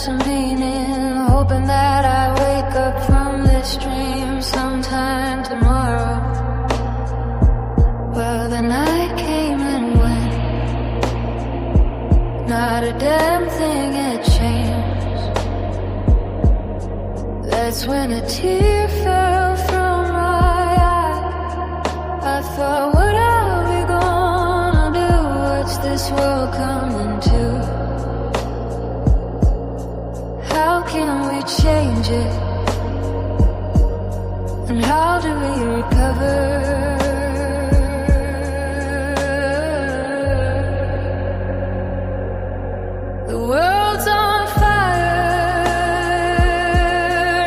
some meaning, hoping that I wake up from this dream sometime tomorrow. Well, the night came and went, not a damn thing had changed. That's when a tear fell from my eye. I thought, what are we gonna do? What's this world coming to? How can we change it? And how do we recover? The world's on fire,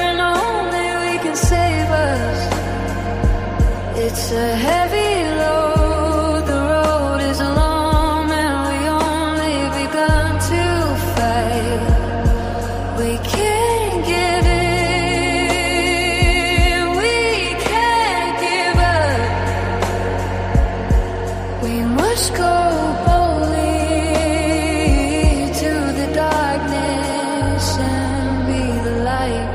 and only we can save us. It's a heavy load, the road is long, and we only begun to fight. We can't give in, we can't give up. We must go boldly to the darkness and be the light.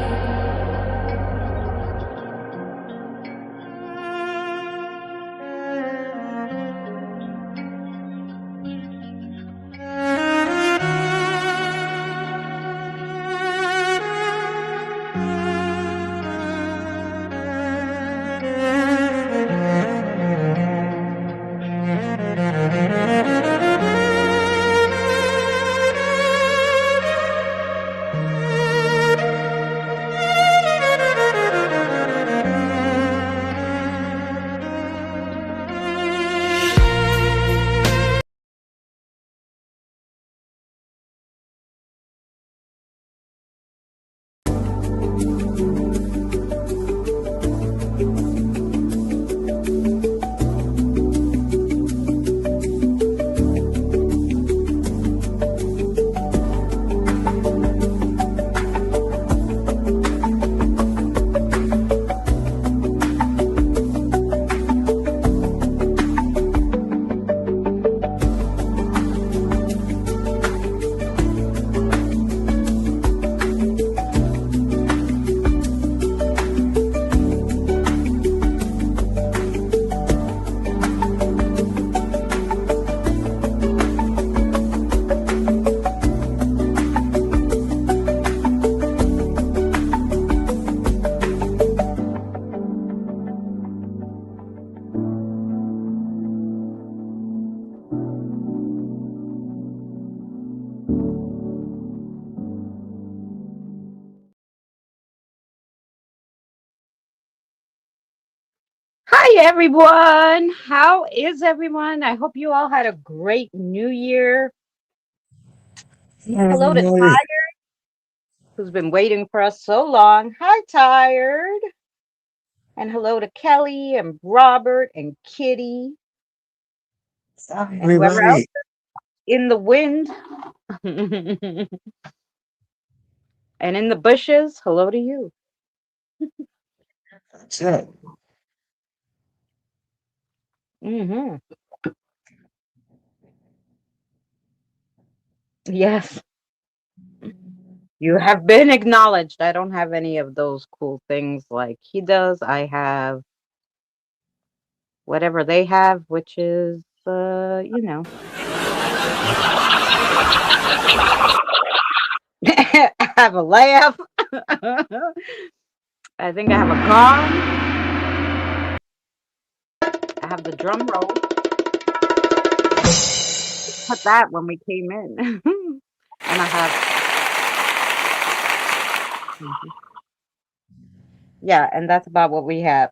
Hi, everyone. How is everyone? I hope you all had a great new year. Hello to Hi. Ty, who's been waiting for us so long. Hi, Tired. And hello to Kelly and Robert and Kitty Hi, and whoever else everybody. in the wind and in the bushes. Hello to you. That's it. Hmm. Yes, you have been acknowledged. I don't have any of those cool things like he does. I have whatever they have, which is, I have a laugh. I think I have a gong. I have the drum roll. Put that when we came in. And I have, yeah, and that's about what we have.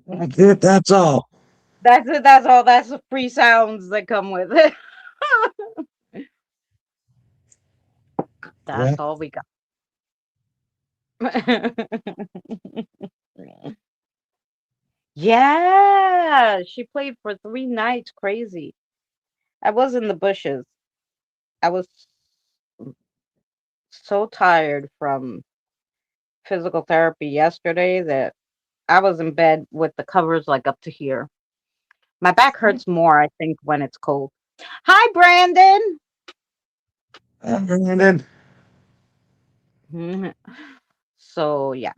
That's it. That's all. That's it. That's all. That's the free sounds that come with it. Yeah. That's all we got. Yeah, she played for 3 nights. Crazy. I was in the bushes. I was so tired from physical therapy yesterday that I was in bed with the covers like up to here. My back hurts more, I think, when it's cold. Hi, Brandon. And then Mhm. So yeah,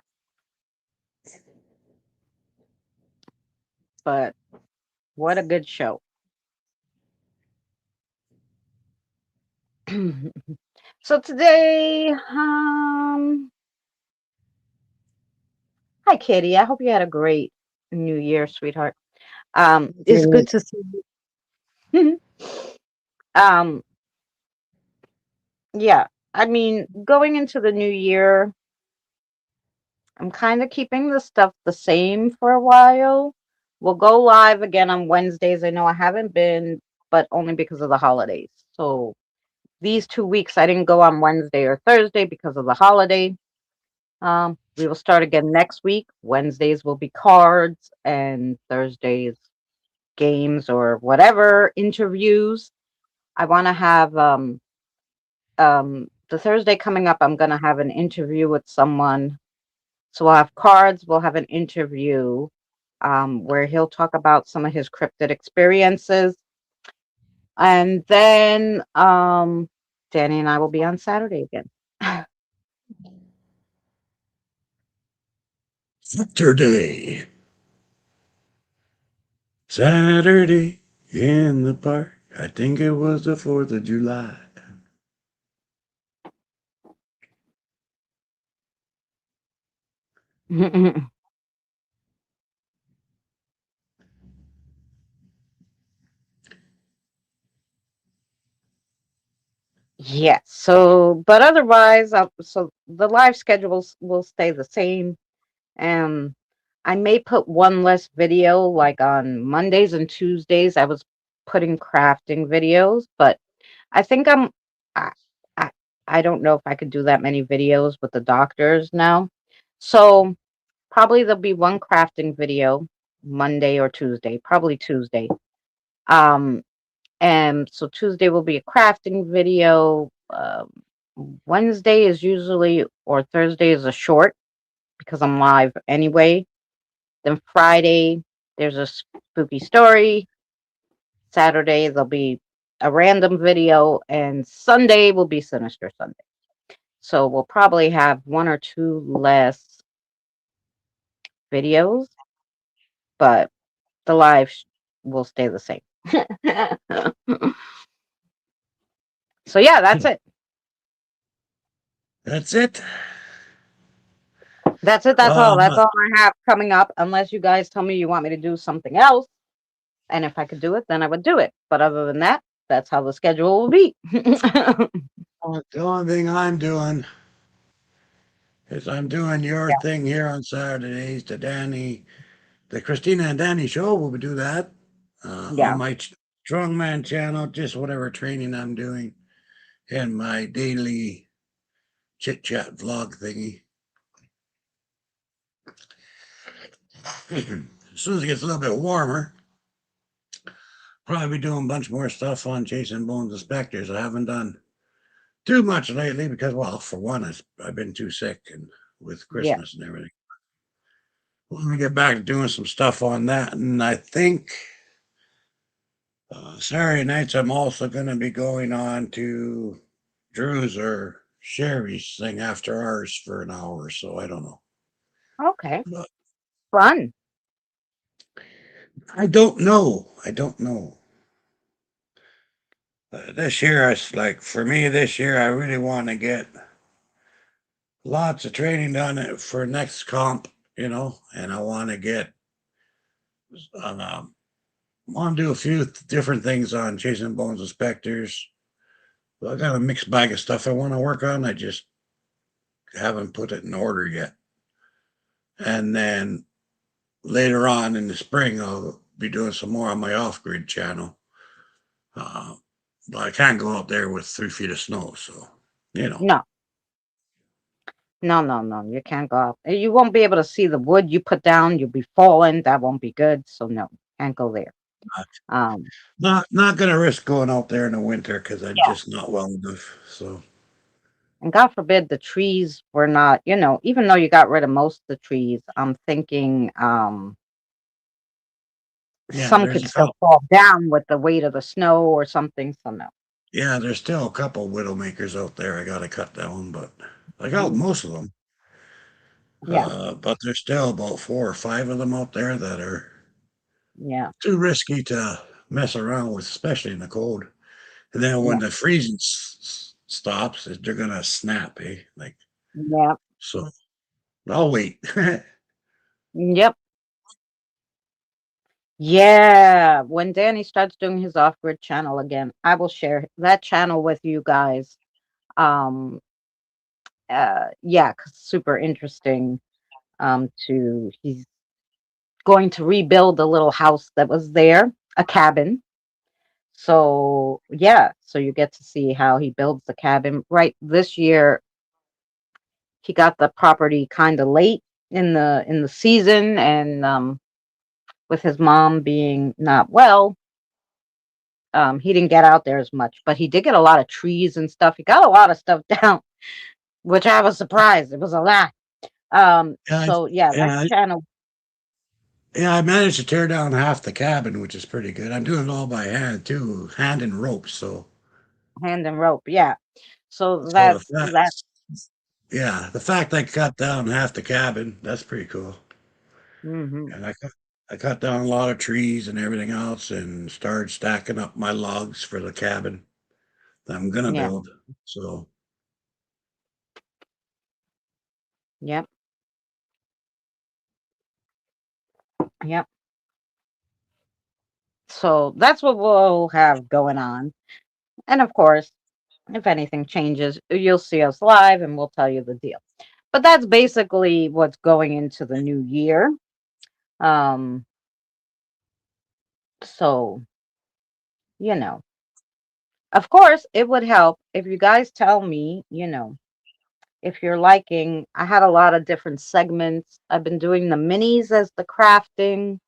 but what a good show. So today, hi, Kitty. I hope you had a great New Year, sweetheart. It's good to see you. um, yeah. I mean, going into the new year, I'm kind of keeping the stuff the same for a while. We'll go live again on Wednesdays. I know I haven't been, but only because of the holidays. So these 2 weeks, I didn't go on Wednesday or Thursday because of the holiday. We will start again next week. Wednesdays will be cards, and Thursdays games or whatever interviews. I want to have the Thursday coming up. I'm gonna have an interview with someone. So we'll have cards. We'll have an interview where he'll talk about some of his cryptid experiences, and then Danny and I will be on Saturday again. Saturday. Saturday in the park. I think it was the 4th of July. Yes. So, but otherwise, so the live schedules will stay the same. Um, I may put one less video, like on Mondays and Tuesdays. I was putting crafting videos, but I think I, I, I don't know if I could do that many videos with the doctors now. So probably there'll be one crafting video Monday or Tuesday, probably Tuesday. Um, and so Tuesday will be a crafting video. Wednesday is usually, or Thursday is a short because I'm live anyway. Then Friday, there's a spooky story. Saturday, there'll be a random video. And Sunday will be Sinister Sunday. So we'll probably have one or two less videos, but the live will stay the same. So yeah, that's it. That's it. That's it. That's all. Um, That's all I have coming up. Unless you guys tell me you want me to do something else, and if I could do it, then I would do it. But other than that, that's how the schedule will be. the only thing I'm doing is I'm doing your Yeah. thing here on Saturdays. The Christina and Danny show. We'll do that on Yeah. my strongman channel. Just whatever training I'm doing in my daily chit chat vlog thingy. As soon as it gets a little bit warmer, probably be doing a bunch more stuff on chasing bones and specters. I haven't done too much lately because, well, for one, I've been too sick and with Yeah. Christmas and everything. Let me get back to doing some stuff on that, and I think Saturday nights I'm also going to be going on to Drew's or Sherry's thing after ours for an hour or so. I don't know. Okay. But Fun. I don't know. I don't know. This year, it's like for me this year, I really want to get lots of training done for next comp, and I want to get, want to do a few different things on chasing bones inspectors. I got a mixed bag of stuff I want to work on. I just haven't put it in order yet. And then later on in the spring, I'll be doing some more on my off grid channel. Uh, but I can't go out there with 3 feet of snow. So, you know, No, no, no, no. You can't go out. You won't be able to see the wood you put down. You'll be falling. That won't be good. So no, can't go there. not Um, not gonna risk going out there in the winter because I'm yeah. just not well enough. So And God forbid the trees were not, even though you got rid of most of the trees, I'm thinking Yeah, Some there's could a still couple. fall down with the weight of the snow or something. So no. Yeah, there's still a couple widowmakers out there I got to cut down, but I got Mhm. most of them. Yeah, But there's still about four or five of them out there that are yeah, too risky to mess around with, especially in the cold. And then when yeah, the freezing stops, they're gonna snap, eh? Like yeah, so. I'll wait. yep. Yeah, when Danny starts doing his off-grid channel again, I will share that channel with you guys. Um, yeah, 'cause super interesting. To He's going to rebuild a little house that was there, a cabin. So yeah, so you get to see how he builds the cabin. Right, this year he got the property kind of late in the season, and with his mom being not well, he didn't get out there as much, but he did get a lot of trees and stuff. He got a lot of stuff down, which I was surprised. It was a lot. yeah, So yeah, that yeah, channel, yeah. I managed to tear down half the cabin, which is pretty good. I'm doing it all by hand too, hand and ropes. hand and rope. Yeah. So So the that. fact, yeah, the fact I cut down half the cabin, that's pretty cool. Hmm. And I cut down a lot of trees and everything else, and started stacking up my logs for the cabin that I'm gonna Yeah. build. So Yep. Yep. So that's what we'll have going on. And of course, if anything changes, you'll see us live and we'll tell you the deal. But that's basically what's going into the new year. Um, so, you know, of course, it would help if you guys tell me, if you're liking, I had a lot of different segments. I've been doing the minis as the crafting,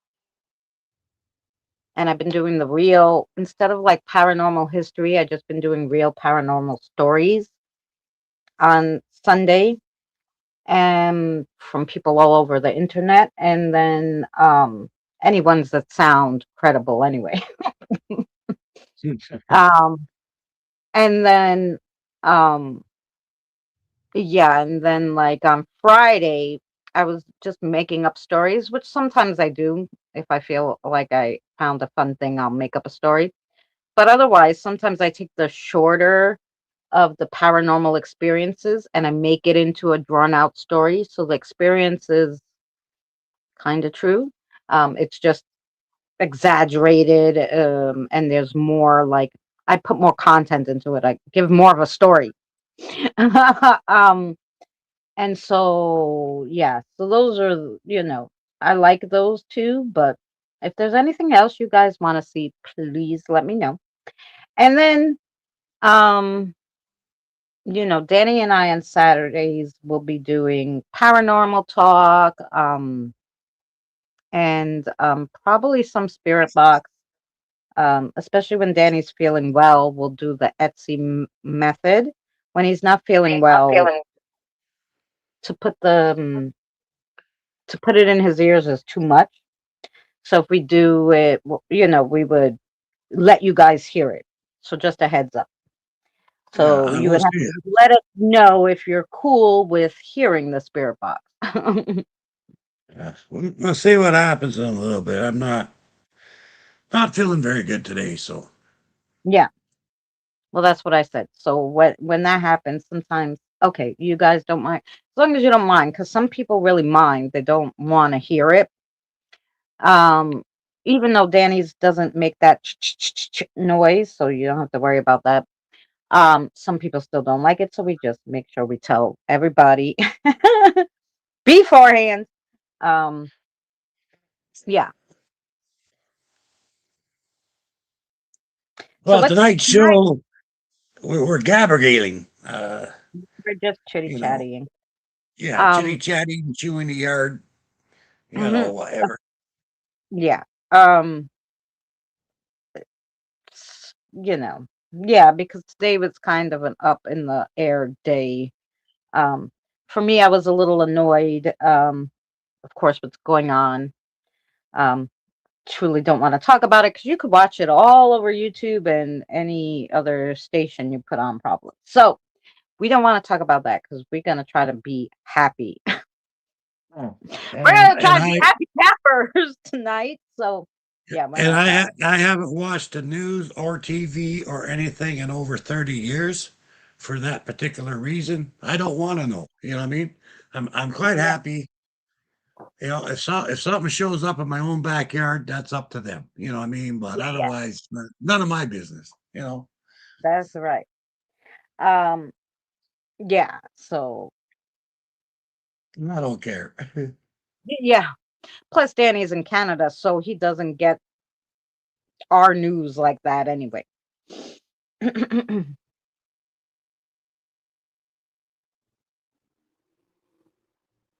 and I've been doing the real, instead of like paranormal history, I just been doing real paranormal stories on Sunday, and from people all over the internet, and then any ones that sound credible anyway. um and then um yeah, and then like on Friday I was just making up stories, which sometimes I do. If I feel like I found a fun thing, I'll make up a story. But otherwise, sometimes I take the shorter of the paranormal experiences and I make it into a drawn out story. So the experience is kind of true. It's just exaggerated, and there's more like I put more content into it. I give more of a story. um, and so yeah, so those are, I like those two. But if there's anything else you guys want to see, please let me know. And then um Danny and I on Saturdays will be doing paranormal talk, and probably some spirit box. Especially when Danny's feeling well, we'll do the Etsy method. When he's not feeling not well, feeling. to put the to put it in his ears is too much. So if we do it, we would let you guys hear it. So just a heads up. Yeah, So I you will would have see to it. let us know if you're cool with hearing the spirit box. Yeah. We'll see what happens in a little bit. I'm not feeling very good today, so Yeah. Well, that's what I said. So when that happens, sometimes okay, you guys don't mind, as long as you don't mind, because some people really mind. They don't want to hear it. Um, Even though Danny's doesn't make that noise, so you don't have to worry about that. Some people still don't like it, so we just make sure we tell everybody beforehand. Um, yeah. So well, let's tonight's tonight show we're gabbergaling. we're just chitty You know, chatting. yeah, chitty Um, chatting, chewing the yard, mhm, whatever. yeah. Yeah, because today was kind of an up in the air day. Um, for me, I was a little annoyed, of course, what's going on. Um, truly don't want to talk about it because you could watch it all over YouTube and any other station you put on, probably. So we don't want to talk about that because we're gonna try to be happy. Oh, We're and gonna try and to be I happy campers tonight. So yeah, we're and not I talking. I haven't watched the news or TV or anything in over 30 years for that particular reason. I don't want to know. You know what I mean? I'm quite Yeah, happy. You know, if something shows up in my own backyard, that's up to them. You know what I mean? But yeah, otherwise, none of my business. that's right. Um, yeah. So I don't care. yeah. Plus, Danny's in Canada, so he doesn't get our news like that anyway.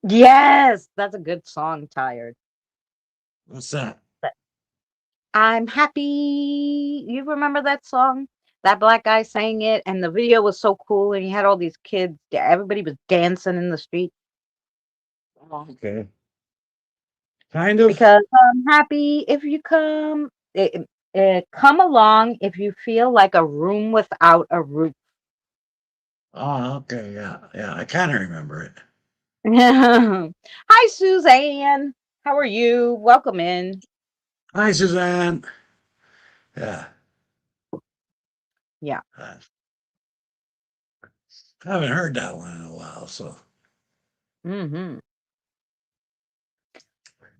Yes, that's a good song, Tired. What's that? But I'm happy. You remember that song? That black guy sang it, and the video was so cool, and he had all these kids. Everybody was dancing in the street Okay. Kind of. because I'm happy if you come. Come along if you feel like a room without a roof. Oh, okay. Yeah. Yeah. I kind of remember it. Hi, Suzanne. How are you? Welcome in. Hi, Suzanne. Yeah. Yeah. I haven't heard that one in a while. So, Hmm.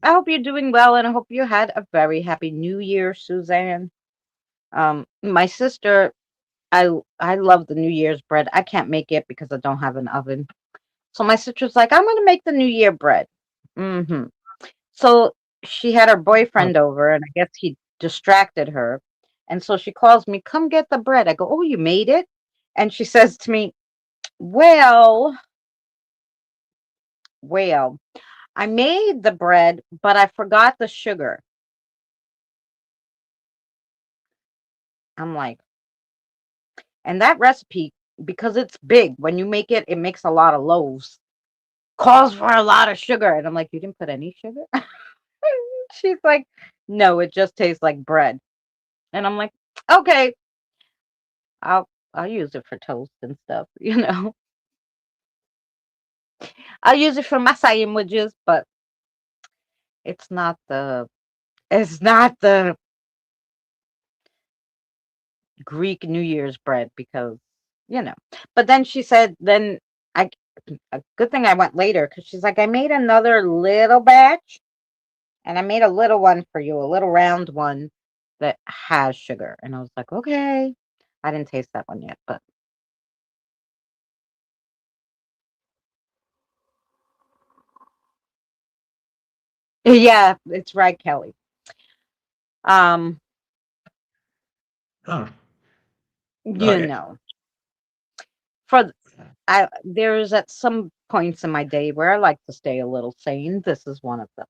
I hope you're doing well, and I hope you had a very happy New Year, Suzanne. My sister, I love the New Year's bread. I can't make it because I don't have an oven. So my sister's like, I'm gonna make the New Year bread. Hmm. So she had her oh, boyfriend over, and I guess he distracted her. And so she calls me, come get the bread. I go, oh, you made it? And she says to me, well, well, I made the bread, but I forgot the sugar. I'm like, and that recipe, because it's big, when you make it, it makes a lot of loaves, calls for a lot of sugar. And I'm like, you didn't put any sugar? She's like, no, it just tastes like bread. And I'm like, okay, I'll I'll use it for toast and stuff, I'll use it for my sandwiches, but it's not the it's not the Greek New Year's bread because you know. But then she said, then I a good thing I went later because she's like, I made another little batch and I made a little one for you, a little round one that has sugar. And I was like, okay. I didn't taste that one yet, but yeah, it's right, Kelly. Um, oh, you okay. know, for I there's at some points in my day where I like to stay a little sane. This is one of them.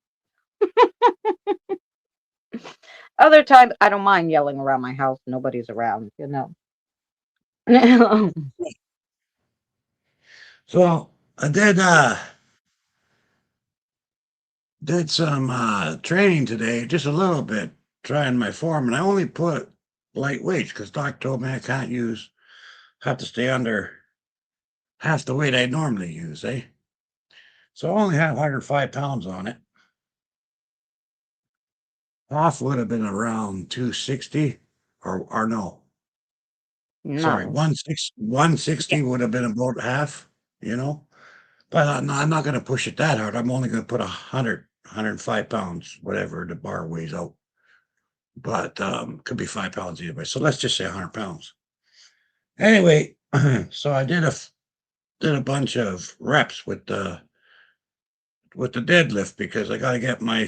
Other times I don't mind yelling around my house. Nobody's around. So I did some training today, just a little bit, trying my form, and I only put light weights because Doc told me I can't have to stay under half the weight I normally use, eh? So I only have 105 pounds on it. Half would have been around 260, or no, sorry, No. 160 Yeah. would have been about half, you know. But I'm not going to push it that hard. I'm only going to put 105 pounds, whatever the bar weighs out. But could be 5 pounds either way. So let's just say 100 pounds. Anyway, so I did a bunch of reps with the deadlift because I got to get my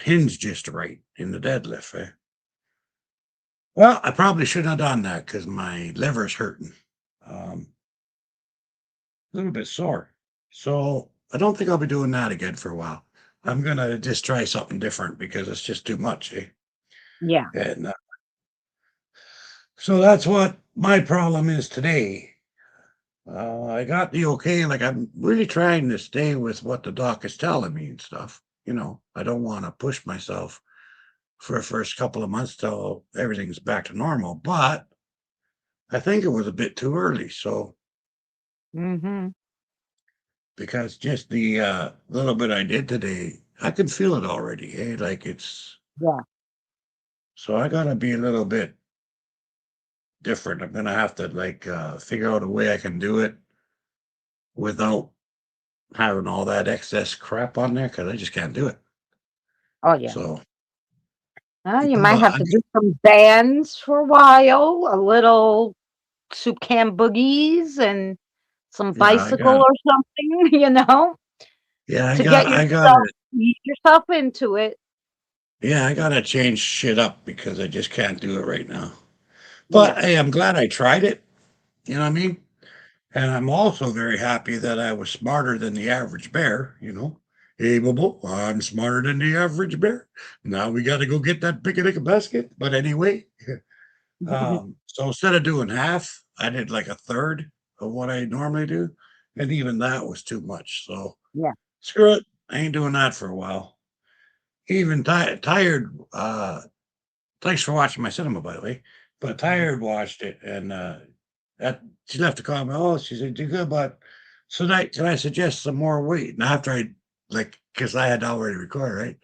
hinge just right in the deadlift. Eh? Well, I probably shouldn't have done that because my liver's hurting, a little bit sore. So I don't think I'll be doing that again for a while. I'm gonna just try something different because it's just too much. Eh? Yeah. And so that's what my problem is today. I got the okay. Like I'm really trying to stay with what the doc is telling me and stuff. I don't want to push myself for the first couple of months till everything's back to normal. But I think it was a bit too early. So Mm-hmm. because just the little bit I did today, I can feel it already. Hey, like it's Yeah. so I gotta be a little bit different. I'm gonna have to like figure out a way I can do it without having all that excess crap on there because I just can't do it. Oh, yeah. So, You might but have to do some bands for a while, a little soup can boogies and some yeah, I bicycle got or something, yeah, to get I got yourself it. ease yourself into it. Yeah, I gotta change shit up because I just can't do it right now. Yeah. But hey, I'm glad I tried it. You know what I mean? And I'm also very happy that I was smarter than the average bear. Hey, Bubble, I'm smarter than the average bear. Now we got to go get that picnic basket. But anyway, so instead of doing half, I did like a third of what I normally do. And even that was too much. So Yeah. screw it. I ain't doing that for a while. Even tired. Thanks for watching my cinema, by the way. But Tired watched it, and that she left a comment. Oh, she said, "You good, but tonight can I suggest some more weight?" And after I like, because I had already recorded, right?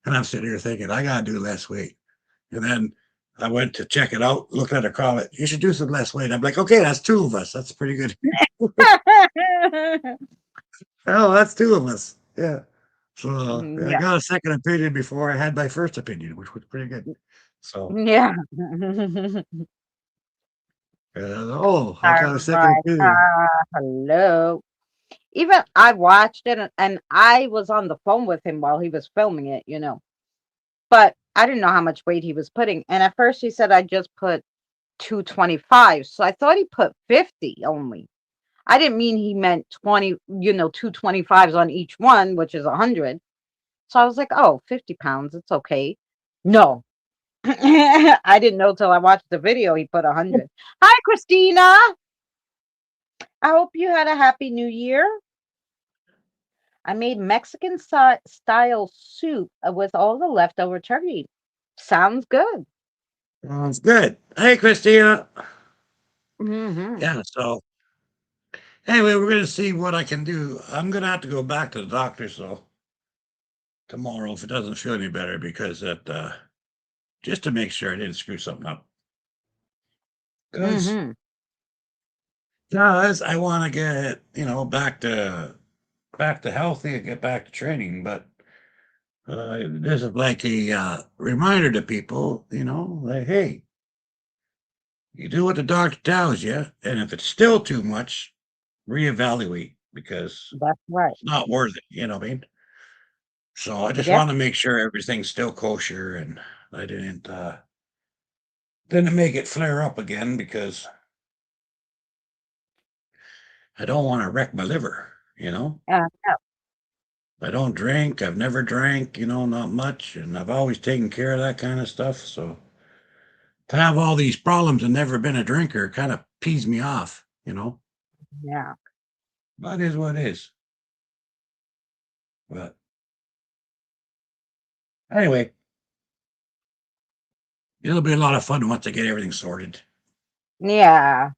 And I'm sitting here thinking I gotta do less weight. And then I went to check it out, looking at her comment. You should do some less weight. I'm like, okay, that's two of us. That's pretty good. Oh, that's two of us. Yeah. So I Yeah. got a second opinion before I had my first opinion, which was pretty good. So Yeah. oh, I All got a second right. opinion. Hello. Even I watched it and I was on the phone with him while he was filming it. But I didn't know how much weight he was putting. And at first he said I just put 225. So I thought he put 50 only. I didn't mean he meant 20, 225s on each one, which is 100. So I was like, oh, 50 pounds. It's okay. No. I didn't know till I watched the video he put 100. Hi, Christina. I hope you had a happy new year. I made Mexican style soup with all the leftover turkey. Sounds good. Sounds good. Hey, Christina. Hmm. Yeah. So anyway, we're gonna see what I can do. I'm gonna have to go back to the doctor so tomorrow if it doesn't feel any better because that just to make sure I didn't screw something up. Because Hmm. I want to get back to healthy and get back to training, but this is like a reminder to people, like hey, you do what the doctor tells you, and if it's still too much, reevaluate because That's right. it's not worth it. You know what I mean? So I just Yep. want to make sure everything's still kosher, and I didn't make it flare up again because I don't want to wreck my liver. No. I don't drink. I've never drank. Not much, and I've always taken care of that kind of stuff. So to have all these problems and never been a drinker kind of pees me off. Yeah. But it is what it is. But anyway, it'll be a lot of fun once I get everything sorted. Yeah.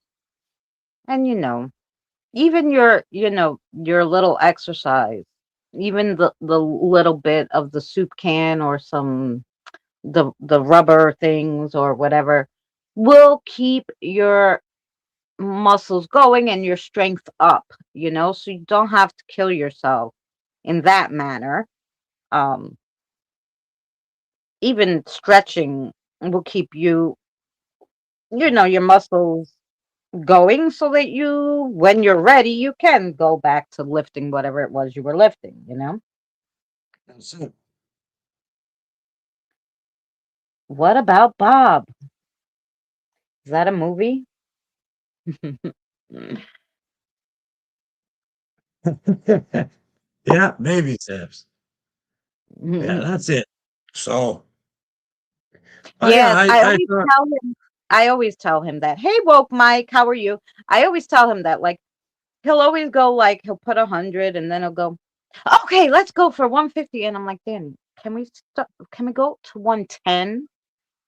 And even your little exercise, even the little bit of the soup can or some the rubber things or whatever will keep your muscles going and your strength up, so you don't have to kill yourself in that manner. Um, Even stretching will keep your muscles going so that when you're ready, you can go back to lifting whatever it was you were lifting. That's it. What about Bob? Is that a movie? Yeah, baby steps. Yeah, that's it. So, oh yeah, Yes, I thought, I always tell him that, "Hey, woke Mike, how are you?" I always tell him that, like, he'll always go, like, he'll put 100 and then he'll go, Okay, let's go for 150. And I'm like, Danny, can we stop? Can we go to 110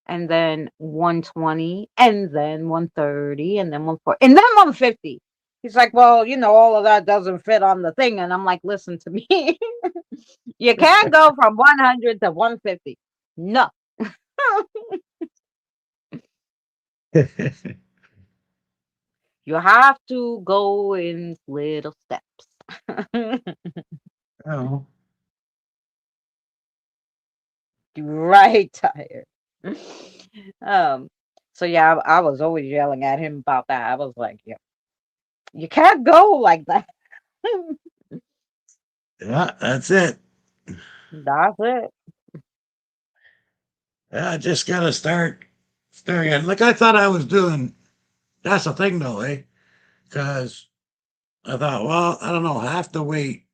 and then 120 and then 130 and then 140 and then 150? He's like, well, all of that doesn't fit on the thing. And I'm like, listen to me. You can't go from 100 to 150. No. You have to go in little steps. Oh, Right, tired. Um, so yeah, I was always yelling at him about that. I was like, yeah, you can't go like that. yeah, that's it. That's it. Yeah, I just gotta start staring at. Like I thought I was doing. That's the thing, though, eh? Because I thought, well, I don't know, half the weight.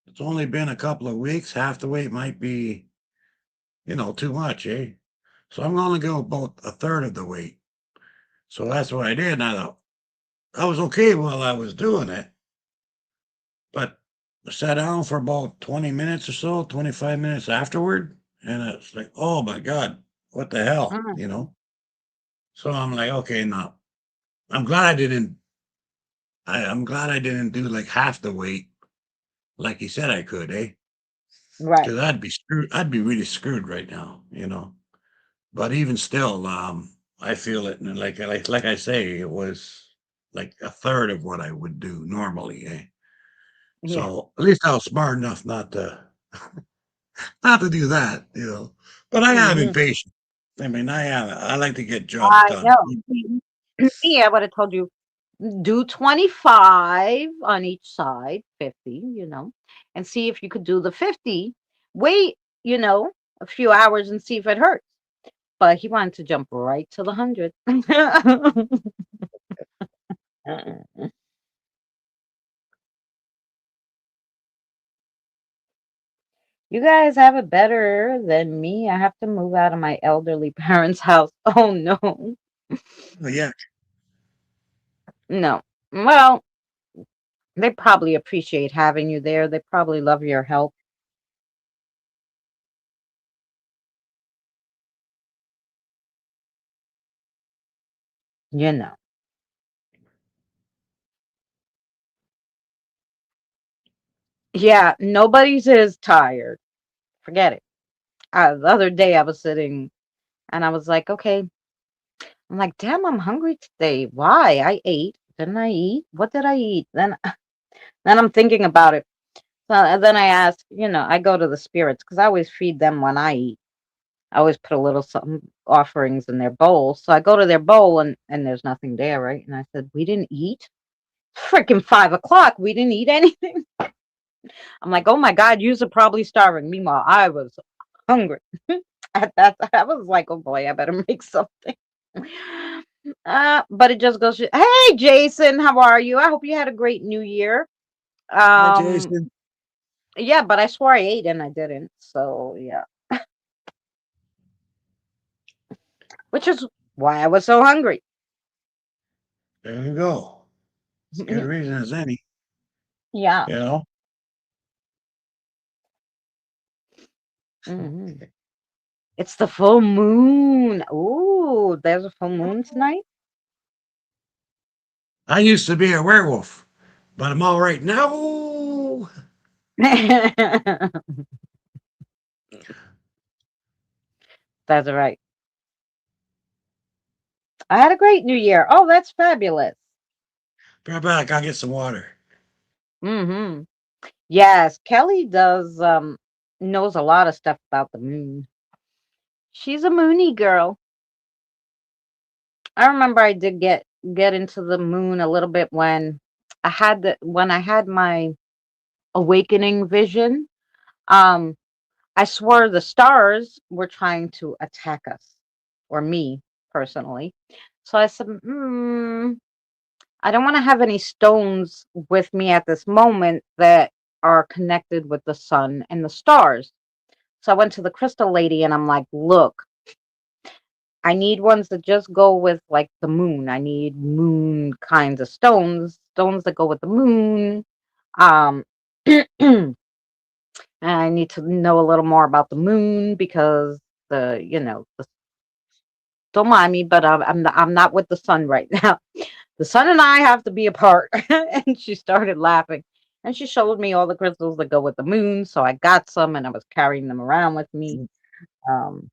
It's only been a couple of weeks. Half the weight might be, too much, eh? So I'm going to go about a third of the weight. So that's what I did. And I thought I was okay while I was doing it, but I sat down for about 20 minutes or so, 25 minutes afterward. And it's like, oh my God, what the hell, Mhm. So I'm like, okay, now I'm glad I didn't. I'm glad I didn't do like half the weight, like he said I could, eh? Right. Because I'd be screwed. I'd be really screwed right now. But even still, I feel it, and like I say, it was like a third of what I would do normally, eh? Yeah. So at least I was smart enough not to do that. But I am Hmm. impatient. I mean, I like to get jobs I done. know. See, me, I would have told you do 25 on each side, 50, and see if you could do the 50. Wait, a few hours and see if it hurts. But he wanted to jump right to the 100. You guys have it better than me. I have to move out of my elderly parents' house. Oh no. Oh, yeah, No. Well, they probably appreciate having you there. They probably love your help, you know. Yeah, nobody's is tired. Forget it. The other day I was sitting and I was like, okay. I'm like, damn, I'm hungry today. Why? I ate. Didn't I eat? What did I eat? Then I'm thinking about it. So and then I ask, I go to the spirits because I always feed them when I eat. I always put a little something offerings in their bowl. So I go to their bowl and there's nothing there, right? And I said, we didn't eat. Freaking 5 o'clock. We didn't eat anything. I'm like, oh my God, you're probably starving. Meanwhile, I was hungry. At that, I was like, oh boy, I better make something. But it just goes. Hey, Jason, how are you? I hope you had a great New Year. hi Um, Jason. yeah, but I swore I ate and I didn't. So yeah, which is why I was so hungry. There you go. As good a reason as any. Yeah. You know. Hmm. It's the full moon. Ooh, there's a full moon tonight. I used to be a werewolf, but I'm all right now. That's right. I had a great New Year. Oh, that's fabulous. Be right back. I'll get some water. Hmm. Yes, Kelly does knows a lot of stuff about the moon. She's a moony girl. I remember I did get into the moon a little bit when I had my awakening vision. Um, I swore the stars were trying to attack us, or me personally. So I said, I don't want to have any stones with me at this moment that are connected with the sun and the stars. So I went to the crystal lady and I'm like, look, I need ones that just go with like the moon. I need moon kinds of stones, stones that go with the moon. Um, And I need to know a little more about the moon because don't mind me, but I'm not with the sun right now. The sun and I have to be apart. And she started laughing. And she showed me all the crystals that go with the moon. So I got some and I was carrying them around with me. Um,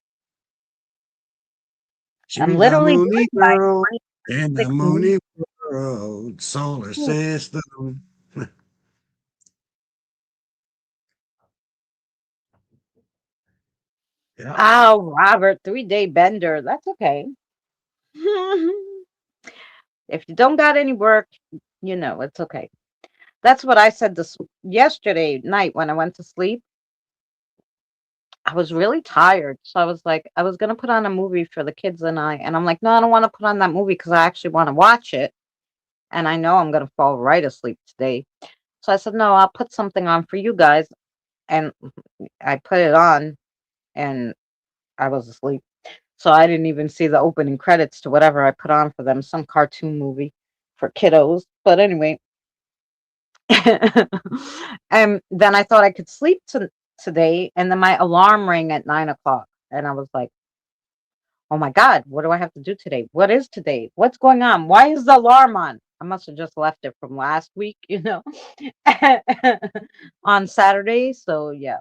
I'm She's a literally doing moony my girl in the 26 moon. moony world, solar system. Yeah. Oh, Robert, 3-day bender. That's okay. If you don't got any work, it's okay. That's what I said this yesterday night when I went to sleep. I was really tired. So I was like, I was gonna put on a movie for the kids and I, and I'm like, no, I don't want to put on that movie because I actually want to watch it. And I know I'm gonna fall right asleep today. So I said, no, I'll put something on for you guys. And I put it on and I was asleep. So I didn't even see the opening credits to whatever I put on for them, some cartoon movie for kiddos. But anyway, and then I thought I could sleep today, and then my alarm rang at 9 o'clock, and I was like, "Oh my God, what do I have to do today? What is today? What's going on? Why is the alarm on?" I must have just left it from last week, on Saturday. So yeah,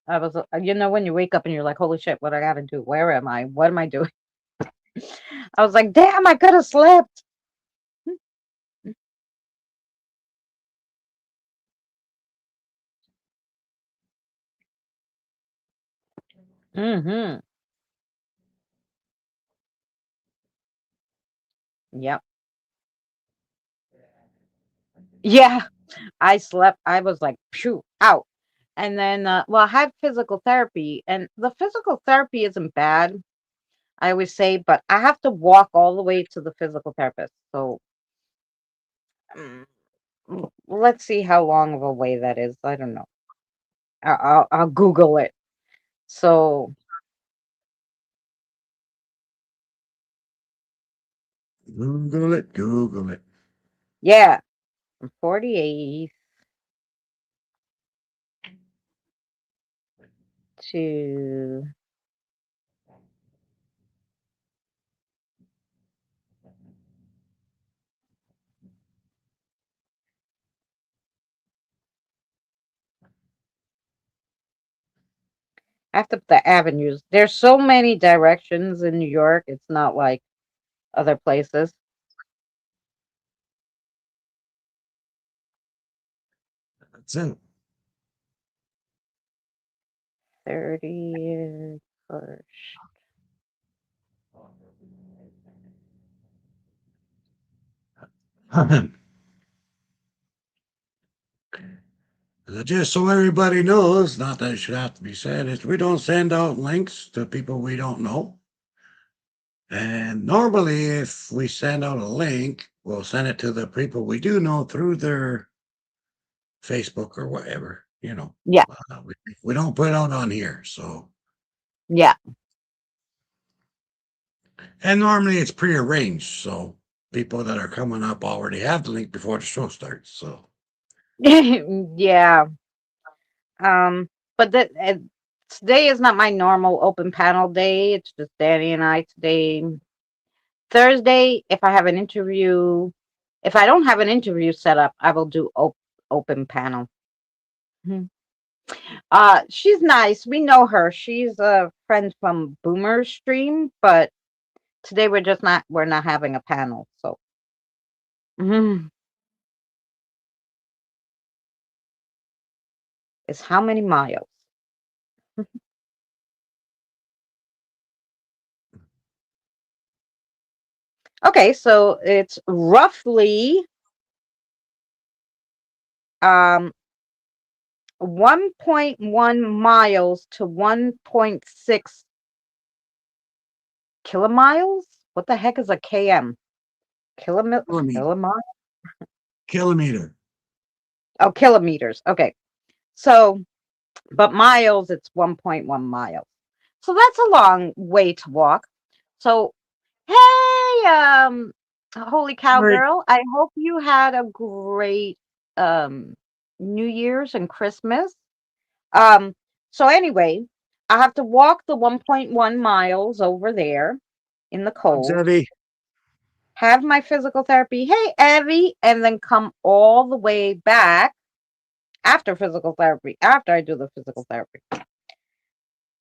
I was, when you wake up and you're like, "Holy shit, what I got to do? Where am I? What am I doing?" I was like, "Damn, I could have slept." Mm-hmm. Yep. Yeah. I slept. I was like, phew, out. And then, well, I had physical therapy, and the physical therapy isn't bad, I always say, but I have to walk all the way to the physical therapist. So mm, let's see how long of a way that is. I don't know. I'll Google it. So Google it, Google it. yeah, I'm 48 to I have to put the avenues. There's so many directions in New York. It's not like other places. That's it. 31st. Just so everybody knows, not that it should have to be said, is we don't send out links to people we don't know. And normally, if we send out a link, we'll send it to the people we do know through their Facebook or whatever. Yeah, We don't put it out on here. So, yeah. and normally it's prearranged. So, people that are coming up already have the link before the show starts. So, Yeah. Um, but today is not my normal open panel day. It's just Danny and I today. Thursday, if I have an interview, if I don't have an interview set up, I will do open panel. Mhm. She's nice. We know her. She's a friend from Boomer's stream, but today we're not having a panel. So, mhm. It's how many miles? Okay, so it's roughly um 1.1 miles to 1.6 kilomiles. What the heck is a km? kilometer, Kilomile? kilometer. Oh, kilometers. Okay. So, but miles, it's 1.1 miles. So that's a long way to walk. So, hey, holy cow Right. girl, I hope you had a great um New Year's and Christmas. Um, so anyway, I have to walk the 1.1 miles over there in the Hugs, cold, Evie. have my physical therapy, hey, Evie, and then come all the way back after physical therapy, after I do the physical therapy.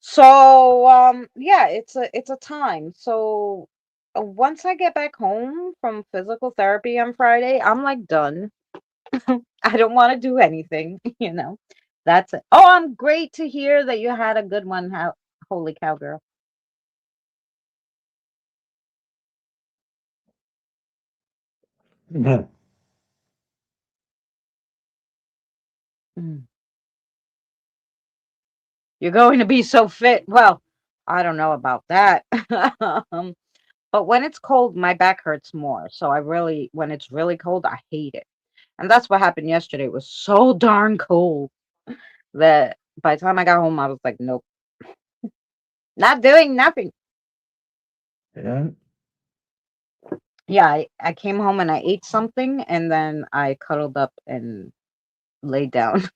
So yeah, it's a time. So once I get back home from physical therapy on Friday, I'm like done. I don't want to do anything, you know. That's it. Oh, I'm great to hear that you had a good one. How holy cow, girl. Mhm. Mm. You're going to be so fit. Well, I don't know about that. um, but when it's cold, my back hurts more. So when it's really cold, I hate it. And that's what happened yesterday. It was so darn cold that by the time I got home, I was like, nope, not doing nothing. Yeah. Yeah, I came home and I ate something and then I cuddled up and laid down.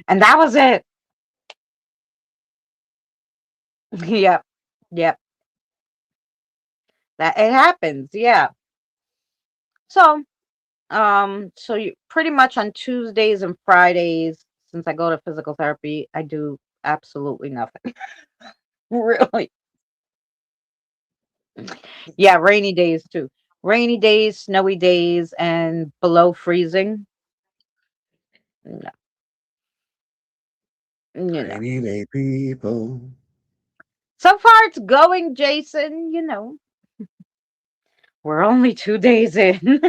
And that was it. Yep. Yep. That it happens. Yeah. So, so you pretty much on Tuesdays and Fridays, since I go to physical therapy, I do absolutely nothing. Really. Yeah, rainy days too. Rainy days, snowy days, and below freezing. No, you know. Rainy day people. So far it's going, Jason, you know. We're only 2 days in.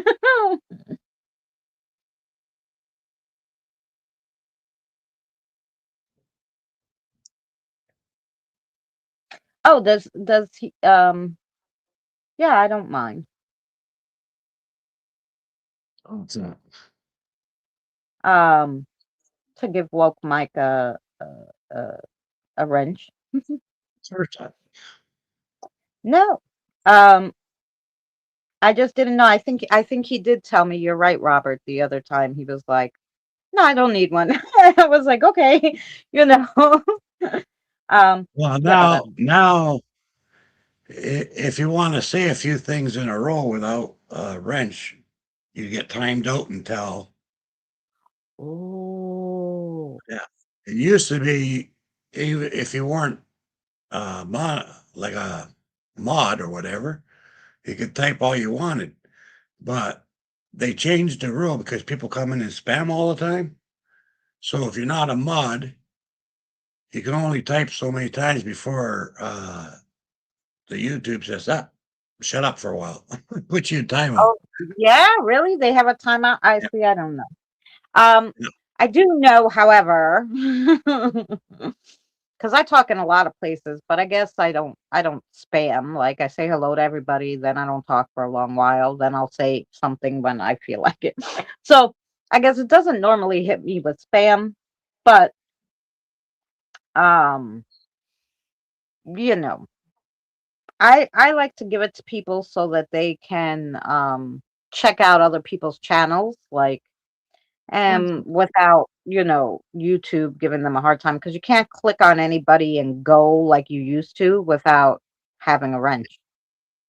Oh, does he yeah, I don't mind. Oh, it's not. Um to give woke Mike a wrench. It's her time. No. I just didn't know. I think he did tell me you're right, Robert, the other time. He was like, "No, I don't need one." I was like, "Okay." You know. Well, Yeah, but that now, if you want to say a few things in a row without a wrench, you get timed out until, Oh. yeah. It used to be, even if you weren't like a mod or whatever, you could type all you wanted. But they changed the rule because people come in and spam all the time. So if you're not a mod, you can only type so many times before the YouTube says, "Ah, shut up for a while." Put you in timeout. Oh, yeah, really? They have a timeout? I Yeah, see, I don't know. Um, yeah. I do know, however, because I talk in a lot of places, but I guess I don't spam. Like I say hello to everybody, then I don't talk for a long while, then I'll say something when I feel like it. So I guess it doesn't normally hit me with spam, but um, you know, I like to give it to people so that they can check out other people's channels, like without YouTube giving them a hard time because you can't click on anybody and go like you used to without having a wrench.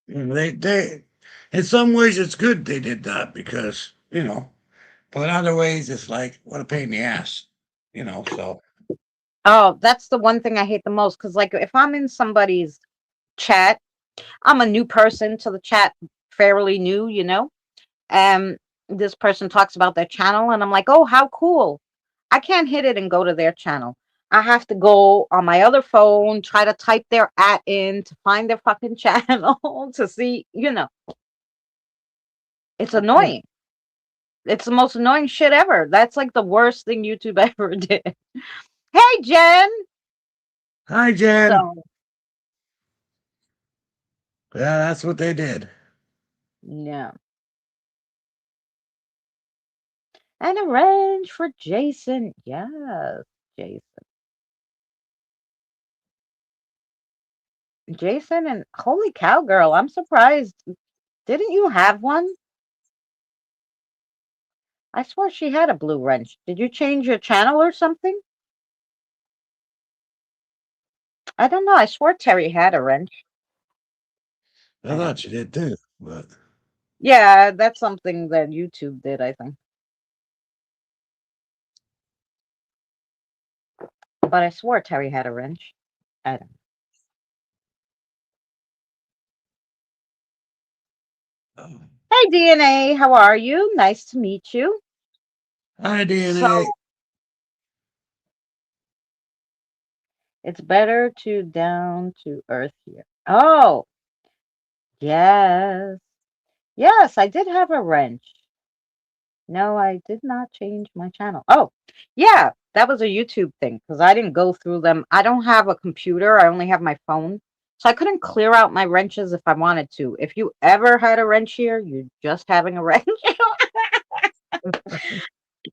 They, in some ways, it's good they did that because but in other ways, it's like what a pain in the ass, So Oh, that's the one thing I hate the most because like if I'm in somebody's chat, I'm a new person to the chat, fairly new, and this person talks about their channel and I'm like, oh, how cool. I can't hit it and go to their channel. I have to go on my other phone, try to type their at in to find their fucking channel to see, it's yeah. annoying. It's the most annoying shit ever. That's like the worst thing YouTube ever did. Hey, Jen. Hi, Jen. So, Yeah, that's what they did. no. And a wrench for Jason. Yes, Jason. Jason and holy cow, girl. I'm surprised. Didn't you have one? I swear she had a blue wrench. Did you change your channel or something? I don't know. I swore Terry had a wrench. I I don't. thought you did too, but Yeah, that's something that YouTube did, I think. But I swore Terry had a wrench. I don't. oh. Hey, DNA, how are you? Nice to meet you. Hi, So DNA. it's better to down to earth here. Oh, yes. Yes, I did have a wrench. No, I did not change my channel. Oh, yeah, that was a YouTube thing because I didn't go through them. I don't have a computer. I only have my phone. So I couldn't clear out my wrenches if I wanted to. If you ever had a wrench here, you're just having a wrench.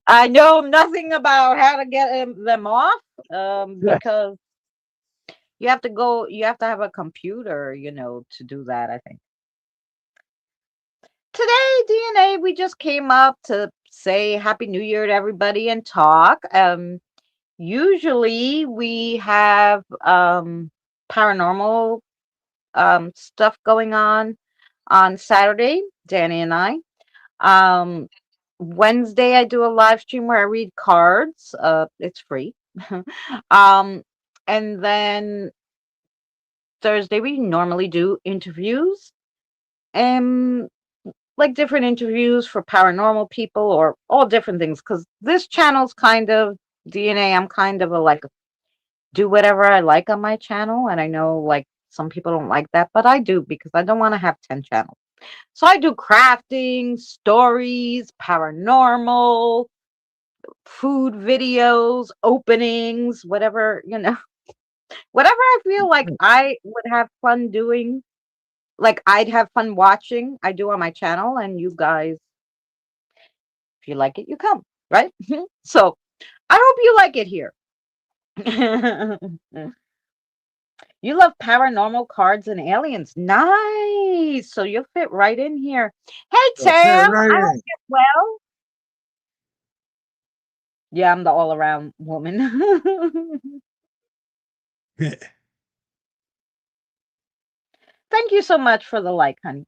I know nothing about how to get them off because you have to have a computer, to do that, I think. Today, DNA, we just came up to say Happy New Year to everybody and talk. Usually we have paranormal stuff going on Saturday, Danny and I. Um, Wednesday, I do a live stream where I read cards. It's free. um, and then Thursday, we normally do interviews. And like different interviews for paranormal people or all different things because this channel's kind of DNA. I'm kind of a like do whatever I like on my channel, and I know like some people don't like that, but I do because I don't want to have 10 channels. So I do crafting, stories, paranormal, food videos, openings, whatever, whatever I feel like I would have fun doing, like I'd have fun watching, I do on my channel, and you guys, if you like it, you come, right? So I hope you like it here. You love paranormal cards and aliens. Nice. So you'll fit right in here. Hey, You'll fit Tam. right I hope in. you're well. Yeah, I'm the all around woman. Thank you so much for the like, honey.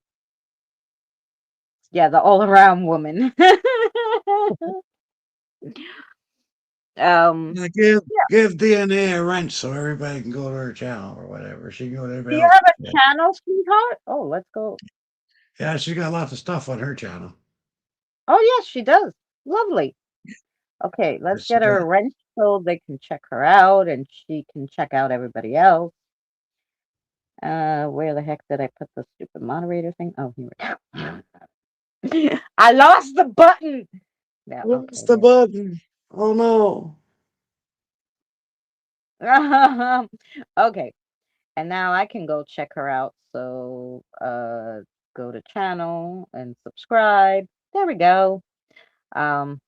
Yeah, the all around woman. um, Now give DNA a wrench so everybody can go to her channel or whatever. She can go to do everybody you else. have a channel, sweetheart? Oh, let's go. Yeah, she got lots of stuff on her channel. Oh, yes, she does. Lovely. Okay, let's She get her a got wrench so they can check her out and she can check out everybody else. Where the heck did I put the stupid moderator thing? Oh, here we go. I lost the button. Yeah, what's okay, the button? Oh no. there. Okay, and now I can go check her out. So, go to channel and subscribe. There we go. Um,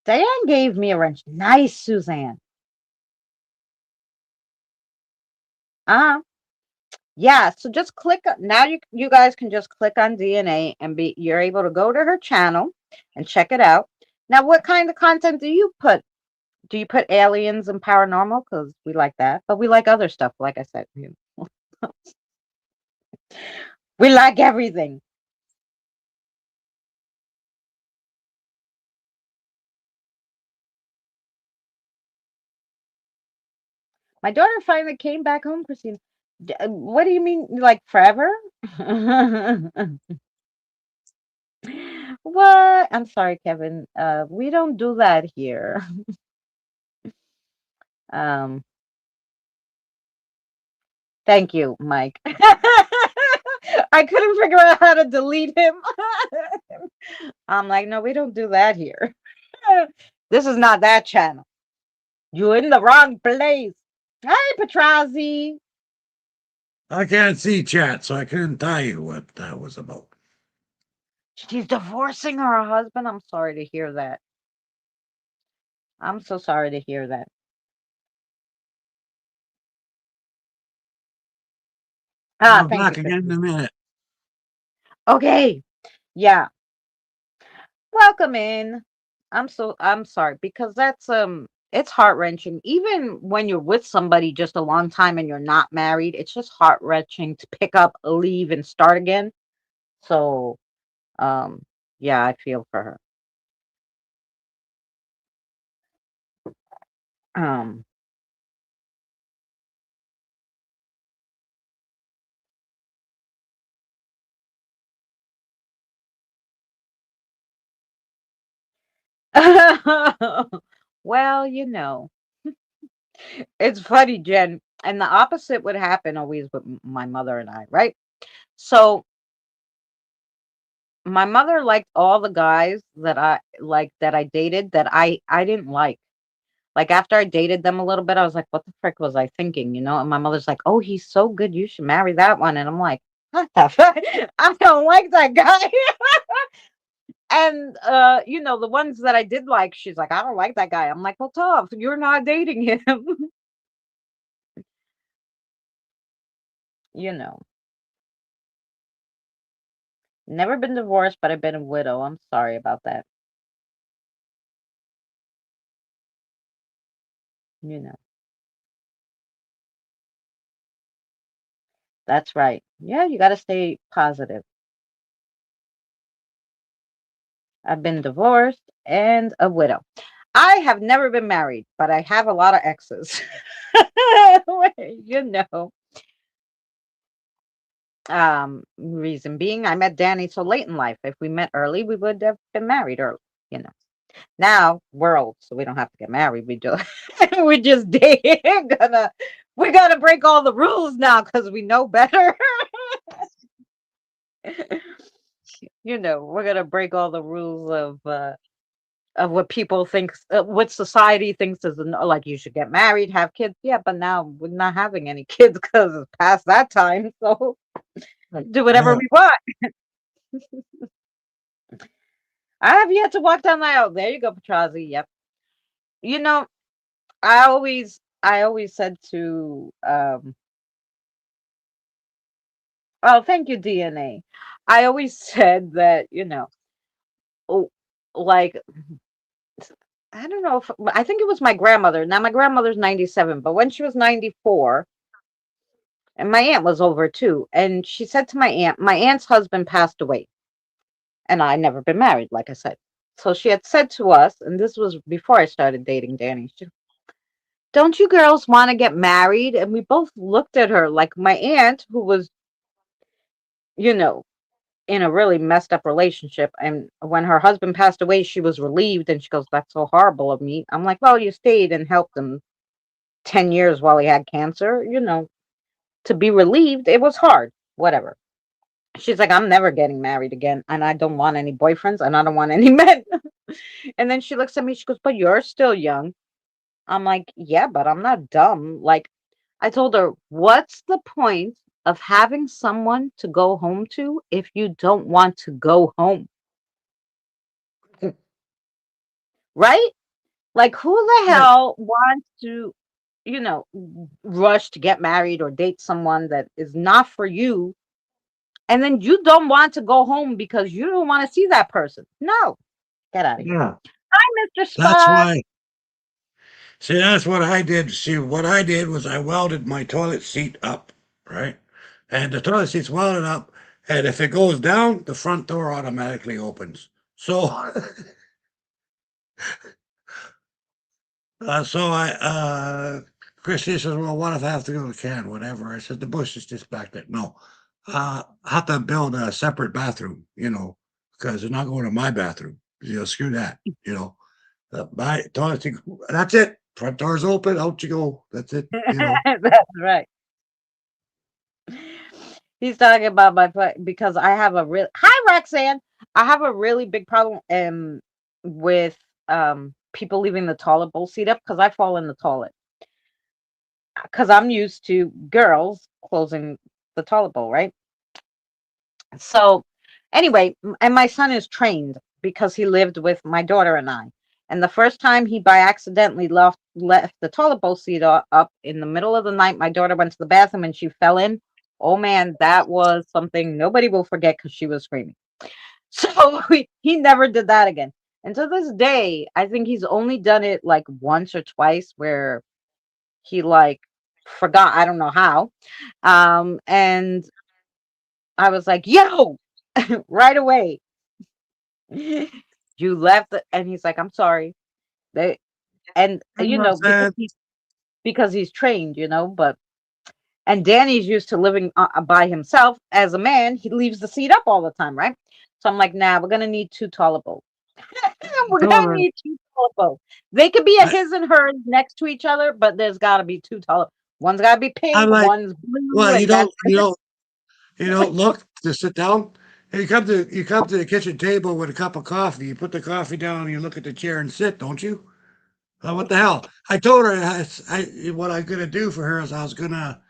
Diane gave me a wrench. Nice, Suzanne. Uh-huh. Yeah, so just now you guys can just click on DNA and you're able to go to her channel and check it out. Now, what kind of content do you put? Do you put aliens and paranormal? Because we like that, but we like other stuff. Like I said, we like everything. My daughter finally came back home, Christina. What do you mean, like forever? What? I'm sorry, Kevin. We don't do that here. Um, Thank you, Mike. I couldn't figure out how to delete him. I'm like, no, we don't do that here. This is not that channel. You're in the wrong place. Hi, Petrazi. I can't see chat, so I couldn't tell you what that was about. She's divorcing her husband. I'm sorry to hear that. I'm so sorry to hear that. Ah, I'm thank back you, again in Christina. a minute. Okay. Yeah. Welcome in. I'm sorry because that's it's heart-wrenching. Even when you're with somebody just a long time and you're not married, it's just heart-wrenching to pick up, leave, and start again. So, um, yeah, I feel for her. Um, well, it's funny, Jen, and the opposite would happen always with my mother and I, right? So my mother liked all the guys that I dated that I didn't like. Like after I dated them a little bit, I was like, what the frick was I thinking, And my mother's like, oh, he's so good, you should marry that one. And I'm like, what the fuck? I don't like that guy. And the ones that I did like, she's like, I don't like that guy. I'm like, well, tough, you're not dating him. you know. Never been divorced, but I've been a widow. I'm sorry about that. You know. That's right. Yeah, you gotta stay positive. I've been divorced and a widow. I have never been married, but I have a lot of exes. you know. Reason being, I met Danny so late in life. If we met early, we would have been married early. You know. Now we're old, so we don't have to get married. We just we just date. We gotta break all the rules now because we know better. We're gonna break all the rules of what people think, what society thinks is like you should get married, have kids. Yeah, but now we're not having any kids because it's past that time. So do whatever Yeah. we want. I have yet to walk down the aisle. There you go, Petrazi. Yep. You know, I always said to oh, thank you, DNA. I always said that, oh, like I don't know if I think it was my grandmother. Now my grandmother's 97, but when she was 94, and my aunt was over too, and she said to my aunt's husband passed away, and I never been married, like I said. So she had said to us, and this was before I started dating Danny, don't you girls want to get married? And we both looked at her like my aunt, who was, you know, in a really messed up relationship. And when her husband passed away, she was relieved and she goes, that's so horrible of me. I'm like, well, you stayed and helped him 10 years while he had cancer, to be relieved. It was hard, whatever. She's like, I'm never getting married again. And I don't want any boyfriends and I don't want any men. And then she looks at me, she goes, but you're still young. I'm like, yeah, but I'm not dumb. Like, I told her, what's the point of having someone to go home to if you don't want to go home? Right? Like, who the Yeah. hell wants to, rush to get married or date someone that is not for you? And then you don't want to go home because you don't want to see that person. No, get out of here. Yeah. Hi, Mr. That's Spot. why. See, that's what I did. See, what I did was I welded my toilet seat up, right? And the toilet seat's welded up, and if it goes down, the front door automatically opens. So, Christy says, "Well, what if I have to go to Canada? Whatever." I said, "The bush is just back there." No, I have to build a separate bathroom, because they're not going to my bathroom. Screw that, my toilet seat. That's it. Front door's open. Out you go. That's it. That's right. He's talking about my foot because I have a real hi Roxanne. I have a really big problem with people leaving the toilet bowl seat up because I fall in the toilet because I'm used to girls closing the toilet bowl, right? So anyway, and my son is trained because he lived with my daughter and I. And the first time he by accidentally left the toilet bowl seat up in the middle of the night, my daughter went to the bathroom and she fell in. Oh man, that was something nobody will forget because she was screaming. So he never did that again. And to this day, I think he's only done it like once or twice where he like forgot, I don't know how. And I was like, "Yo!" right away. You left and he's like, "I'm sorry." They and You know what I'm saying? because he's trained, but and Danny's used to living by himself as a man. He leaves the seat up all the time, right? So I'm like, nah, we're gonna need two taller boats. I We're told gonna her, need two taller boats. They could be a I, his and hers next to each other, but there's gotta be two taller. One's gotta be I'm pink, like, one's blue, well, and that's you don't look to sit down. And you come to the kitchen table with a cup of coffee. You put the coffee down, and you look at the chair and sit, don't you? What the hell? I told her what I'm gonna do for her is I was gonna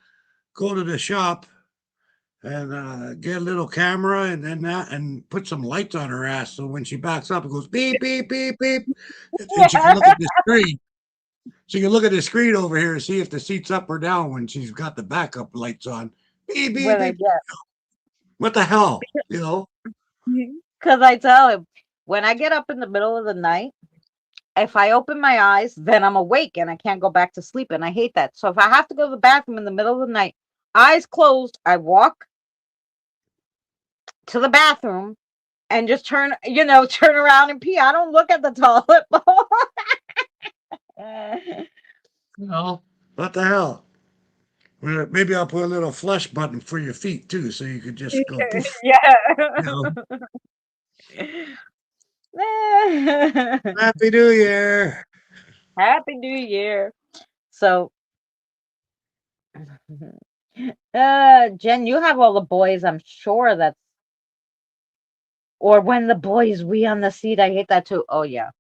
go to the shop and get a little camera and then that and put some lights on her ass so when she backs up it goes beep beep beep beep and she can look at the screen. She can look at the screen over here and see if the seat's up or down when she's got the backup lights on. Beep beep when I beep. get. What the hell? You know? Because I tell him when I get up in the middle of the night, if I open my eyes, then I'm awake and I can't go back to sleep, and I hate that. So if I have to go to the bathroom in the middle of the night, eyes closed, I walk to the bathroom and just turn around and pee. I don't look at the toilet bowl. You know? What the hell? Well, maybe I'll put a little flush button for your feet too, so you could just go poof. You Yeah. know? Happy New Year. Happy New Year. So, Jen, you have all the boys. I'm sure that's, or when the boys we on the seat. I hate that too. Oh yeah,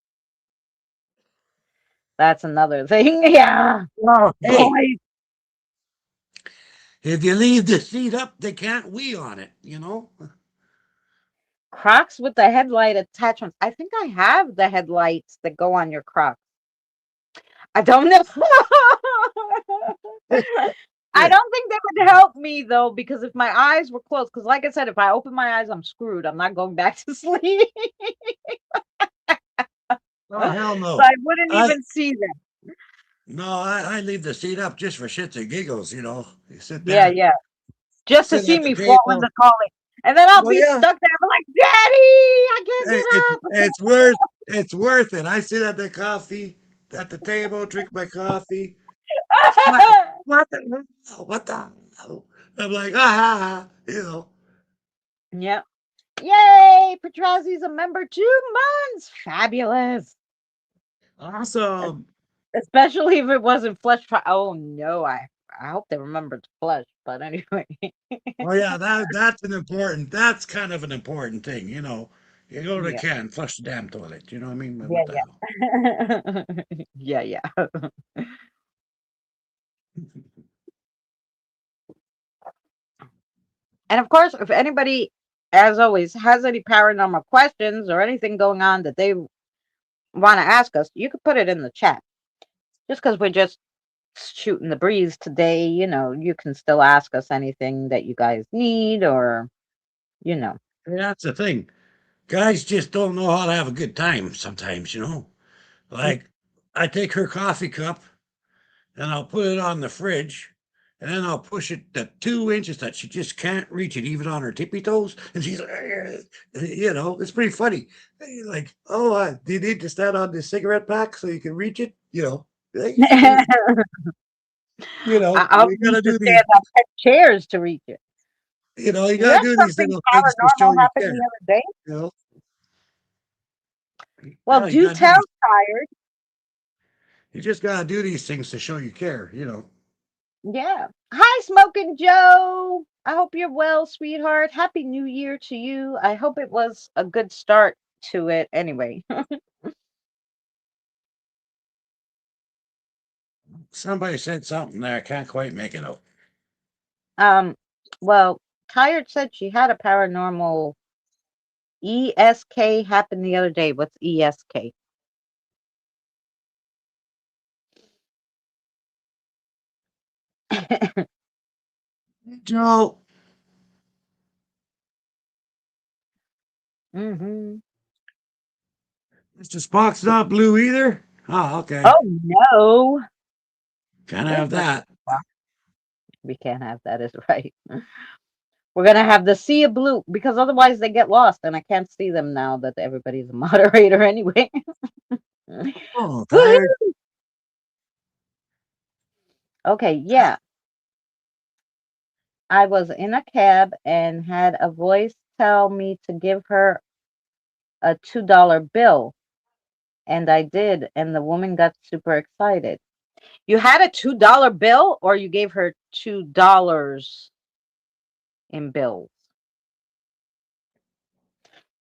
that's another thing. Yeah, Oh, hey, boys. if you leave the seat up, they can't wee on it, you know? Crocs with the headlight attachments. I think I have the headlights that go on your Crocs. I don't know. I don't think they would help me though, because if my eyes were closed, because like I said, if I open my eyes, I'm screwed. I'm not going back to sleep. Oh, hell So no. I wouldn't I even see them. no, I leave the seat up just for shits and giggles, you know. You sit Yeah, there, yeah. Just to sit see at the me fall in table. the toilet. And then I'll Well, be yeah, stuck there. I'm like, Daddy, I can't hey, it's get up. it's worth it's worth it. I sit at the table, drink my coffee. What what the hell? What the hell? I'm like, you know. Yep. Yay! Petrazi's a member 2 months. Fabulous. Es- Awesome. Especially if it wasn't Oh no, I hope they remembered to flush. But anyway. Oh yeah, that's kind of an important thing, you know. You go to the Yeah. can, flush the damn toilet. You know what I mean? Yeah, What the hell? yeah. Yeah, yeah. And of course, if anybody, as always, has any paranormal questions or anything going on that they want to ask us, you could put it in the chat. Just because we're just shooting the breeze today, you can still ask us anything that you guys need or, you know. Yeah, that's the thing. Guys just don't know how to have a good time sometimes, you know. Like I take her coffee cup and I'll put it on the fridge and then I'll push it the 2 inches that she just can't reach it even on her tippy toes. And she's like, you know, it's pretty funny. Like, oh, do you need to stand on this cigarette pack so you can reach it? You know, like, I'll you need gotta to do these, stand on 10 chairs to reach it. you You gotta know do these something little things to show paranormal you happened care. the other day? You know, Well, yeah, you do gotta do tell, these. Tired. You just gotta do these things to show you care. You know. Yeah. Hi, Smoking Joe. I hope you're well, sweetheart. Happy New Year to you. I hope it was a good start to it anyway. Somebody said something there. I can't quite make it out. um, well, Tired said she had a paranormal ESK happened the other day. What's ESK? Joe, Hmm. Mr. Spock's not blue either. Oh, okay. Oh no, Can't have Mr. that. Spock. We can't have that. Is right. We're gonna have the sea of blue because otherwise they get lost, and I can't see them now that everybody's a moderator anyway. Oh, tired. Woohoo! Okay, yeah. I was in a cab and had a voice tell me to give her a $2 bill, and I did, and the woman got super excited. You had a $2 bill, or you gave her $2 in bills?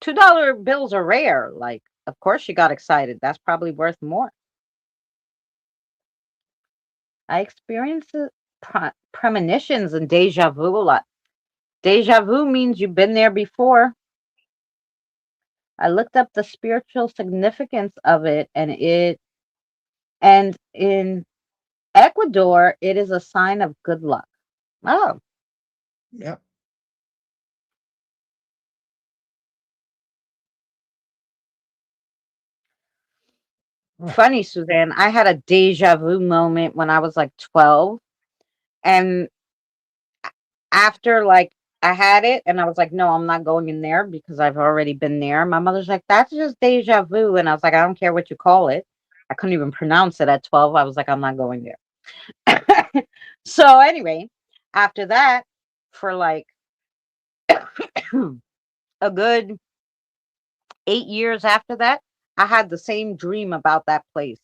$2 bills are rare. Like, of course she got excited. That's probably worth more. I experienced premonitions and deja vu a lot. Deja vu means you've been there before. I looked up the spiritual significance of it, and in Ecuador, it is a sign of good luck. Oh, Yep. funny, Suzanne. I had a deja vu moment when I was like 12. And after like I had it and I was like, no, I'm not going in there because I've already been there. My mother's like, that's just deja vu. And I was like, I don't care what you call it. I couldn't even pronounce it at 12. I was like, I'm not going there. So anyway, after that, for like a good 8 years after that, I had the same dream about that place,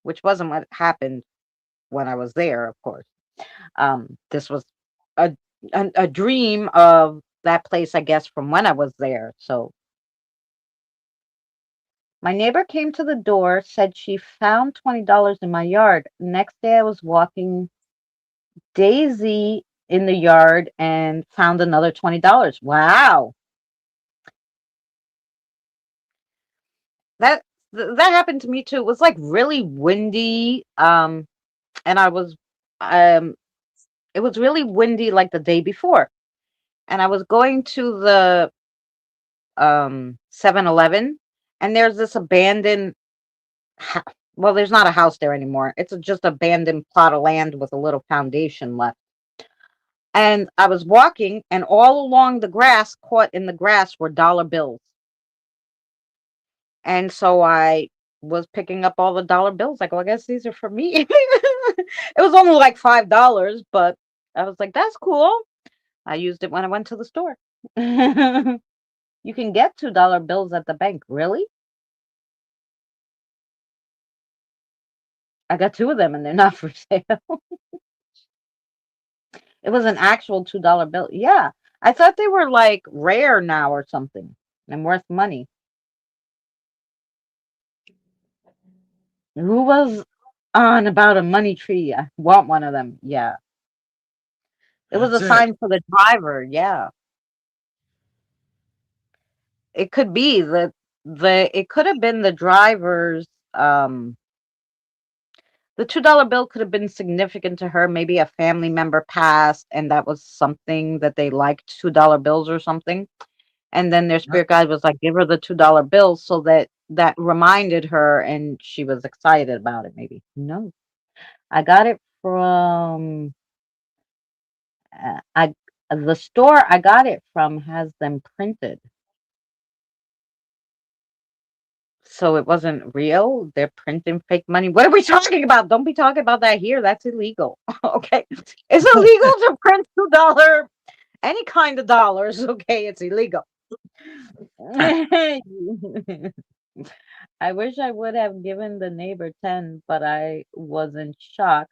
which wasn't what happened when I was there, of course. This was a, a dream of that place, I guess, from when I was there. So my neighbor came to the door, said she found $20 in my yard. Next day, I was walking Daisy in the yard and found another $20. Wow, that that happened to me too. It was like really windy, and I was, um, it was really windy like the day before, and I was going to the 7-Eleven, and there's this abandoned ho well, there's not a house there anymore. It's a just abandoned plot of land with a little foundation left. And I was walking, and all along the grass, caught in the grass, were dollar bills. And so I was picking up all the dollar bills. Like, well, I guess these are for me. It was only like $5, but I was like, that's cool. I used it when I went to the store. You can get $2 bills at the bank. Really? I got two of them and they're not for sale. It was an actual $2 bill. Yeah. I thought they were like rare now or something and worth money. Who was on about a money tree? I want one of them. Yeah. It was That's a it. sign for the driver. Yeah. It could be the it could have been the driver's the $2 bill could have been significant to her. Maybe a family member passed and that was something that they liked, $2 bills or something. And then their Yep. spirit guide was like, give her the $2 bill so that that reminded her and she was excited about it, maybe. No. I got it from I the store I got it from has them printed. So it wasn't real. They're printing fake money. What are we talking about? Don't be talking about that here. That's illegal. Okay. It's illegal to print $2 any kind of dollars. Okay, it's illegal. I wish I would have given the neighbor 10, but I was in shock.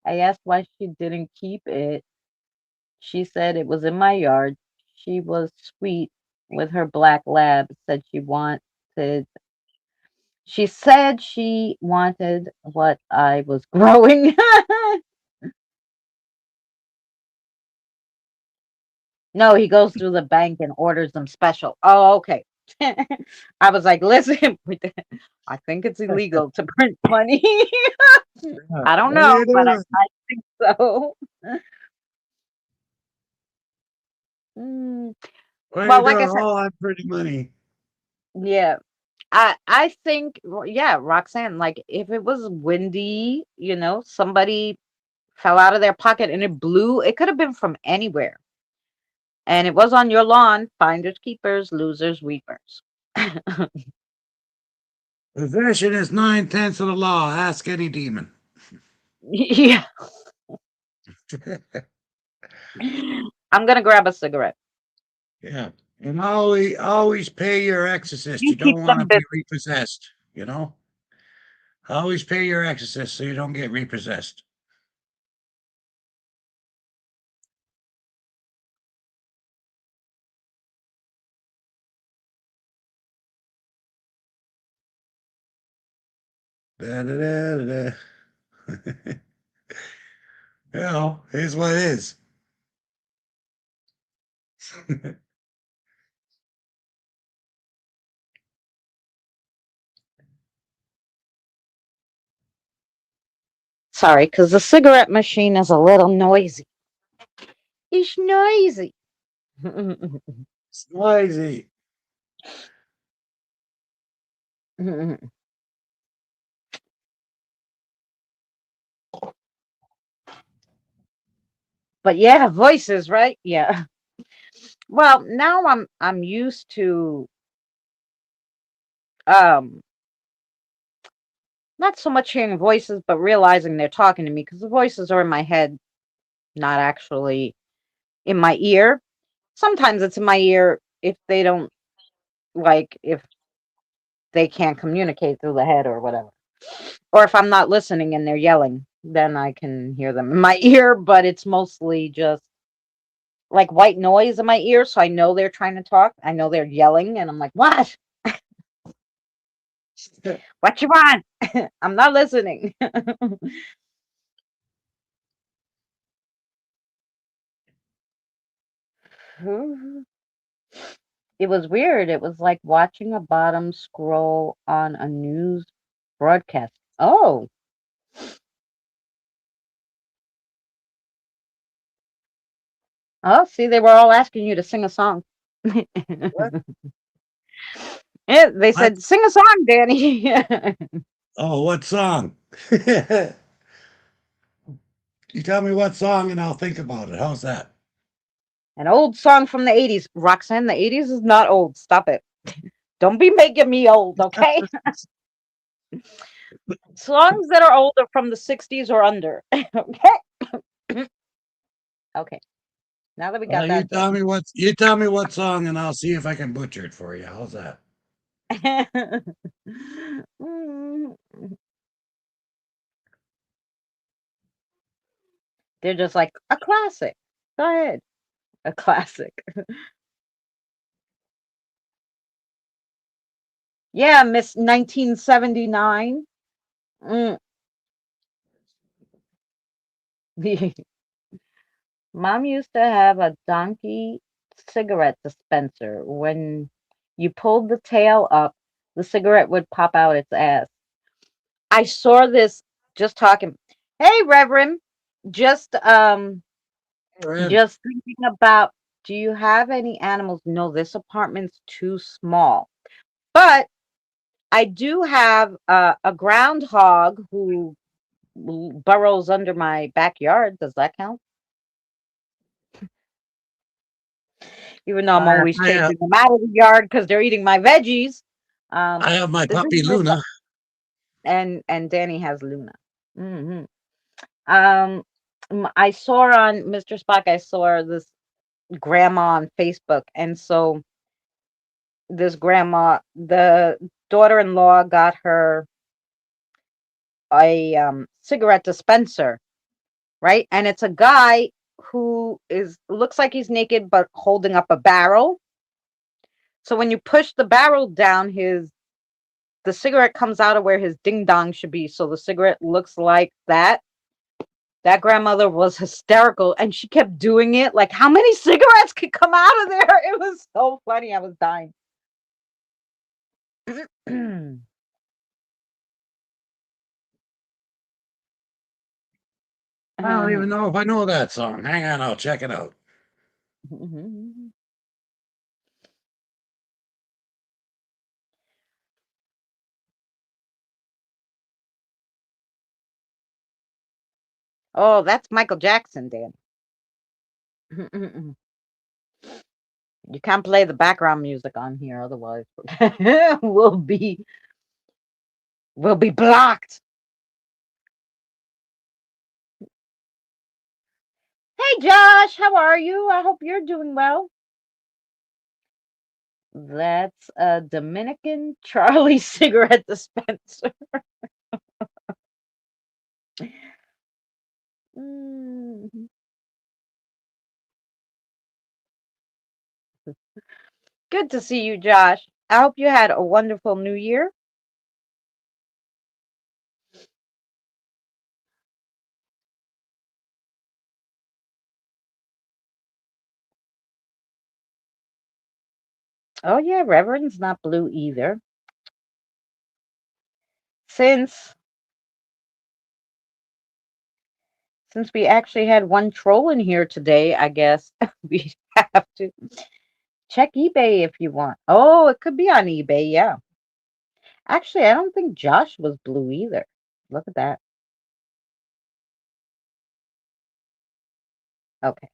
I asked why she didn't keep it. She said it was in my yard. She was sweet with her black lab, she said she wanted what I was growing. No, he goes through the bank and orders them special. Oh, okay. I was like, listen, I think it's illegal to print money. I don't What are know, you but doing? I think so. Mm, What are you well, like I doing said, all that pretty money? yeah. I think yeah, Roxanne, like if it was windy, somebody fell out of their pocket and it blew, it could have been from anywhere. And it was on your lawn, finders keepers, losers weepers. Possession is 9/10 of the law. Ask any demon. Yeah. I'm gonna grab a cigarette. Yeah. And always pay your exorcist. You You keep don't want to them be busy. repossessed, Always pay your exorcist so you don't get repossessed. Da, da, da, da, da. Here's what it is. Sorry, because the cigarette machine is a little noisy. It's noisy. It's noisy. But yeah, voices, right? Yeah. Well, now I'm used to um not so much hearing voices, but realizing they're talking to me because the voices are in my head, not actually in my ear. Sometimes it's in my ear if they don't if they can't communicate through the head or whatever. Or if I'm not listening and they're yelling, then I can hear them in my ear, but it's mostly just like white noise in my ear, so I know they're trying to talk. I know they're yelling and I'm like, "What? What you want?" I'm not listening. It was weird. It was like watching a bottom scroll on a news broadcast. Oh, oh, see, they were all asking you to sing a song. What? Yeah, they What? said, "Sing a song, Danny." Oh, what song? You tell me what song and I'll think about it. How's that? An old song from the 80s. Roxanne, the 80s is not old. Stop it. Don't be making me old, okay? Songs that are older from the 60s or under. Okay? Okay. Now that we got that done. You tell me what song and I'll see if I can butcher it for you. How's that? Mm, they're just like a classic. Go ahead. A classic. Yeah, Miss 1979. Mm. Mom used to have a donkey cigarette dispenser. When you pulled the tail up, the cigarette would pop out its ass. I saw this just talking. Hey, Reverend, just Red. just thinking about, do you have any animals? No, this apartment's too small. But I do have a groundhog who burrows under my backyard. Does that count? Even though I'm I, always I, have, chasing them out of the yard because they're eating my veggies. I have my This is puppy my Luna. and Danny has Luna. Um, I saw on Mr. Spock. I saw this grandma on Facebook, and so this grandma, the daughter-in-law, got her a cigarette dispenser, right? And it's a guy who is looks like he's naked but holding up a barrel. So when you push the barrel down, the cigarette comes out of where his ding dong should be. So the cigarette looks like that. That grandmother was hysterical and she kept doing it. Like, how many cigarettes could come out of there? It was so funny. I was dying. I don't even know if I know that song. Hang on, I'll check it out. Oh, that's Michael Jackson, Dan. You can't play the background music on here, otherwise we'll be we'll be blocked. Hey, Josh, how are you? I hope you're doing well. That's a Dominican Charlie cigarette dispenser. Mm. Good to see you, Josh. I hope you had a wonderful new year. Oh yeah, Reverend's not blue either. Since since we actually had one troll in here today, I guess we have to check eBay if you want. Oh, it could be on eBay, yeah. Actually, I don't think Josh was blue either. Look at that. Okay.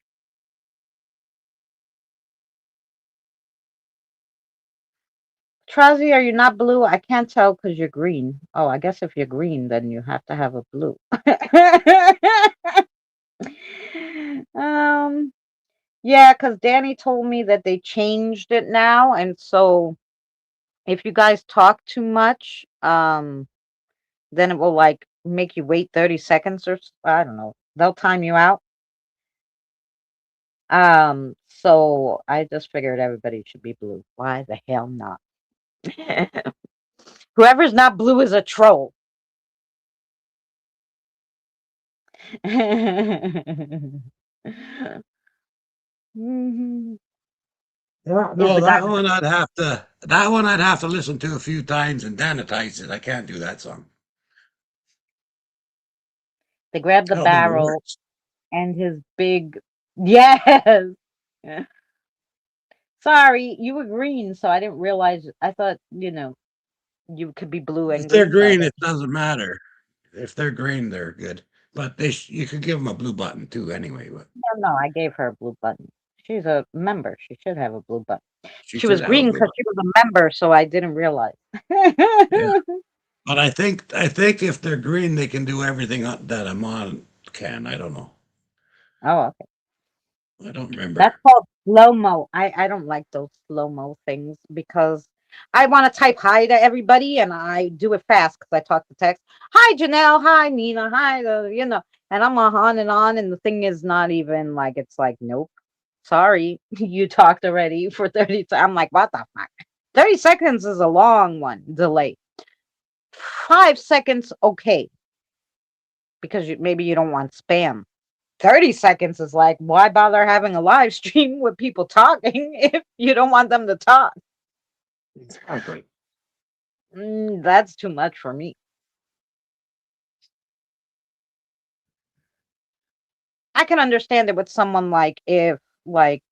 Trazi, are you not blue? I can't tell because you're green. Oh, I guess if you're green, then you have to have a blue. um, yeah, because Danny told me that they changed it now, and so if you guys talk too much, then it will like make you wait 30 seconds or I don't know. They'll time you out. So I just figured everybody should be blue. Why the hell not? Whoever's not blue is a troll. Mhm. Yeah, Is no, the guy that one I'd have to listen to a few times and sanitize it. I can't do that song. they grabbed the I don't think it barrel works. and his big yes. Sorry, you were green, so I didn't realize. I thought you could be blue If and they're green, so I green, didn't. it doesn't matter. If they're green, they're good. But you could give them a blue button too, anyway. But No, I gave her a blue button. She's a member. She should have a blue button. she She should was have a green blue because button. she was a member, so I didn't realize. Yeah, but I think if they're green, they can do everything that a mod can. I don't know. Oh, okay. I don't remember. That's called slow mo. I don't like those slow mo things because I want to type hi to everybody and I do it fast because I talk to text. Hi, Janelle. Hi, Nina. Hi, and I'm on, and the thing is not even like it's like nope. Sorry, you talked already for 30. I'm like, what the fuck? 30 seconds is a long one delay. 5 seconds, okay, because maybe you don't want spam. 30 seconds is like, why bother having a live stream with people talking if you don't want them to talk? Exactly. That's too much for me. I can understand it with someone like if like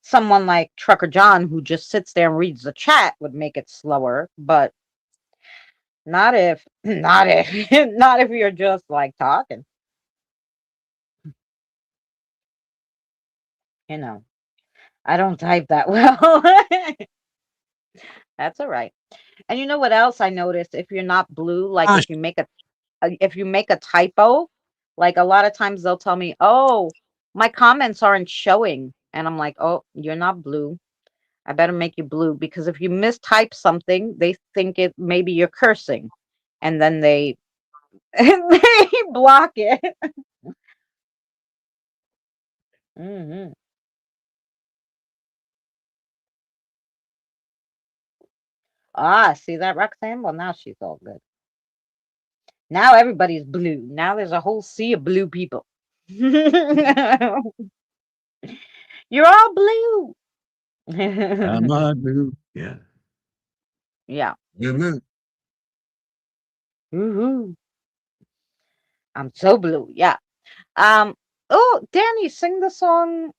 someone like Trucker John who just sits there and reads the chat would make it slower, but not if not if not if you're just like talking, you know. I don't type that well. That's all right. And you know what else I noticed? If you're not blue, like Gosh, if you make a typo, like a lot of times they'll tell me, "Oh, my comments aren't showing." And I'm like, "Oh, you're not blue. I better make you blue because if you mistype something, they think it maybe you're cursing." And then they they block it. Hmm. Ah, see that, Roxanne? Well, now she's all good. Now everybody's blue. Now there's a whole sea of blue people. You're all blue. am I blue? Yeah. Yeah. Blue. Woohoo. I'm so blue. Yeah. Um. Oh, Danny, sing the song.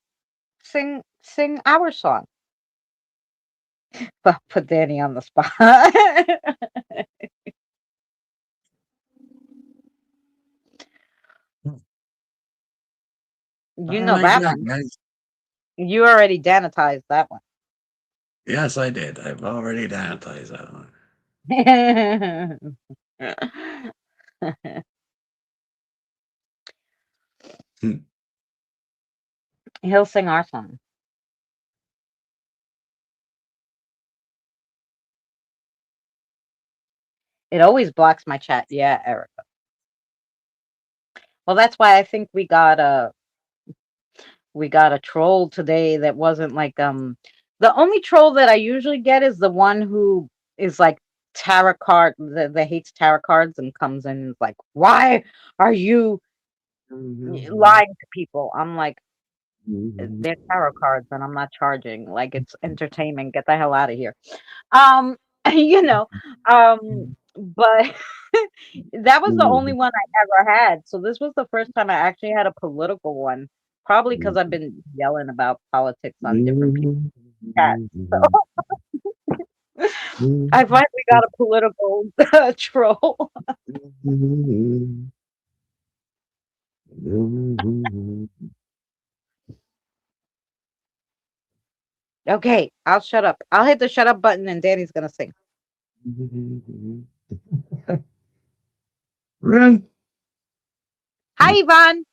Sing our song. But put Danny on the spot. You know like that that, one. guys. You already danitized that one. Yes, I did. I've already sanitized that one. Hmm. He'll sing our song. It always blocks my chat. Yeah, Eric. Well, that's why I think we got a troll today that wasn't like the only troll that I usually get is the one who is like tarot card that hates tarot cards and comes in and is like, why are you lying to people? I'm like, they're tarot cards and I'm not charging. Like it's entertainment. Get the hell out of here. Um, you know, but that was the only one I ever had. So this was the first time I actually had a political one. Probably because I've been yelling about politics on different people's chats. So I finally got a political troll. Okay, I'll shut up. I'll hit the shut up button and Danny's gonna sing. Run. Hi, Yvonne.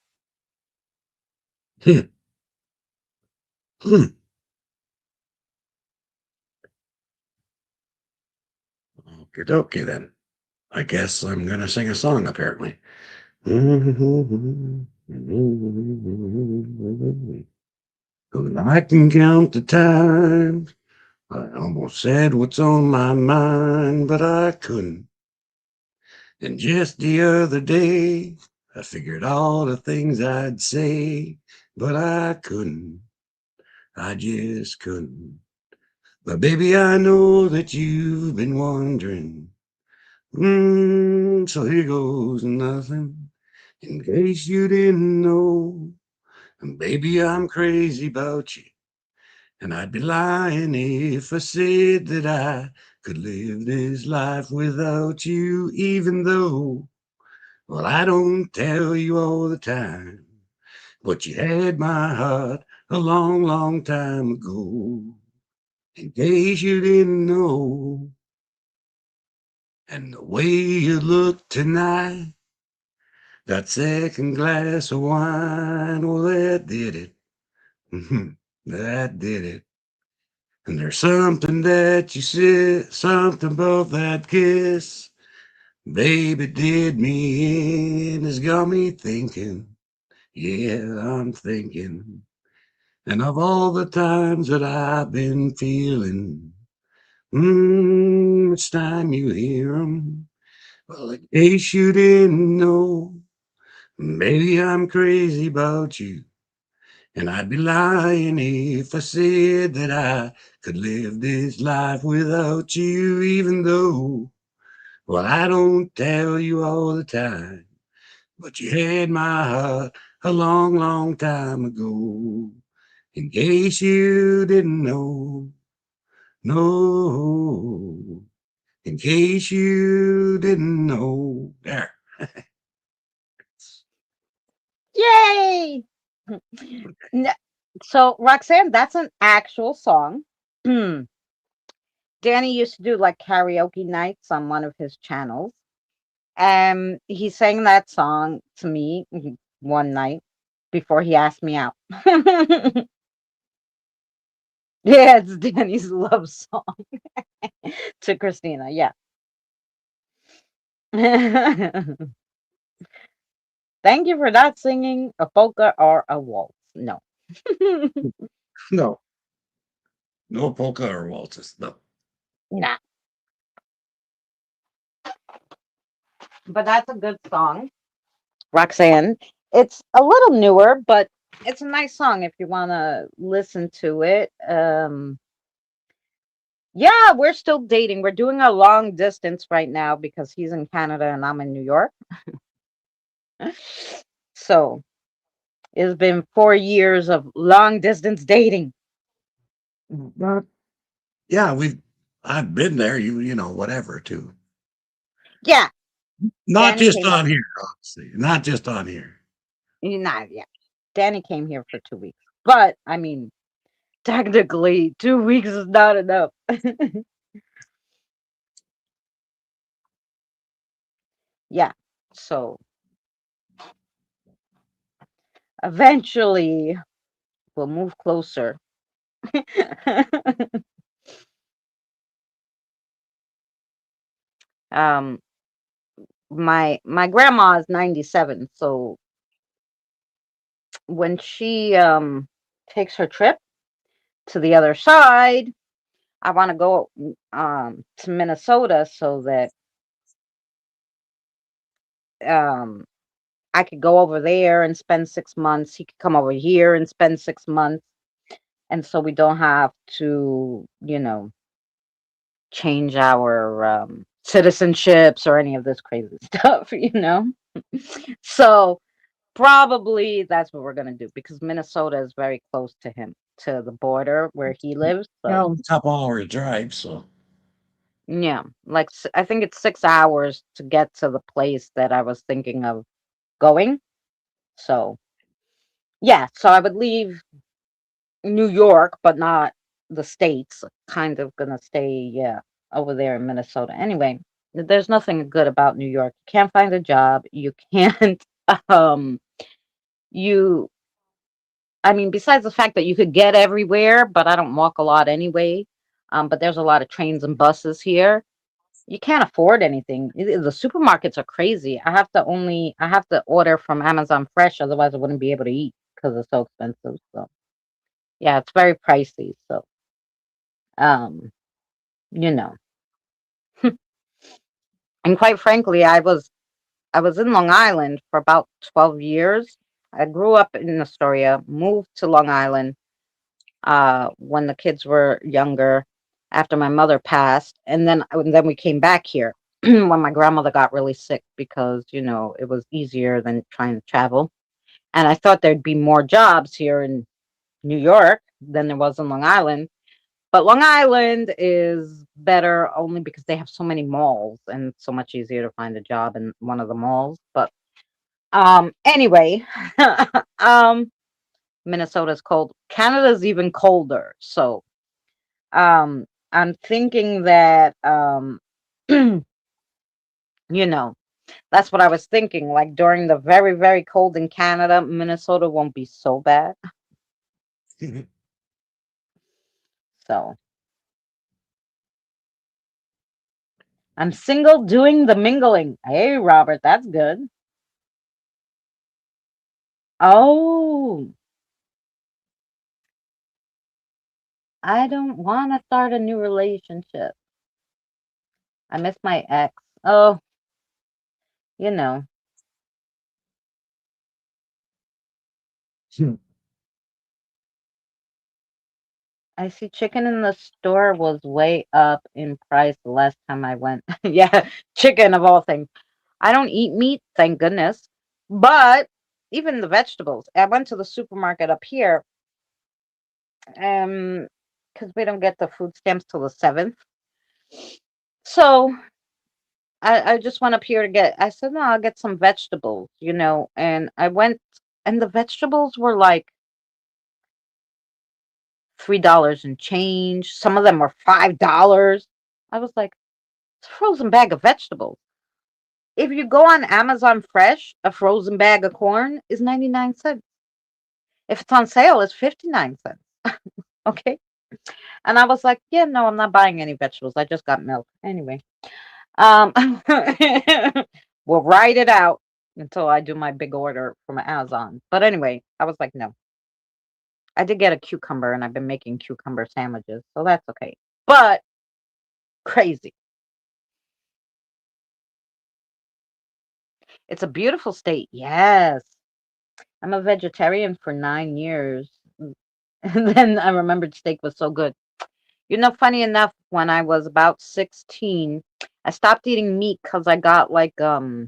Okay, okay then. I guess I'm gonna sing a song apparently. I can count the times I almost said what's on my mind, but I couldn't. And just the other day, I figured all the things I'd say, but I couldn't. I just couldn't. But baby, I know that you've been wondering. So here goes nothing. In case you didn't know, and baby, I'm crazy about you. And I'd be lying if I said that I could live this life without you, even though, well, I don't tell you all the time, but you had my heart a long, long time ago. In case you didn't know, and the way you look tonight, that second glass of wine, well, that did it. That did it. And there's something that you said, something about that kiss. Baby did me in, it's got me thinking. Yeah, I'm thinking. And of all the times that I've been feeling, it's time you hear 'em. Well, in case you didn't know, maybe I'm crazy about you. And I'd be lying if I said that I could live this life without you, even though, well, I don't tell you all the time, but you had my heart a long, long time ago. In case you didn't know, no, in case you didn't know. There. Yay! N- So Roxanne, that's an actual song. Danny used to do like karaoke nights on one of his channels. He sang that song to me one night before he asked me out. Yeah, it's Danny's love song to Christina. Yeah. Thank you for not singing a polka or a waltz. No. No, no polka or waltzes. No. Nah. But that's a good song, Roxanne. It's a little newer, but it's a nice song if you want to listen to it. Yeah, we're still dating. We're doing a long distance right now because he's in Canada and I'm in New York. So it's been 4 years of long distance dating. But yeah, I've been there, you know, whatever too. Yeah, Not Danny just came up. on here, obviously. Not just on here. Not yeah. Danny came here for 2 weeks, but I mean, technically, 2 weeks is not enough. Yeah. So eventually, we'll move closer. um, my grandma is 97, so when she takes her trip to the other side, I want to go to Minnesota so that um I could go over there and spend 6 months. He could come over here and spend 6 months, and so we don't have to, change our citizenships or any of this crazy stuff. So probably that's what we're gonna do because Minnesota is very close to him, to the border where he lives. So Well, couple hours drive, so yeah, like I think it's 6 hours to get to the place that I was thinking of going. So yeah, so I would leave New York, but not the States. Kind of gonna stay, yeah, over there in Minnesota. Anyway, there's nothing good about New York. You can't find a job. You can't, um, you, I mean, besides the fact that you could get everywhere, but I don't walk a lot anyway. But there's a lot of trains and buses here. You can't afford anything. The supermarkets are crazy. I have to order from Amazon Fresh, otherwise I wouldn't be able to eat because it's so expensive. So yeah, it's very pricey. So um, you know. And quite frankly, I was in Long Island for about 12 years. I grew up in Astoria, moved to Long Island when the kids were younger after my mother passed, and then we came back here when my grandmother got really sick because, it was easier than trying to travel. And I thought there'd be more jobs here in New York than there was in Long Island. But Long Island is better only because they have so many malls and it's so much easier to find a job in one of the malls. But anyway, um Minnesota's cold. Canada's even colder. So I'm thinking that you know, that's what I was thinking. Like during the very, very cold in Canada, Minnesota won't be so bad. So I'm single doing the mingling. Hey Robert, that's good. Oh, I don't want to start a new relationship. I miss my ex. Oh, you know, I see chicken in the store was way up in price the last time I went. Yeah, chicken of all things. I don't eat meat, thank goodness. But even the vegetables. I went to the supermarket up here, um, because we don't get the food stamps till the 7th. So I just went up here to I said, no, I'll get some vegetables. And I went, and the vegetables were like $3 and change. Some of them were $5. I was like, it's a frozen bag of vegetables. If you go on Amazon Fresh, a frozen bag of corn is 99 cents. If it's on sale, it's 59 cents. Okay. And I was like, yeah, no, I'm not buying any vegetables. I just got milk. Anyway, um, we'll write it out until I do my big order from Amazon. But anyway, I was like, no. I did get a cucumber and I've been making cucumber sandwiches, so that's okay. But crazy. It's a beautiful state. Yes. I'm a vegetarian for 9 years. And then I remembered steak was so good. Funny enough, when I was about 16, I stopped eating meat because I got like I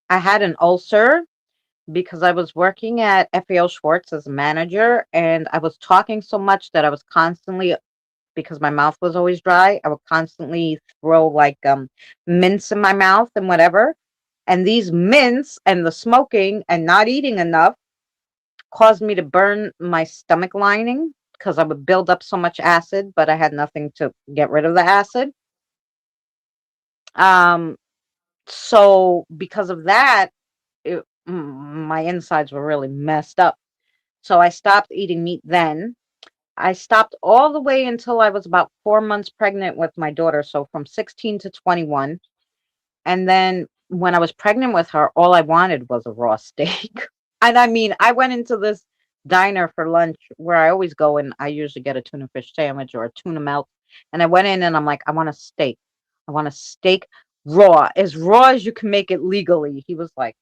had an ulcer because I was working at FAO Schwartz as a manager and I was talking so much that I was constantly, because my mouth was always dry, I would constantly throw like mints in my mouth and whatever. And these mints and the smoking and not eating enough caused me to burn my stomach lining because I would build up so much acid, but I had nothing to get rid of the acid. Um, so because of that, my insides were really messed up. So I stopped eating meat then. I stopped all the way until I was about 4 months pregnant with my daughter. So from 16 to 21. And then when I was pregnant with her, all I wanted was a raw steak. And I mean, I went into this diner for lunch where I always go and I usually get a tuna fish sandwich or a tuna melt. And I went in and I'm like, I want a steak. I want a steak raw as you can make it legally. He was like,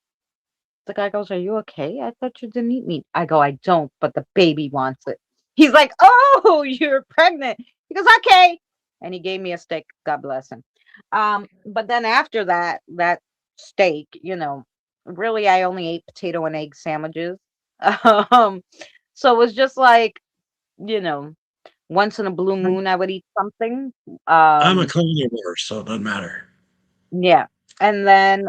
the guy goes, "Are you okay? I thought you didn't eat meat." I go, "I don't, but the baby wants it." He's like, "Oh, you're pregnant." He goes, "Okay." And he gave me a steak. God bless him. But then after that steak, really I only ate potato and egg sandwiches. Um, so it was just like, you know, once in a blue moon I would eat something. I'm a Um, carnivore, so it doesn't matter. yeah. And then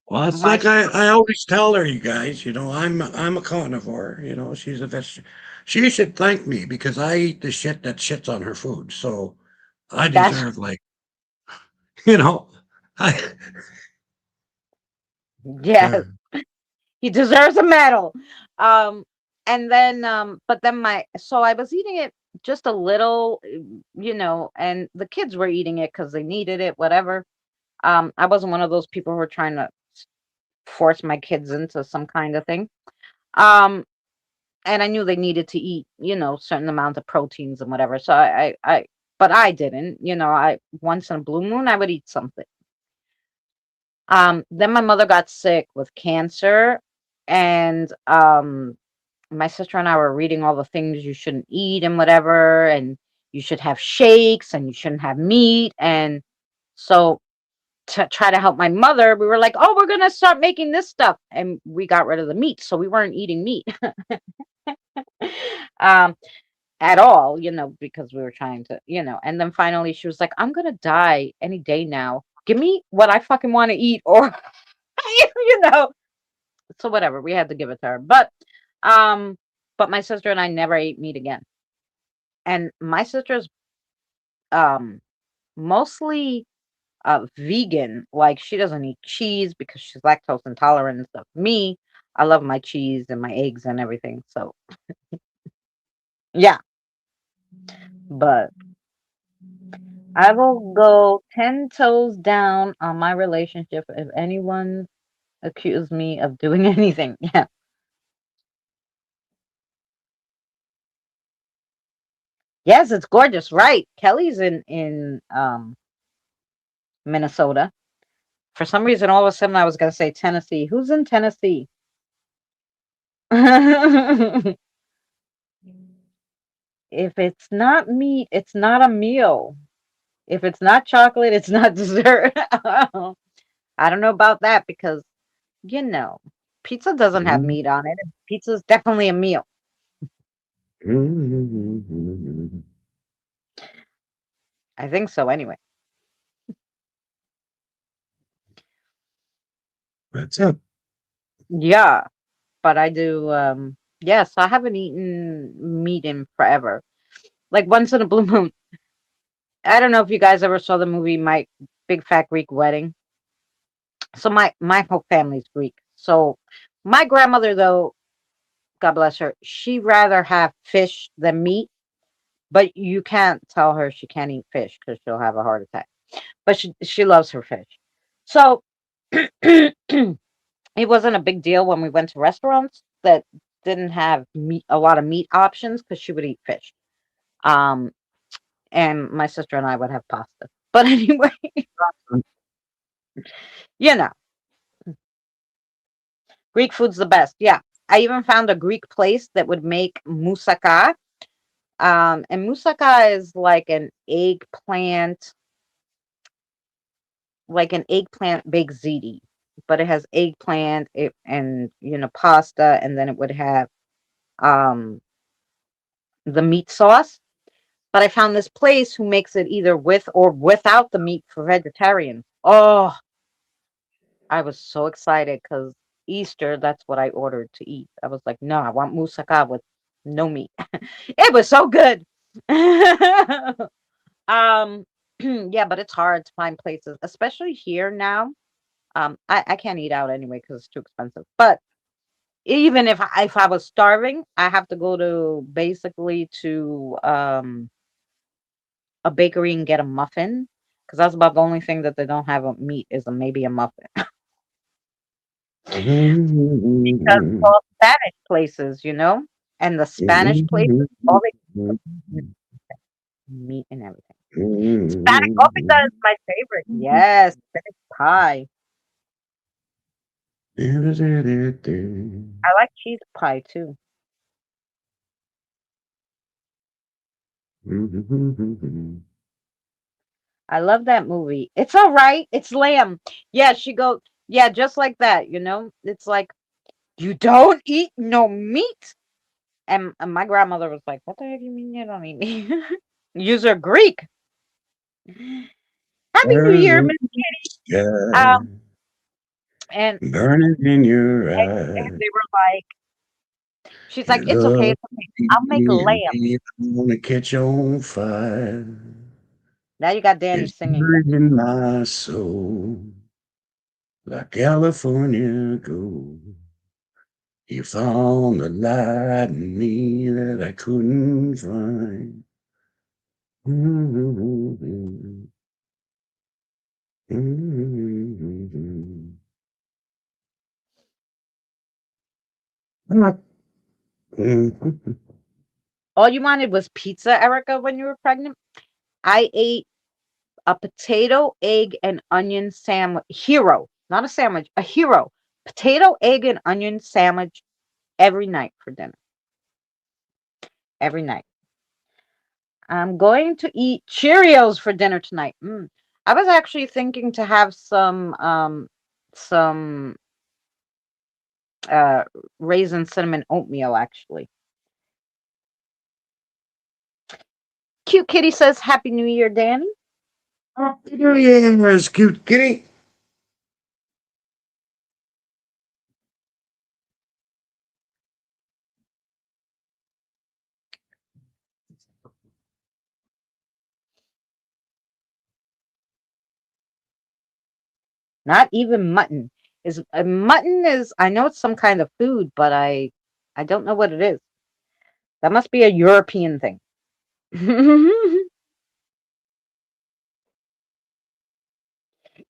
Well, it's my like I always tell her, you guys, I'm a carnivore. She's a vegetarian. She should thank me because I eat the shit that shits on her food. So I that's deserve like, you know, I yes. He deserves a medal. Um, and then, but then so I was eating it just a little, and the kids were eating it because they needed it, whatever. I wasn't one of those people who were trying to force my kids into some kind of thing. Um, and I knew they needed to eat, certain amount of proteins and whatever. So but I didn't, I once in a blue moon, I would eat something. Then my mother got sick with cancer, and my sister and I were reading all the things you shouldn't eat and whatever, and you should have shakes and you shouldn't have meat. And so to try to help my mother, we were like, "Oh, we're gonna start making this stuff," and we got rid of the meat, so we weren't eating meat um, at all, because we were trying to, And then finally, she was like, "I'm gonna die any day now. Give me what I fucking want to eat, or you know." So whatever, we had to give it to her. Um, but my sister and I never ate meat again. And my sister's um mostly vegan. Like she doesn't eat cheese because she's lactose intolerant and stuff. Me, I love my cheese and my eggs and everything. So yeah, but I will go 10 toes down on my relationship if anyone accused me of doing anything. Yeah. Yes, it's gorgeous, right? Kelly's in Minnesota. For some reason, all of a sudden, I was going to say Tennessee. Who's in Tennessee? If it's not meat, it's not a meal. If it's not chocolate, it's not dessert. I don't know about that because, you know, pizza doesn't have meat on it. Pizza is definitely a meal. I think so anyway. that's it. Yeah, but I do. Yes, I haven't eaten meat in forever. Like once in a blue moon. I don't know if you guys ever saw the movie My Big Fat Greek Wedding. So my whole family's Greek. So my grandmother, though, God bless her, she rather have fish than meat. But you can't tell her she can't eat fish because she'll have a heart attack. But she loves her fish. So it wasn't a big deal when we went to restaurants that didn't have a lot of meat options because she would eat fish. Um, and my sister and I would have pasta. But anyway, you know, Greek food's the best. Yeah. I even found a Greek place that would make moussaka. And moussaka is like an eggplant baked ziti, but it has eggplant and pasta, and then it would have um the meat sauce. But I found this place who makes it either with or without the meat for vegetarians. Oh, I was so excited because Easter, that's what I ordered to eat. I was like, no, I want moussaka with no meat. It was so good. um, yeah, but it's hard to find places, especially here now. I can't eat out anyway because it's too expensive. But even if I was starving, I have to go to basically to a bakery and get a muffin because that's about the only thing that they don't have a meat is maybe a muffin. Because all Spanish places, and the Spanish places, all they meat and everything. Spanish pizza is my favorite. Yes, Spanish pie. I like cheese pie too. I love that movie. It's all right. It's lamb. Yeah, she goes. Yeah, just like that. It's like you don't eat no meat. And my grandmother was like, "What the heck you mean you don't eat meat?" You're Greek. Happy New Stars Year, in Miss. the sky, Um, and burning in your and eyes. they were like, she's like, Your "It's okay, love it's okay. I'll make me and lamb." me, I wanna catch on fire. Now you got Danny It's singing. burning my soul like California gold. You found the light in me that I couldn't find. Mhm, mhm. Mhm. All you wanted was pizza, Erica, when you were pregnant. I ate a potato, egg, and onion sandwich. Hero, not a sandwich, a hero. Potato, egg, and onion sandwich every night for dinner. Every night. I'm going to eat Cheerios for dinner tonight. I was actually thinking to have some uh raisin cinnamon oatmeal actually. Cute Kitty says Happy New Year, Danny. Happy New Year's, cute kitty. Not even mutton. Is mutton is I know it's some kind of food, but I don't know what it is. That must be a European thing.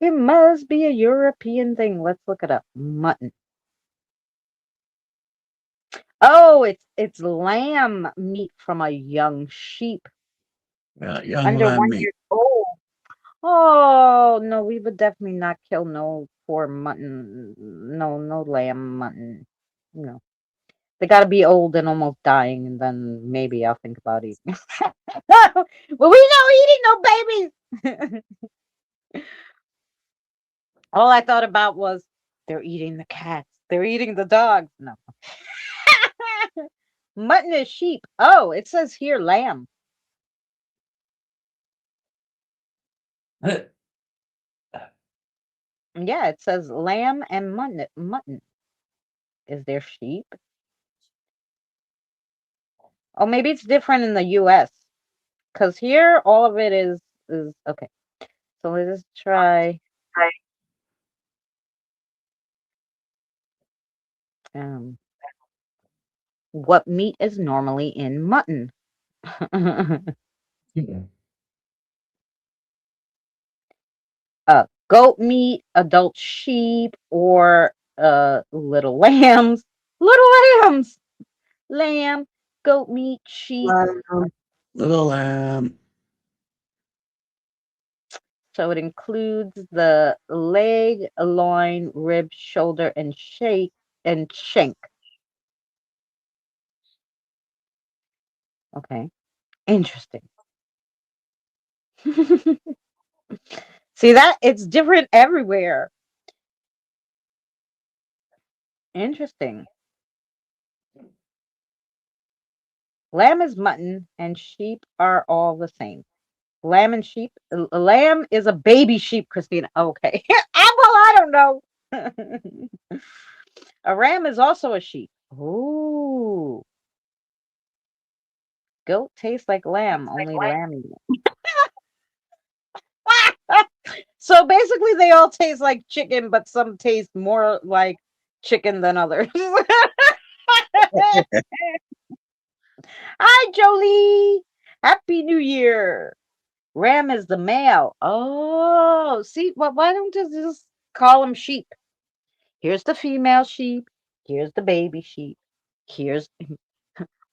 It must be a European thing. Let's look it up. Mutton. Oh, it's lamb meat from a young sheep Young under lamb one meat. year old. Oh no, we would definitely not kill no poor mutton. No, no lamb mutton. No. They gotta be old and almost dying, and then maybe I'll think about eating. Well, we not eating no babies. All I thought about was they're eating the cats. They're eating the dogs. No. Mutton is sheep. Oh, it says here lamb. Yeah, it says lamb and mutton. Mutton. Is there sheep? Oh, maybe it's different in the US. Because here all of it is okay. So let's try um what meat is normally in mutton. Goat meat, adult sheep, or little lambs. Little lambs. Lamb, goat meat, sheep. Lamb, little lamb. So it includes the leg, loin, rib, shoulder, and shank. Okay. Interesting. See that? It's different everywhere. Interesting. Lamb is mutton and sheep are all the same. Lamb and sheep. Lamb is a baby sheep, Christina. Okay. Well, I don't know. A ram is also a sheep. Ooh. Goat tastes like lamb, only lamb. So basically, they all taste like chicken, but some taste more like chicken than others. Hi, Jolie. Happy New Year. Ram is the male. Oh, see, why don't you just call them sheep? Here's the female sheep. Here's the baby sheep. Here's,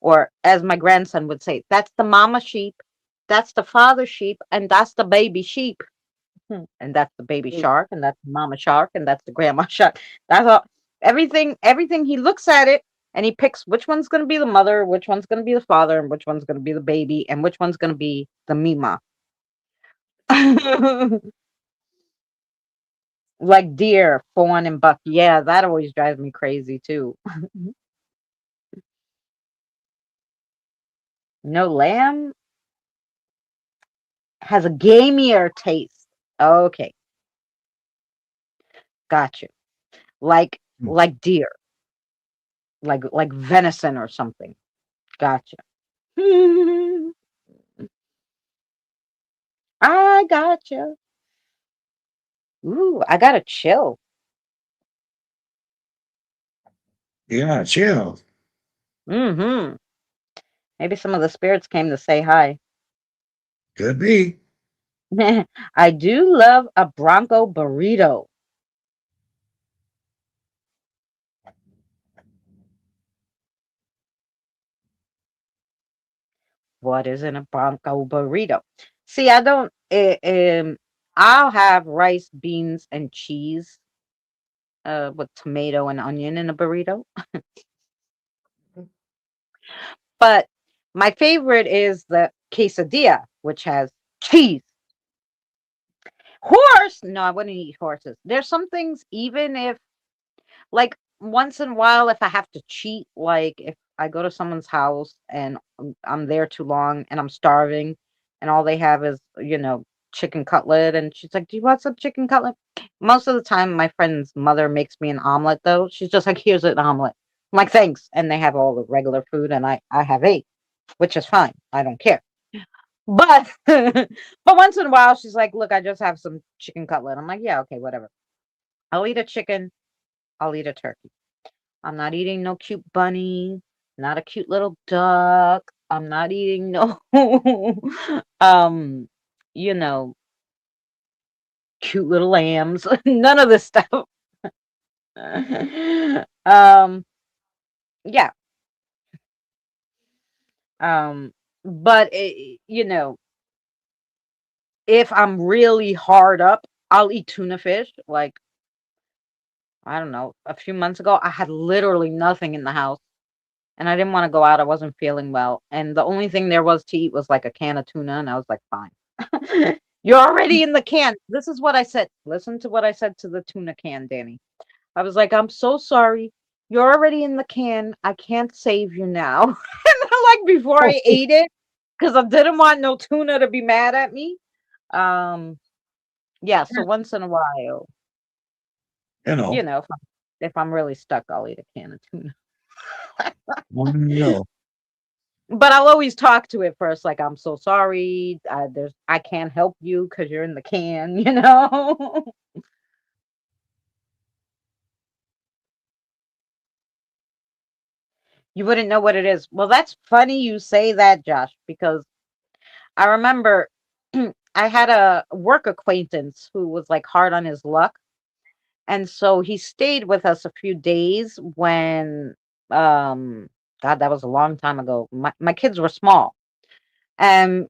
or as my grandson would say, that's the mama sheep. That's the father sheep, and that's the baby sheep. And that's the baby shark, and that's the mama shark, and that's the grandma shark. That's all. Everything. He looks at it and he picks which one's going to be the mother, which one's going to be the father, and which one's going to be the baby, and which one's going to be the mima. Like deer, fawn, and buck. Yeah, that always drives me crazy too. No, lamb has a gamier taste. Okay, gotcha. Like Hmm. like deer, like venison or something. Gotcha. I gotcha. Ooh, I gotta chill. Yeah, chill. Mm-hmm. Maybe some of the spirits came to say hi. Could be. I do love a Bronco burrito. What is in a Bronco burrito? See, I don't. I'll have rice, beans, and cheese. With tomato and onion in a burrito. But my favorite is the quesadilla, which has cheese. Horse? No, I wouldn't eat horses. There's some things, even if, like, once in a while, if I have to cheat, like if I go to someone's house and I'm there too long and I'm starving and all they have is, chicken cutlet, and she's like, "Do you want some chicken cutlet?" Most of the time, my friend's mother makes me an omelet, though. She's just like, "Here's an omelet." I'm like, "Thanks." And they have all the regular food, and I have eight, which is fine. I don't care. But but once in a while, she's like, "Look, I just have some chicken cutlet." I'm like, "Yeah, okay, whatever. I'll eat a chicken. I'll eat a turkey. I'm not eating no cute bunny, not a cute little duck. I'm not eating no um, you know, cute little lambs. None of this stuff." um, yeah. Um, but if I'm really hard up, I'll eat tuna fish. Like, I don't know, a few months ago, I had literally nothing in the house and I didn't want to go out. I wasn't feeling well. And the only thing there was to eat was like a can of tuna. And I was like, fine. You're already in the can. This is what I said. Listen to what I said to the tuna can, Danny. I was like, I'm so sorry. You're already in the can. I can't save you now. And like before I ate it, because I didn't want no tuna to be mad at me. Um, yeah, so once in a while, You know, if I'm really stuck, I'll eat a can of tuna. no. But I'll always talk to it first, like, I'm so sorry. I can't help you because you're in the can. You wouldn't know what it is. Well, that's funny you say that, Josh, because I remember I had a work acquaintance who was like hard on his luck. And so he stayed with us a few days when, um, God, that was a long time ago. My kids were small. And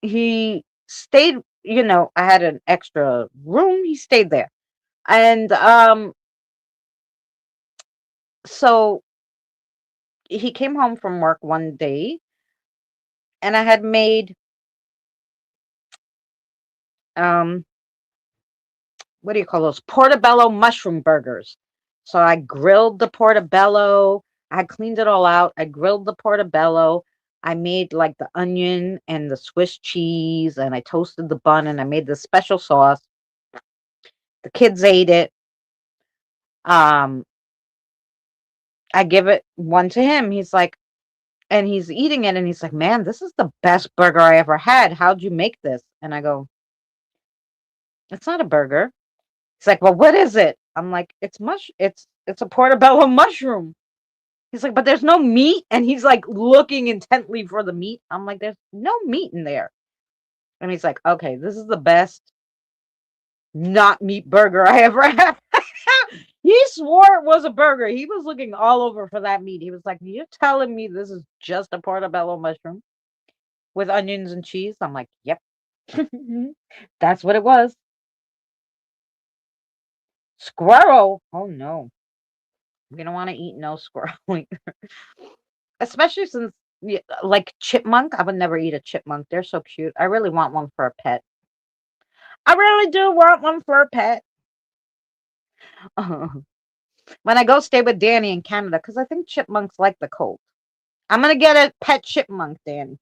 he stayed, I had an extra room. He stayed there. And so he came home from work one day and I had made, um, what do you call those? Portobello mushroom burgers. So I grilled the portobello. I cleaned it all out. I grilled the portobello. I made like the onion and the Swiss cheese, and I toasted the bun, and I made this special sauce. The kids ate it. Um, I give it one to him. He's like, and he's eating it, and he's like, "Man, this is the best burger I ever had. How'd you make this?" And I go, "It's not a burger." He's like, "Well, what is it?" I'm like, It's a portobello mushroom." He's like, "But there's no meat," and he's like looking intently for the meat. I'm like, "There's no meat in there." And he's like, "Okay, this is the best not meat burger I ever had." He swore it was a burger. He was looking all over for that meat. He was like, "You're telling me this is just a portobello mushroom with onions and cheese?" I'm like, "Yep." That's what it was. Squirrel. Oh no. We don't want to eat no squirrel. Especially since like chipmunk. I would never eat a chipmunk. They're so cute. I really want one for a pet. I really do want one for a pet. When I go stay with Danny in Canada, because I think chipmunks like the cold. I'm gonna get a pet chipmunk, Danny.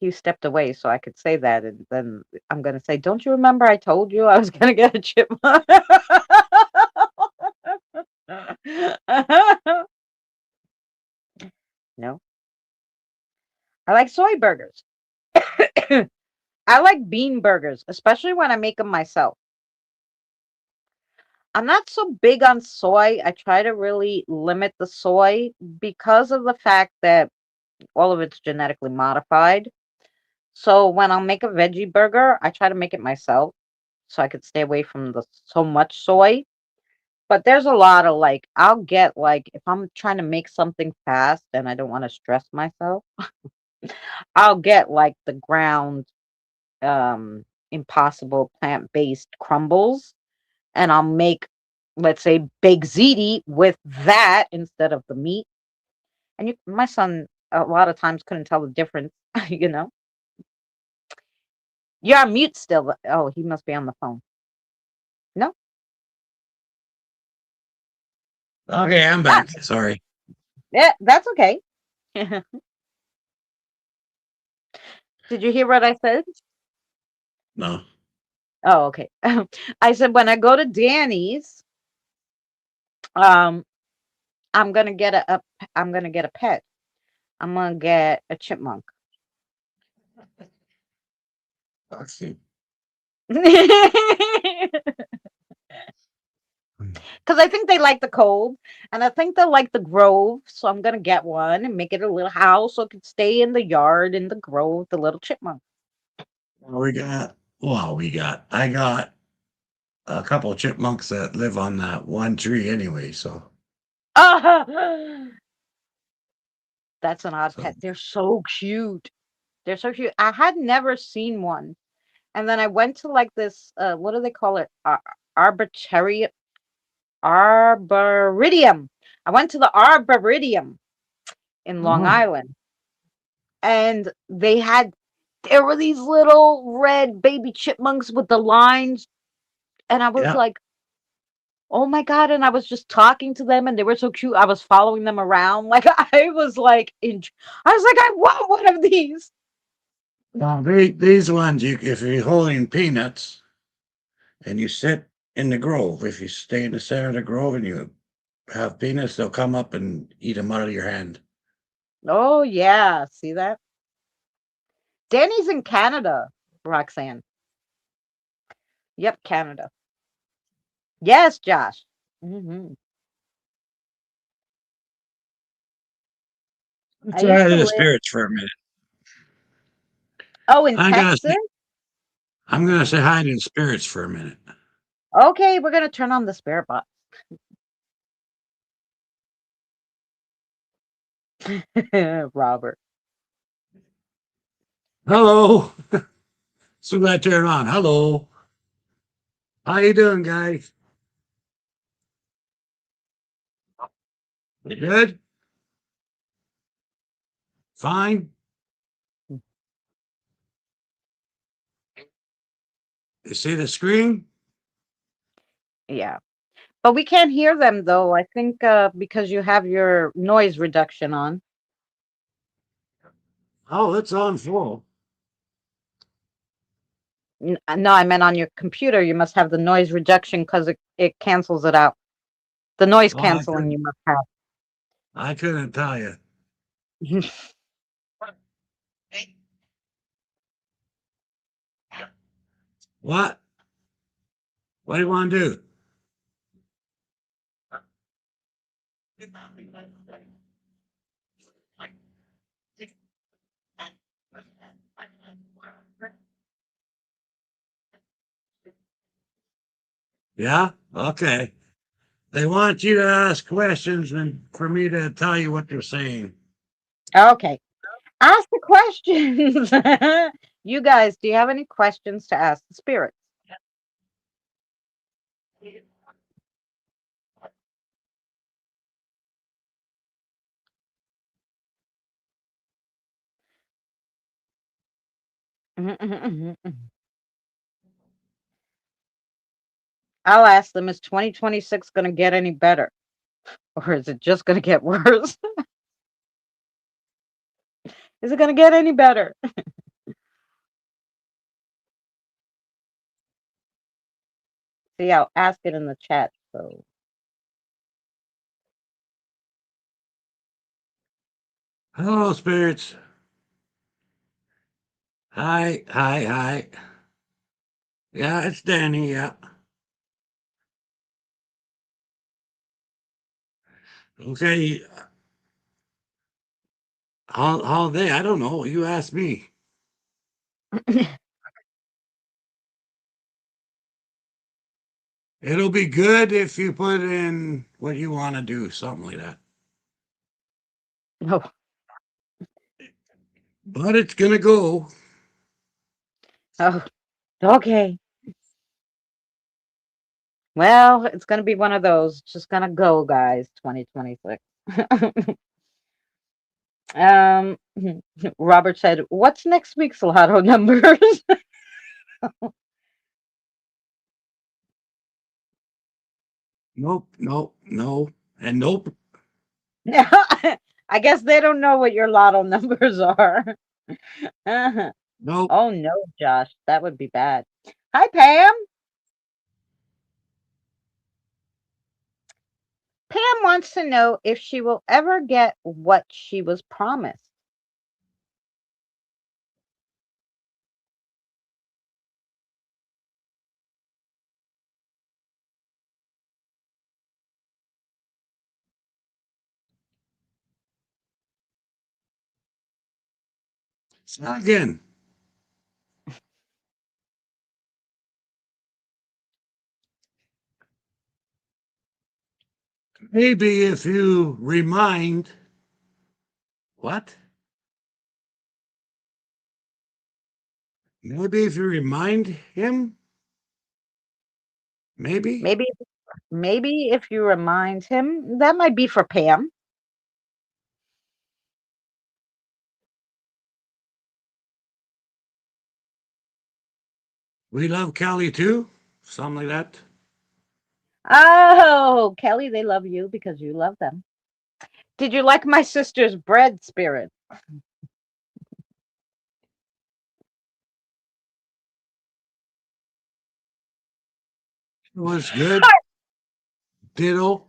He stepped away so I could say that, and then I'm gonna say, "Don't you remember I told you I was gonna get a chipmunk?" No, I like soy burgers. I like bean burgers, especially when I make them myself. I'm not so big on soy. I try to really limit the soy because of the fact that all of it's genetically modified. So when I'll make a veggie burger, I try to make it myself so I could stay away from the so much soy. But there's a lot of like I'll get like if I'm trying to make something fast and I don't want to stress myself, I'll get like the ground impossible plant-based crumbles and I'll make, let's say, baked ziti with that instead of the meat. And my son a lot of times couldn't tell the difference, you know. You're on mute still. Oh, he must be on the phone. No? Okay, I'm Ah, back. Sorry. yeah, that's okay. Did you hear what I said? No. Oh, okay. I said when I go to Danny's, um, I'm gonna get I'm gonna get a pet. I'm gonna get a chipmunk. Okay. Because I think they like the cold, and I think they like the grove. So I'm gonna get one and make it a little house so it can stay in the yard in the grove. The little chipmunk. I got a couple of chipmunks that live on that one tree anyway. Oh, that's an odd So pet. They're so cute. They're so cute. I had never seen one, and then I went to like this. What do they call it? Arbitrary Arboretum. I went to the Arboretum in Long oh, Island, and there were these little red baby chipmunks with the lines, and I was yeah. like, "Oh my god!" And I was just talking to them, and they were so cute. I was following them around, like I was like, "I want one of these." Well, these ones, if you're holding peanuts and you sit in the grove, if you stay in the center of the grove and you have peanuts, they'll come up and eat them out of your hand. Oh yeah, see that? Danny's in Canada, Roxanne. Yep, Canada. Yes, Josh. I Let's used try to the live. spirits for a minute. Oh, in I'm gonna Texas. say, I'm gonna say hi to the spirits for a minute. Okay, we're gonna turn on the spirit box. Robert. Hello. So glad to turn on. Hello. How you doing, guys? You good? Fine. You see the screen? Yeah. But we can't hear them though. I think because you have your noise reduction on. Oh, it's on full. No, I meant on your computer. You must have the noise rejection because it cancels it out. The noise Oh, I canceling couldn't. you must I couldn't tell you. have. What? What do you want to do? Yeah? Okay. They want you to ask questions and for me to tell you what they're saying. Okay. Ask the questions. You guys, do you have any questions to ask the spirits? I'll ask them, is 2026 going to get any better? Or is it just going to get worse? Is it going to get any better? See, I'll ask it in the chat. So, Hello, spirits. Hi, hi, hi. Yeah, it's Danny. Yeah. Okay. How they? I don't know. You asked me. It'll be good if you put in what you want to do, something like that. no. But it's gonna go. Oh, okay. Well, it's going to be one of those. Just going to go, guys, 2026. um, Robert said, what's next week's lotto numbers? Nope, nope, no, and nope, I guess they don't know what your lotto numbers are. nope. Oh no, Josh, that would be bad. Hi, Pam. Pam wants to know if she will ever get what she was promised. Again, maybe if you remind what? Maybe if you remind him, maybe Maybe, maybe if you remind him, that might be for Pam. we love Kelly too, something like that. Oh, Kelly, they love you because you love them. Did you like my sister's bread, Spirit? It was good. Ditto.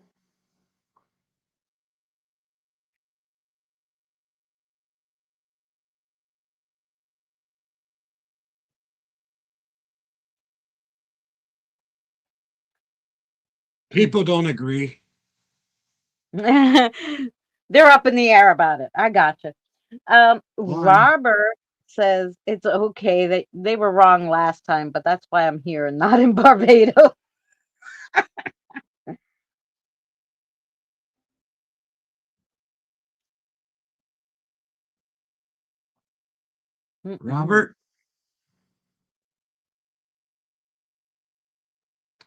People don't agree. They're up in the air about it. I gotcha. One, Robert says it's okay that they were wrong last time, but that's why I'm here and not in Barbados. Mm-mm. Robert.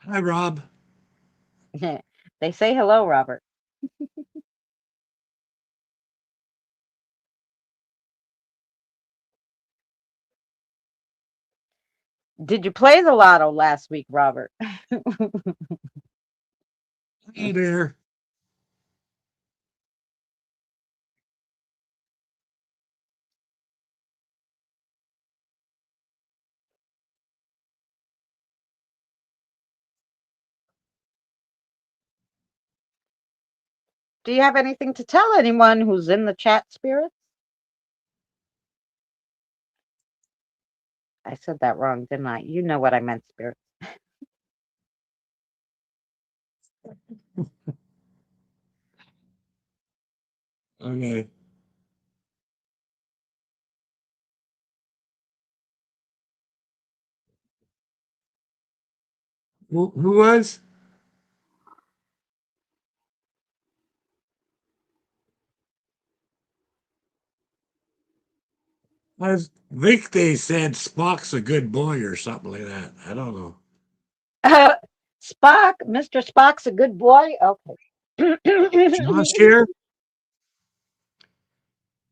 Hi, Rob. They say hello, Robert. Did you play the lotto last week, Robert? Hey there. Do you have anything to tell anyone who's in the chat, spirits? I said that wrong, didn't I? You know what I meant, spirit. Okay. Who was? I think they said Spock's a good boy or something like that. I don't know. Spock, Mr. Spock's a good boy. Okay. Josh here?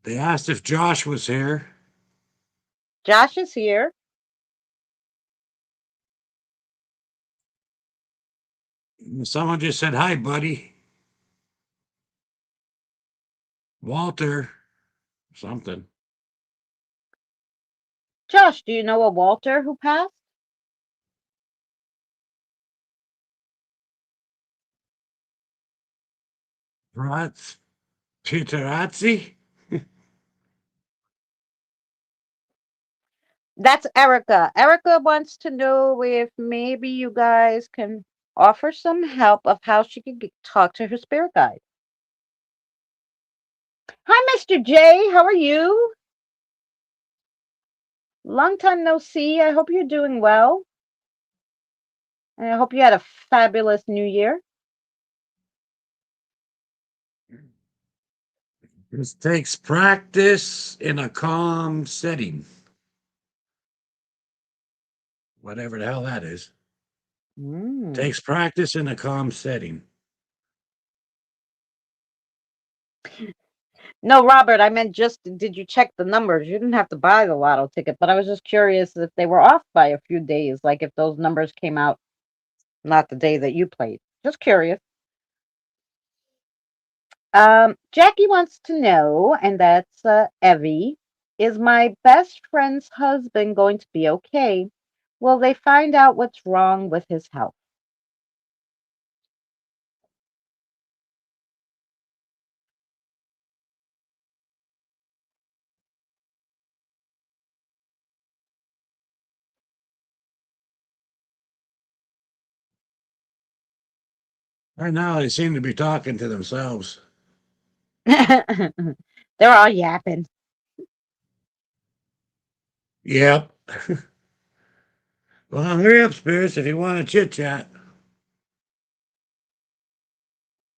They asked if Josh was here. Josh is here. Someone just said, hi, buddy. Walter, something. Josh, do you know a Walter who passed? Bratz, Peterazzi? That's Erica. Erica wants to know if maybe you guys can offer some help of how she can talk to her spirit guide. Hi, Mr. J. How are you? Long time no see. I hope you're doing well. And I hope you had a fabulous new year. This takes practice in a calm setting. Whatever the hell that is. Mm. Takes practice in a calm setting. No, Robert, I meant just did you check the numbers? You didn't have to buy the lotto ticket, but I was just curious if they were off by a few days, like if those numbers came out not the day that you played. Just curious. Jackie wants to know, and that's Evie, is my best friend's husband going to be okay? Will they find out what's wrong with his health? Right now, they seem to be talking to themselves. They're all yapping. Yep. Well, hurry up, spirits, if you want to chit chat.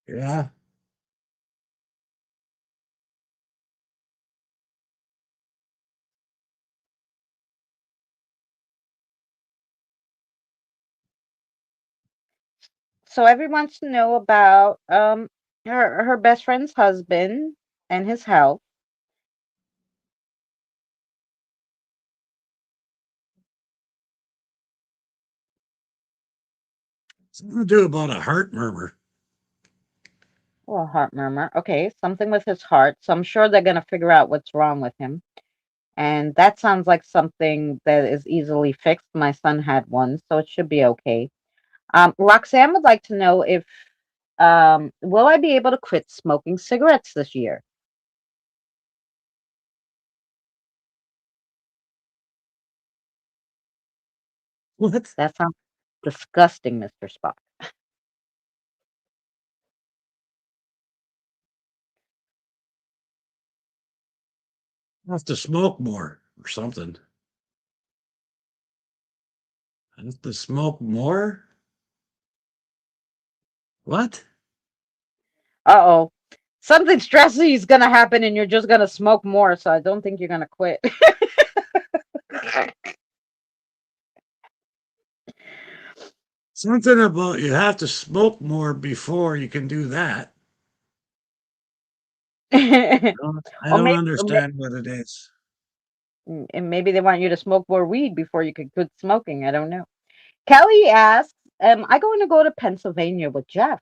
Yeah. So everyone wants to know about her best friend's husband and his health. Something to do about a heart murmur. Oh, a heart murmur. Okay, something with his heart. So I'm sure they're going to figure out what's wrong with him. And that sounds like something that is easily fixed. My son had one, so it should be okay. Roxanne would like to know if will I be able to quit smoking cigarettes this year? What? That sounds disgusting, Mr. Spock. I have to smoke more or something. I have to smoke more? What? Uh-oh. Something stressy is gonna happen and you're just gonna smoke more, so I don't think you're gonna quit. Something about you have to smoke more before you can do that. I Or don't maybe, understand what it is. and maybe they want you to smoke more weed before you could quit smoking. I don't know. Kelly asks, am I going to go to Pennsylvania with Jeff?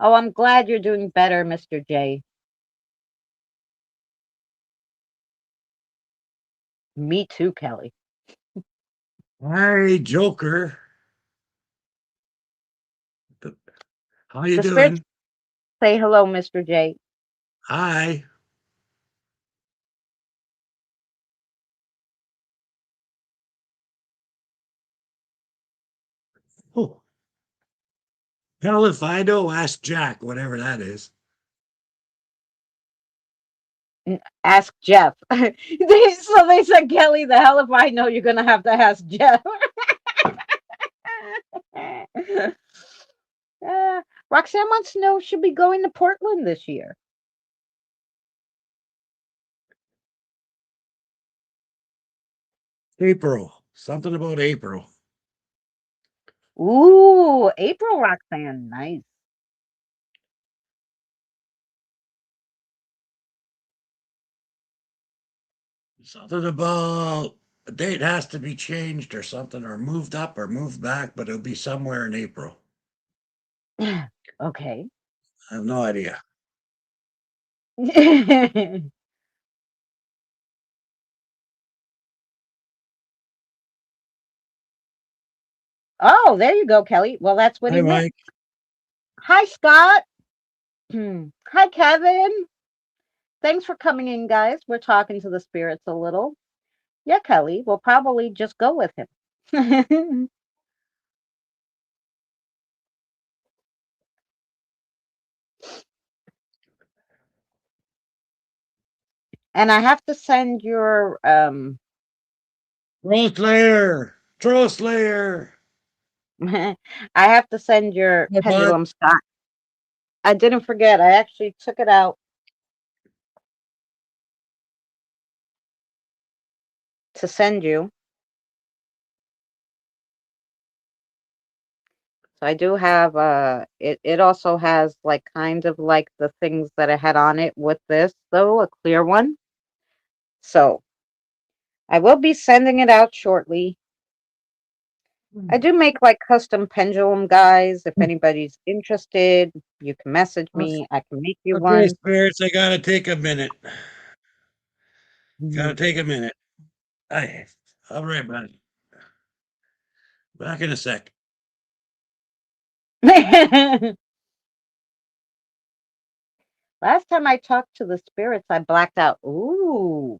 Oh, I'm glad you're doing better, Mr. J. Me too, Kelly. Hi, Joker. How you The spirits doing? say hello, Mr. J. Hi. Oh, hell if I know. Ask Jack, whatever that is. Ask Jeff. So they said, Kelly, the hell if I know, you're gonna have to ask Jeff. uh, Roxanne wants to know, should be going to Portland this year. April. Something about April. Ooh, April, Roxanne, nice. Something about a date has to be changed or something, or moved up or moved back, but it'll be somewhere in April. Okay. I have no idea. Oh, there you go, Kelly. Well, that's what Hi, he meant. Mike. Hi, Scott. Hi, Kevin. Thanks for coming in, guys. We're talking to the spirits a little. Yeah, Kelly, we'll probably just go with him. And I have to send your Troll Slayer. Troll Slayer. I have to send your Hi, bud. pendulum, Scott. I didn't forget. I actually took it out to send you. So I do have it also has like kind of like the things that I had on it with this though, a clear one. So I will be sending it out shortly. I do make like custom pendulum guys. If anybody's interested, you can message me. I can make you Okay, one. spirits, I gotta take a minute. Gotta Mhm. take a minute. Hey, all right, buddy. Back in a sec. Last time I talked to the spirits, I blacked out. Ooh.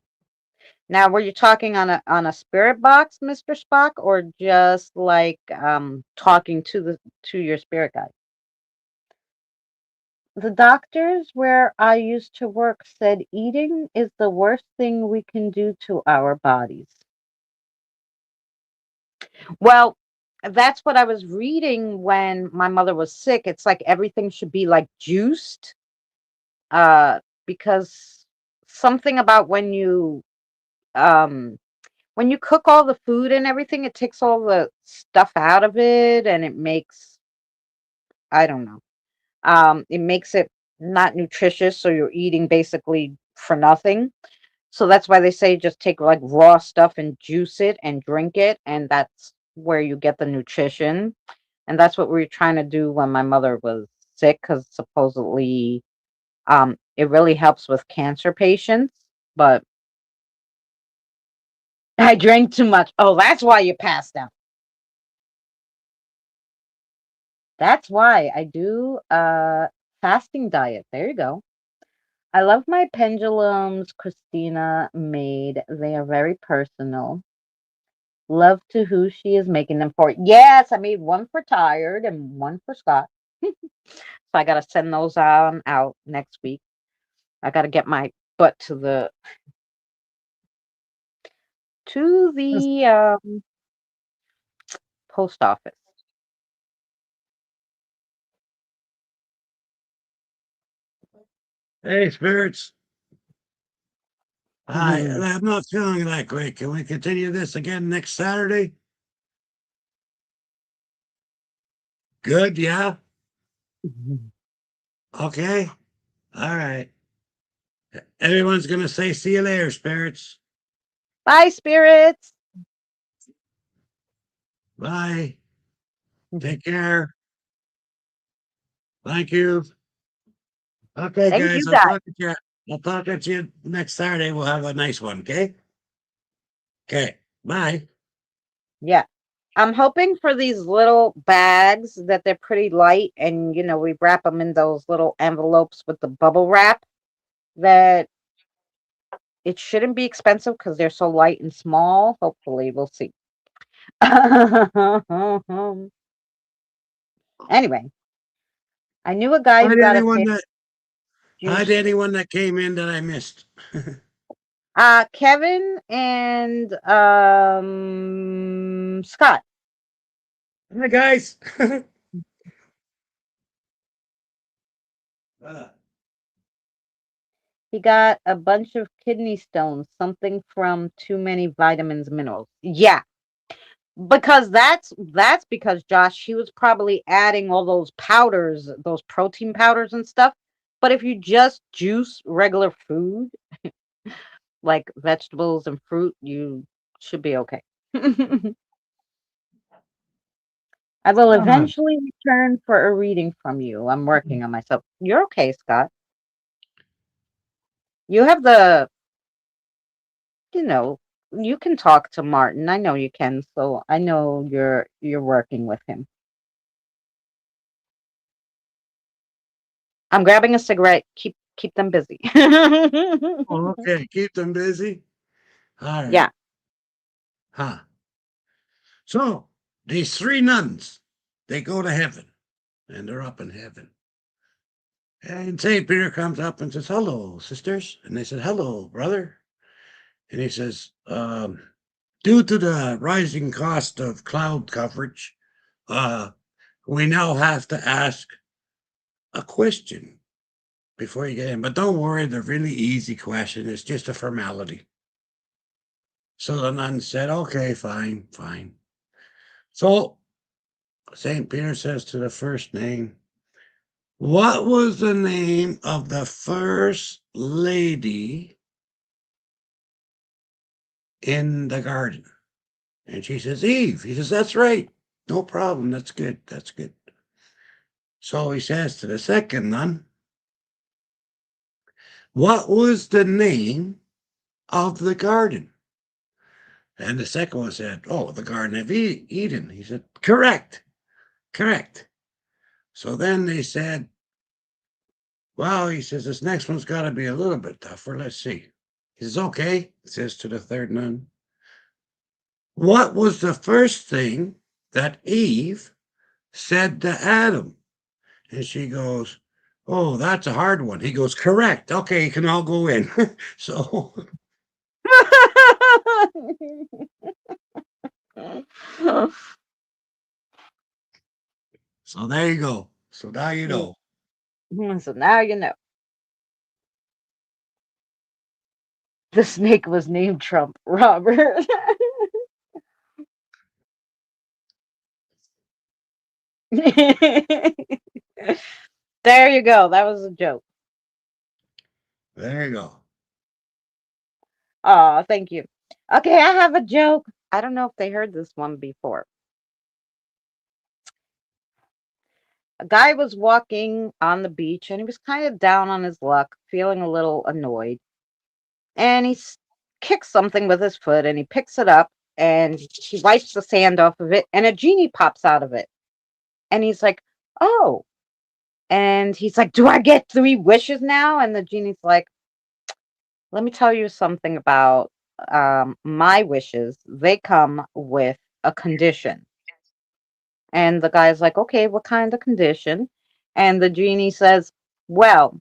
Now, were you talking on a spirit box, Mr. Spock, or just like talking to your spirit guide? The doctors where I used to work said eating is the worst thing we can do to our bodies. Well, that's what I was reading when my mother was sick. It's like everything should be like juiced, because something about um when you cook all the food and everything, it takes all the stuff out of it and it makes, I don't know. It makes it not nutritious, so you're eating basically for nothing. So that's why they say just take like raw stuff and juice it and drink it, and that's where you get the nutrition. And that's what we were trying to do when my mother was sick, because supposedly it really helps with cancer patients. But I drank too much. Oh, that's why you passed out. That's why I do fasting diet. There you go. I love my pendulums Christina made. They are very personal. Love to who she is making them for. Yes, I made one for Tired and one for Scott. So I gotta send those out next week. I gotta get my butt to the post office. Hey, spirits. Hi, Mhm. I'm not feeling that great. Can we continue this again next Saturday? Good, yeah. Mhm. Okay. All right. Everyone's gonna say see you later, spirits. Bye, spirits. Bye. Mhm. Take care. Thank you. Okay, Thank guys. you, guys. I'll talk to you next Saturday. We'll have a nice one. Okay. Okay. Bye. Yeah. I'm hoping for these little bags that they're pretty light and, we wrap them in those little envelopes with the bubble wrap that it shouldn't be expensive because they're so light and small. Hopefully, we'll see. Anyway, I knew a guy Hi who to got a anyone fish that Hi to juice. anyone that came in that I missed. Kevin and Scott. Hi guys. uh, He got a bunch of kidney stones, something from too many vitamins, minerals. Yeah, because that's because Josh, he was probably adding all those powders, those protein powders and stuff. But if you just juice regular food, like vegetables and fruit, you should be okay. I will uh, eventually return for a reading from you. I'm working on myself. You're okay, Scott. You have you know, you can talk to Martin. I know you can, so I know you're working with him. I'm grabbing a cigarette. Keep them busy. okay, keep them busy. All Yeah. right. Huh. So these three nuns, they go to heaven, and they're up in heaven. And St. Peter comes up and says, "Hello, sisters." And they said, "Hello, brother." And he says, due to the rising cost of cloud coverage, uh, we now have to ask a question before you get in. But don't worry, the really easy question is just a formality. So the nun said, "Okay, fine, fine." So St. Peter says to the first name, "What was the name of the first lady in the garden?" And she says, "Eve." He says, "That's right. No problem. That's good. That's good." So he says to the second nun, "What was the name of the garden?" And the second one said, "Oh, the Garden of Eden." He said, "Correct. Correct." So then they said, "Well," he says, "this next one's got to be a little bit tougher. Let's see." He says, "Okay," he says to the third nun, "What was the first thing that Eve said to Adam?" And she goes, "Oh, that's a hard one." He goes, "Correct. Okay, you can all go in." so, so there you go. So now you know. So now you know. The snake was named Trump, Robert. There you go. That was a joke. There you go. Oh, thank you. Okay, I have a joke. I don't know if they heard this one before. A guy was walking on the beach and he was kind of down on his luck, feeling a little annoyed. And kicks something with his foot and he picks it up and he wipes the sand off of it and a genie pops out of it. And he's like, "Oh." And he's like, "Do I get three wishes now?" And the genie's like, "Let me tell you something about my wishes. They come with a condition." And the guy's like, "Okay, what kind of condition?" And the genie says, "Well,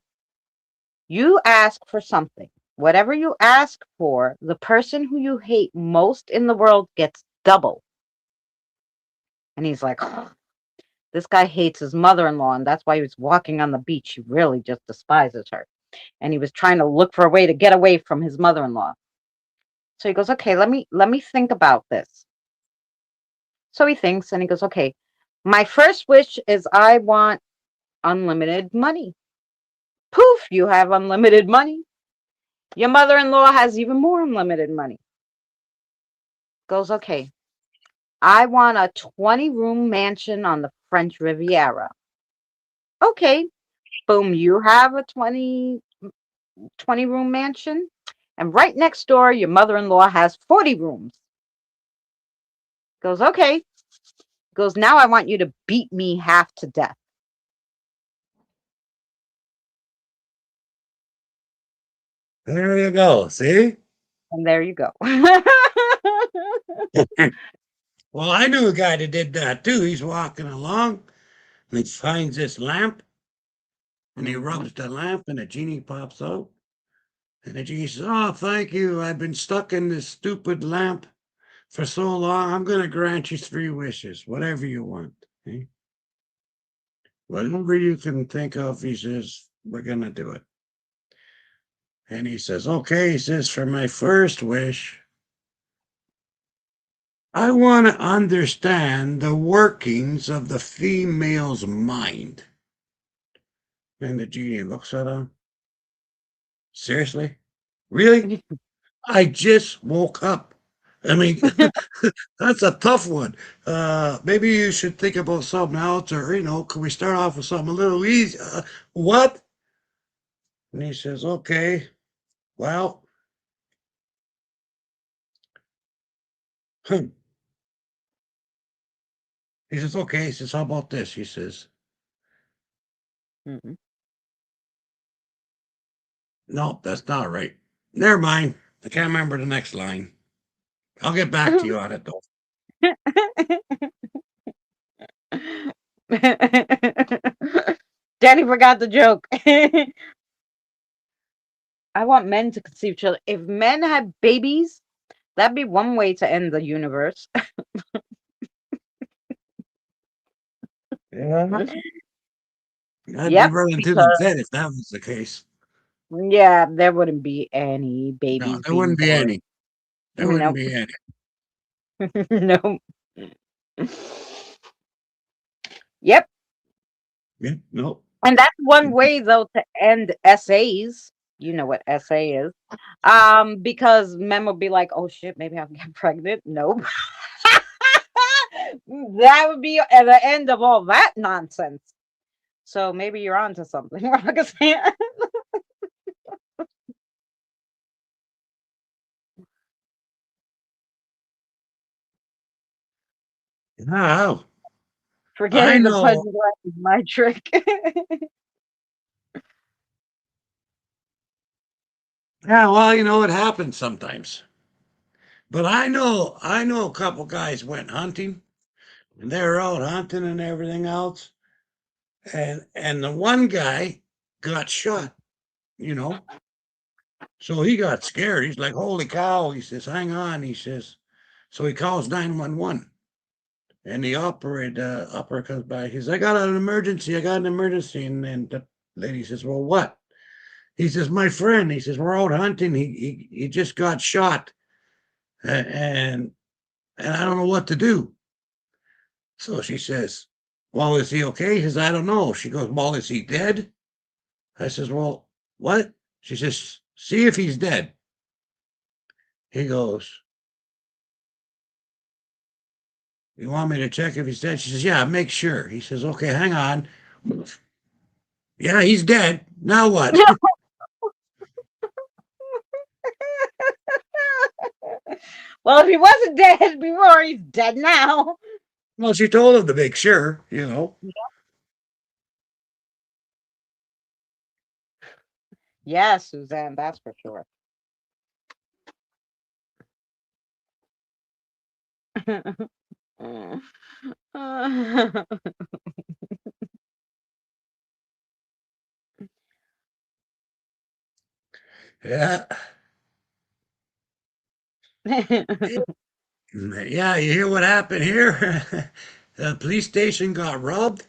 you ask for something. Whatever you ask for, the person who you hate most in the world gets double." And he's like, "Oh, this guy hates his mother-in-law, and that's why he was walking on the beach. He really just despises her." And he was trying to look for a way to get away from his mother-in-law. So he goes, "Okay, let me think about this." So he thinks and he goes, "Okay, my first wish is I want unlimited money." Poof, you have unlimited money. Your mother-in-law has even more unlimited money. Goes, "Okay, I want a 20-room mansion on the French Riviera." Okay, boom, you have a 20-room mansion. And right next door, your mother-in-law has 40 rooms. Goes, okay. Goes, now I want you to beat me half to death. There you go. See? And there you go. Well, I knew a guy that did that too. He's walking along and he finds this lamp and he Mhm. rubs the lamp and a genie pops out. And the genie says, "Oh, thank you. I've been stuck in this stupid lamp for so long. I'm going to grant you three wishes, whatever you want. Okay? Whatever you can think of," he says, "we're going to do it." And he says, "Okay," he says, "for my first wish, I want to understand the workings of the female's mind." And the genie looks at him. "Seriously? Really? I just woke up. I mean, that's a tough one. Maybe you should think about something else, or, can we start off with something a little easy? What?" And he says, "Okay, well, hmm." He says, "Okay." He says, "How about this?" He says, Mhm. "No, that's not right. Never mind. I can't remember the next line. I'll get back to you on it, though." Danny forgot the joke. I want men to conceive children. If men had babies, that'd be one way to end the universe. Yeah. I'd be Yep, relatively because dead if that was the case. yeah, there wouldn't be any No, babies there being wouldn't be born. any. There wouldn't Nope. be any. Nope. Yep. Yeah, no. And that's one way though to end essays. You know what essay is. Because men will be like, oh shit, maybe I'll get pregnant. Nope. That would be at the end of all that nonsense. So maybe you're onto something, Roxanne. No, I Forgetting the know. punching glass is my trick. Yeah, well, it happens sometimes. But I know a couple guys went hunting and they were out hunting and everything else. And the one guy got shot, you know. So he got scared. He's like, "Holy cow." He says, "Hang on." He says, so he calls 911. And the operator comes by. He says, "I got an emergency. I got an emergency." And the lady says, "Well, what?" He says, "My friend," he says, "we're out hunting. He just got shot. And I don't know what to do." So she says, "Well, is he okay?" He says, "I don't know." She goes, "Well, is he dead?" I says, "Well, what?" She says, "See if he's dead." He goes, "You want me to check if he's dead?" She says, "Yeah, make sure." He says, "Okay, hang on." "Yeah, he's dead. Now what?" Well, if he wasn't dead before, he's dead now. Well, she told him to make sure. Yes, Suzanne, that's for sure. Yeah. Yeah, you hear what happened here? The police station got robbed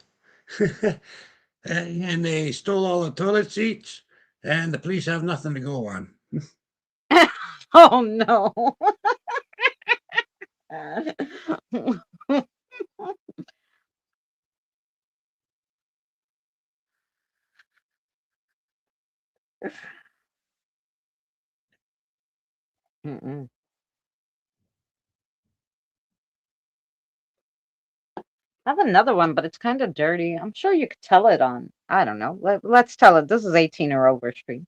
and they stole all the toilet seats, and the police have nothing to go on. Oh no. Mm-mm. I have another one, but it's kind of dirty. I'm sure you could tell it on. I don't know. Let's tell it. This is 18 or over stream.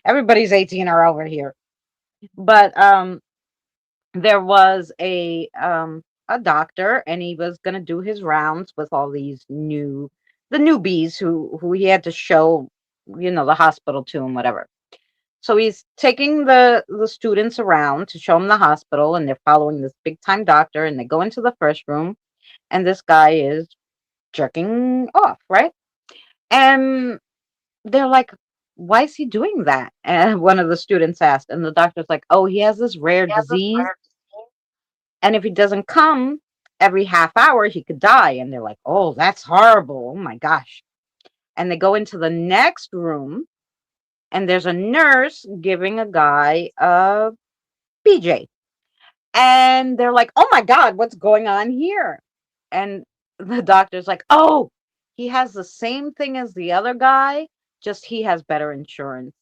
Everybody's 18 or over here. But there was a doctor, and he was going to do his rounds with all these the newbies who he had to show, the hospital to and whatever. So he's taking the students around to show them the hospital, and they're following this big time doctor, and they go into the first room, and this guy is jerking off, right? And they're like, why is he doing that? And one of the students asked, and the doctor's like, oh, he has this rare disease, and if he doesn't come every half hour, he could die. And they're like, oh, that's horrible. Oh my gosh. And they go into the next room, and there's a nurse giving a guy a BJ. And they're like, oh my God, what's going on here? And the doctor's like, oh, he has the same thing as the other guy, just he has better insurance.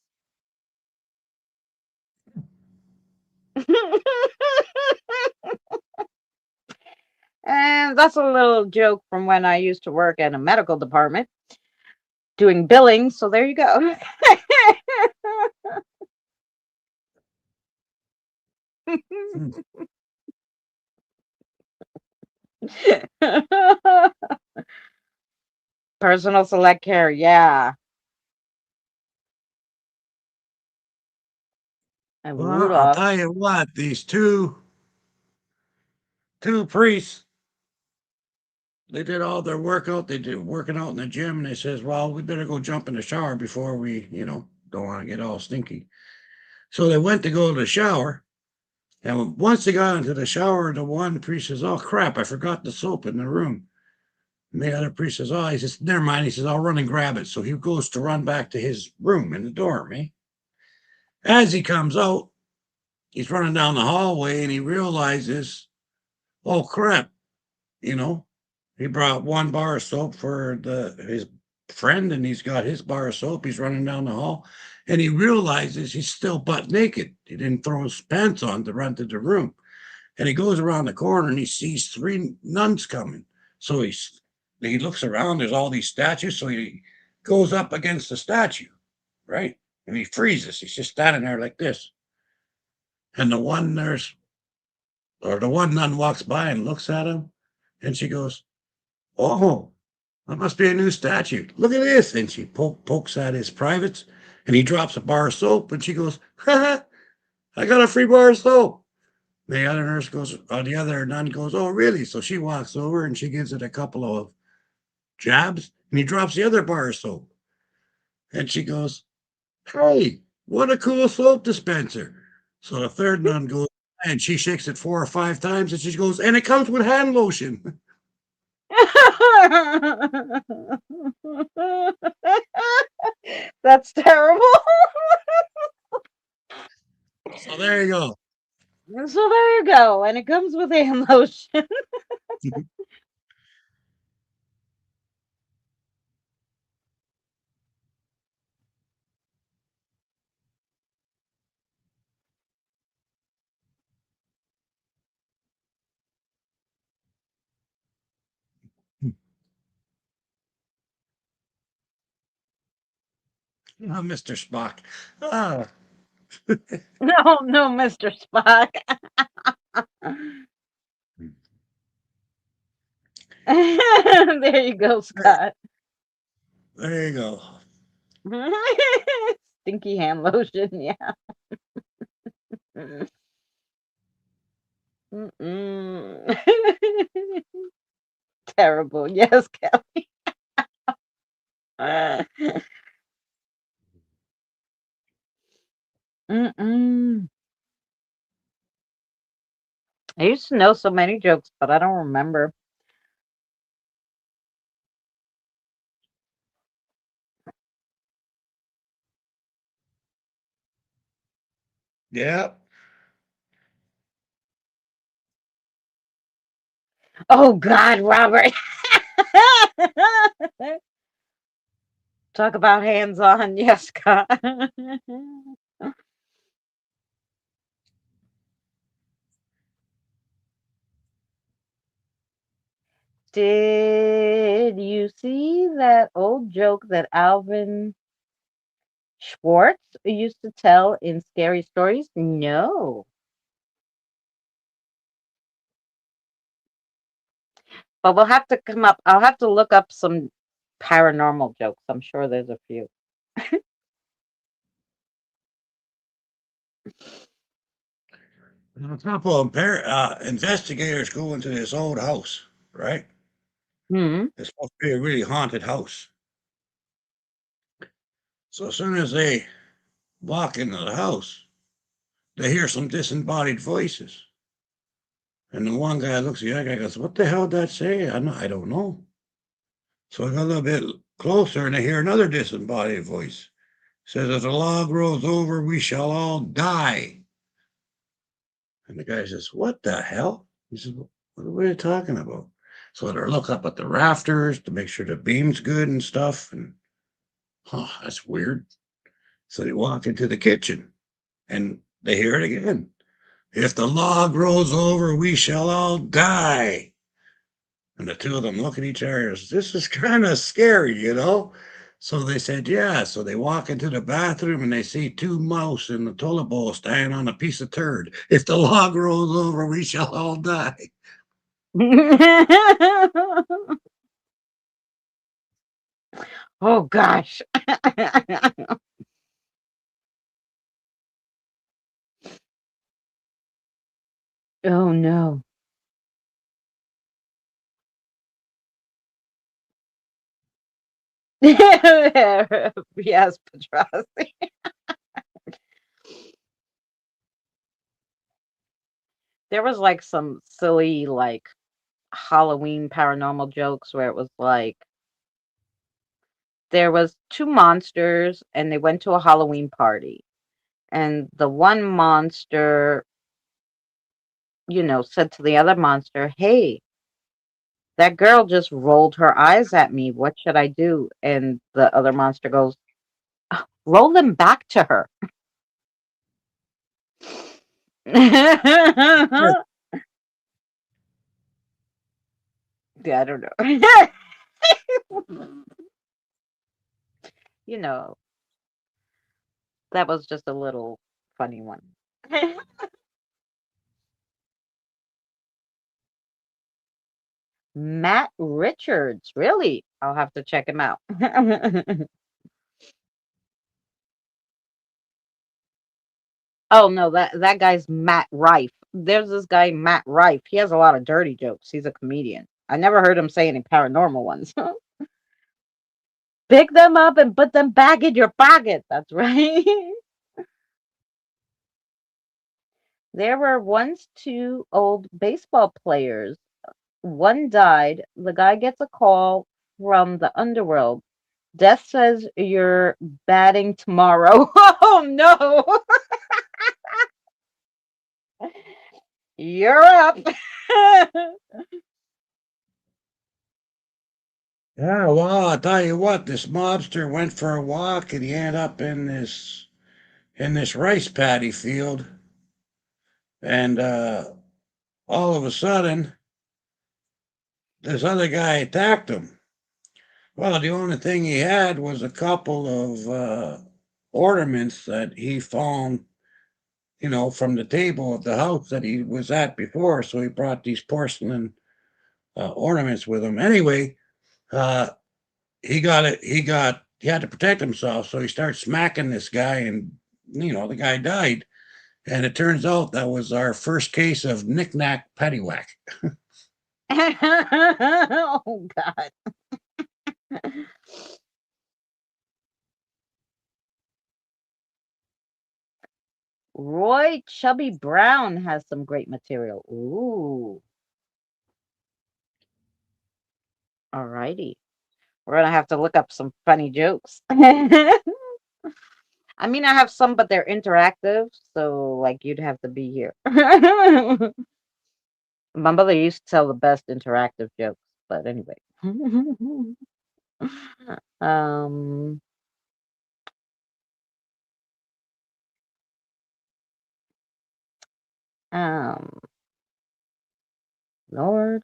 And that's a little joke from when I used to work in a medical department doing billing. So there you go. Hmm. Personal select care. Yeah. And Well, I'll Rudolph. tell you what, these two priests, they did all their workout. They did working out in the gym, and they says, "Well, we better go jump in the shower before we, don't want to get all stinky." So they went to go to the shower, and once they got into the shower, the one priest says, "Oh crap, I forgot the soap in the room." And the other priest says, "Oh," he says, "Never mind." He says, "I'll run and grab it." So he goes to run back to his room in the dorm. Eh? As he comes out, he's running down the hallway, and he realizes, "Oh crap, you know, he brought one bar of soap for the his friend, and he's got his bar of soap. He's running down the hall, and he realizes he's still butt naked. He didn't throw his pants on to run to the room, and he goes around the corner and he sees three nuns coming. So he looks around. There's all these statues. So he goes up against the statue, right, and he freezes. He's just standing there like this, and the one nun walks by and looks at him, and she goes, "Oh, that must be a new statue. Look at this." And she pokes at his privates, and he drops a bar of soap, and she goes, "Ha ha, I got a free bar of soap." The other nun goes, "Oh, really?" So she walks over and she gives it a couple of jabs, and he drops the other bar of soap. And she goes, "Hey, what a cool soap dispenser." So the third nun goes, and she shakes it 4 or 5 times, and she goes, "And it comes with hand lotion." That's terrible. So there you go. So there you go. And it comes with hand lotion. Oh, Mr. Spock. Ah, No, no, Mr. Spock. There you go, Scott. there you go. Stinky hand lotion, yeah. Mm-mm. Terrible. Yes, Kelly. Mm-mm. I used to know so many jokes, but I don't remember. Yeah. Oh God, Robert. Talk about hands on. Yes, Scott. Did you see that old joke that Alvin Schwartz used to tell in Scary Stories? No. But we'll have to come up. I'll have to look up some paranormal jokes. I'm sure there's a few. And a couple of investigators go into this old house, right? Hmm. It's supposed to be a really haunted house. So as soon as they walk into the house, they hear some disembodied voices. And the one guy looks at the other guy and goes, "What the hell did that say?" I don't know. So I got a little bit closer and I hear another disembodied voice. Says, "As the log rolls over, we shall all die." And the guy says, "What the hell?" He says, "What are you talking about?" So they look up at the rafters to make sure the beam's good and stuff. And, that's weird. So they walk into the kitchen and they hear it again. "If the log rolls over, we shall all die." And the two of them look at each other. This is kind of scary, you know? So they said, yeah. So they walk into the bathroom and they see two mouse in the toilet bowl standing on a piece of turd. "If the log rolls over, we shall all die." Oh gosh. Oh no. Yes, Petrossi. There was like some silly like Halloween paranormal jokes where it was like there was two monsters and they went to a Halloween party. And the one monster, said to the other monster, "Hey, that girl just rolled her eyes at me. What should I do?" And the other monster goes, "Roll them back to her." Yeah. Yeah, I don't know. you know, that was just a little funny one. Matt Richards, really? I'll have to check him out. Oh no, that guy's Matt Rife. There's this guy Matt Rife. He has a lot of dirty jokes. He's a comedian. I never heard him say any paranormal ones. Pick them up and put them back in your pocket. That's right. There were once two old baseball players. One died. The guy gets a call from the underworld. Death says you're batting tomorrow. Oh no. You're up. Yeah, well, I tell you what, this mobster went for a walk and he ended up in this rice paddy field, and all of a sudden, this other guy attacked him. Well, the only thing he had was a couple of ornaments that he found, from the table of the house that he was at before. So he brought these porcelain ornaments with him. Anyway, uh, he got it. He had to protect himself, so he started smacking this guy, and the guy died. And it turns out that was our first case of knick-knack paddywhack. Oh God. Roy Chubby Brown has some great material. Ooh, alrighty. We're gonna have to look up some funny jokes. I mean, I have some, but they're interactive, so like you'd have to be here. My mother used to tell the best interactive jokes, but anyway. um, um, Lord,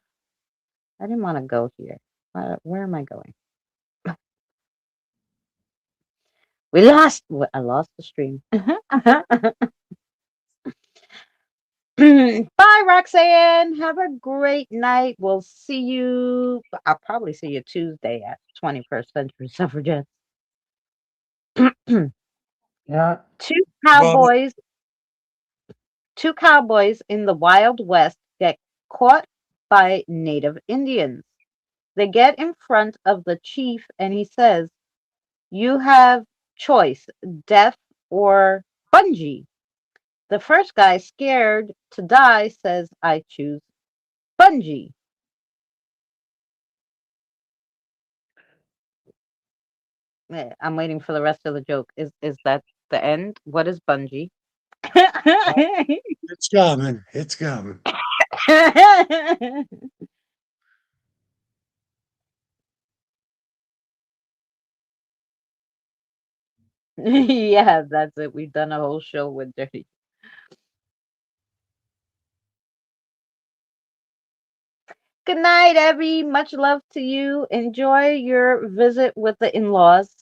I didn't want to go here. Where am I going? I lost the stream. Bye, Roxanne. Have a great night. We'll see you. I'll probably see you Tuesday at 21st Century Suffragettes. Yeah. two Well, cowboys, two cowboys in the Wild West get caught by native Indians. They get in front of the chief and he says, "You have choice, death or bungee." The first guy, scared to die, says, "I choose bungee." I'm waiting for the rest of the joke. Is that the end? What is bungee? it's coming. It's coming. Yeah, that's it. We've done a whole show with dirty. Good night, Evie. Much love to you. Enjoy your visit with the in-laws.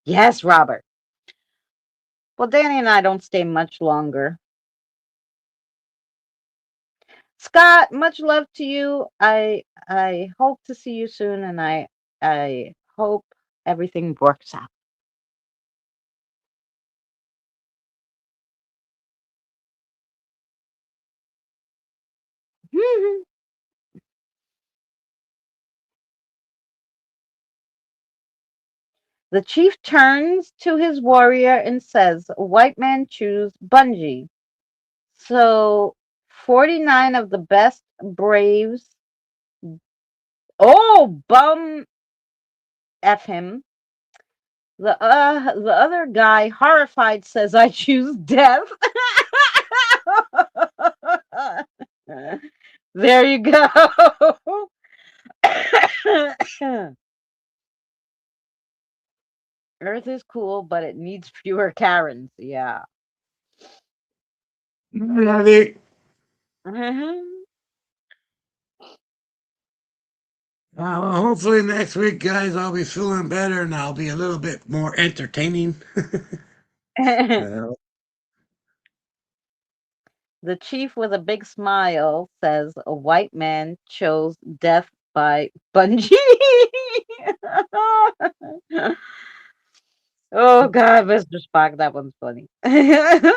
Yes, Robert. Well, Danny and I don't stay much longer. Scott, much love to you. I hope to see you soon, and I hope everything works out. The chief turns to his warrior and says, "White man choose bungee." So 49 of the best braves, oh, bum F him. The other guy, horrified, says, "I choose death." There you go. Earth is cool, but it needs fewer Karens. Yeah. Ready? Mhm. Well, hopefully next week, guys, I'll be feeling better and I'll be a little bit more entertaining. Uh, The chief, with a big smile, says, "A white man chose death by bungee." Oh, God, Mr. Spock, that one's funny. that.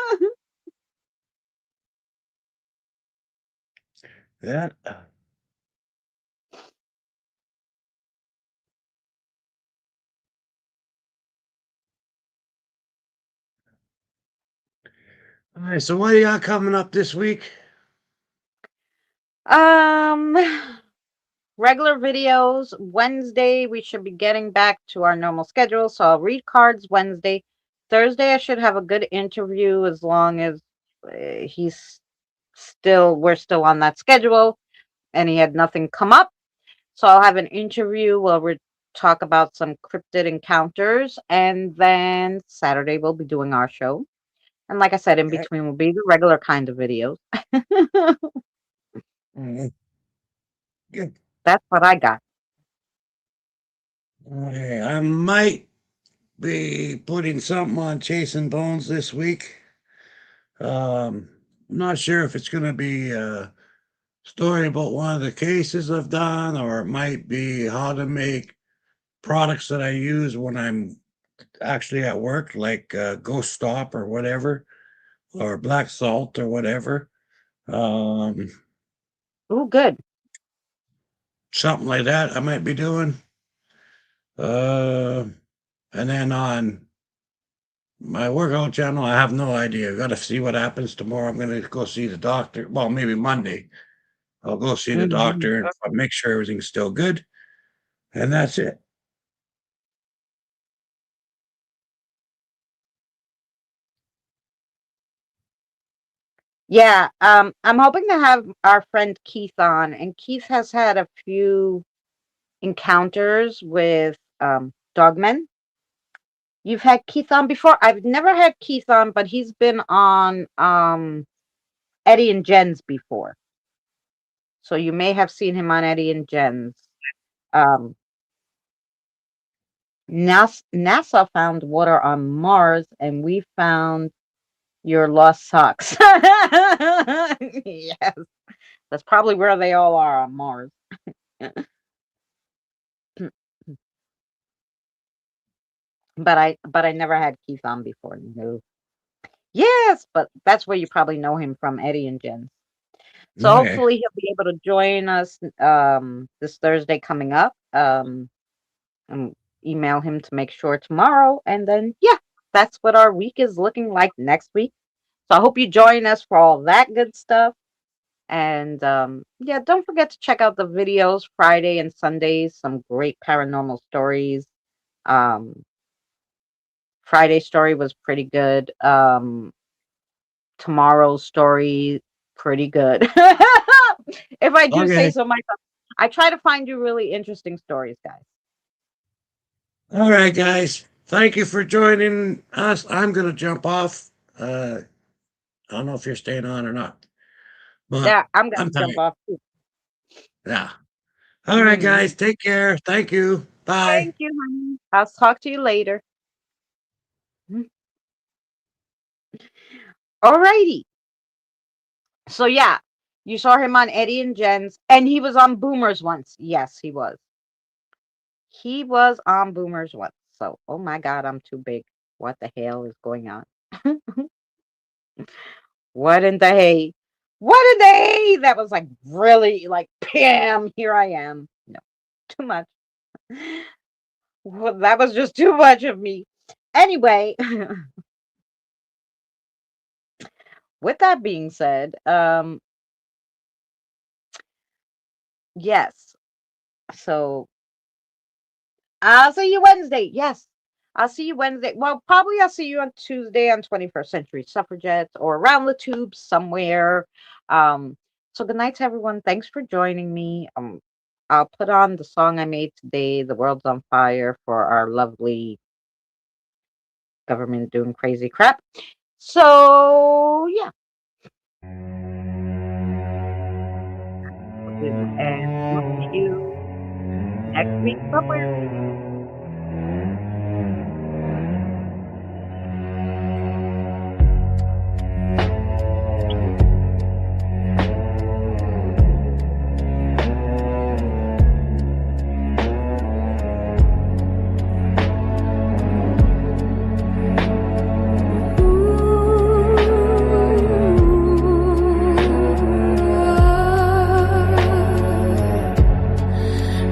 All right, so what do you got coming up this week? um, Regular videos. Wednesday, we should be getting back to our normal schedule. So I'll read cards Wednesday. Thursday, I should have a good interview as long as we're still on that schedule and he had nothing come up. So I'll have an interview where we talk about some cryptid encounters. And then Saturday, we'll be doing our show. And like I said, in Okay. between will be the regular kind of videos. Mhm. Good. That's what I got. Okay, I might be putting something on Chasing Bones this week. I'm not sure if it's going to be a story about one of the cases I've done, or it might be how to make products that I use when I'm actually at work, like Ghost Stop or whatever, or Black Salt or whatever. Um, Oh, good. Something like that I might be doing. Uh, and then on my workout channel, I have no idea. Got to see what happens tomorrow. I'm going to go see the doctor. Well, maybe Monday. I'll go see the Mhm. doctor and make sure everything's still good. And that's it. Yeah, I'm hoping to have our friend Keith on, and Keith has had a few encounters with dogmen. You've had Keith on before? I've never had Keith on, but he's been on Eddie and Jen's before. So you may have seen him on Eddie and Jen's. Um, NASA found water on Mars, and we found your lost socks. Yes, that's probably where they all are on Mars. But I never had Keith on before. No. Yes, but that's where you probably know him from, Eddie and Jen. So Okay. hopefully he'll be able to join us this Thursday coming up. And email him to make sure tomorrow, and then yeah, that's what our week is looking like next week. So I hope you join us for all that good stuff. And yeah, don't forget to check out the videos Friday and Sundays. Some great paranormal stories. Um, Friday's story was pretty good. Tomorrow's story, pretty good. If I do say Okay. so myself. I try to find you really interesting stories, guys. All right, guys. Thank you for joining us. I'm going to jump off. I don't know if you're staying on or not, but Yeah, I'm gonna I'm jump tired. off too. Yeah. All right, Mhm. guys. Take care. Thank you. Bye. Thank you, honey. I'll talk to you later. Mhm. Alrighty. So yeah, you saw him on Eddie and Jen's, and he was on Boomers once. Yes, he was. He was on Boomers once. So, oh my God, I'm too big. What the hell is going on? What in the hay? What in the hay? That was like really like, Pam, here I am. No, too much. Well, that was just too much of me. Anyway, with that being said, yes. So I'll see you Wednesday. Yes. I'll see you Wednesday. Well, probably I'll see you on Tuesday on 21st Century Suffragettes or around the tube somewhere. So good night to everyone. Thanks for joining me. I'll put on the song I made today, The World's on Fire, for our lovely government doing crazy crap. So yeah. And we'll see you next week somewhere.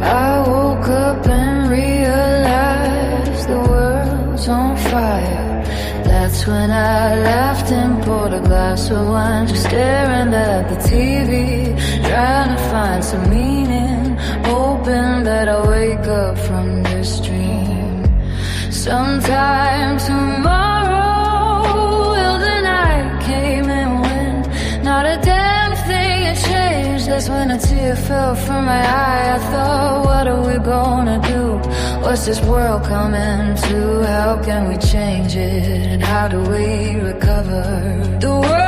I woke up and realized the world's on fire. That's when I laughed and poured a glass of wine, just staring at the TV, trying to find some meaning, hoping that I'll wake up from this dream sometime tomorrow. Well, the night came and went, not a damn thing had changed. That's when a tear fell from my eye. I thought, what are we gonna do? What's this world coming to? How can we change it? And how do we recover? The world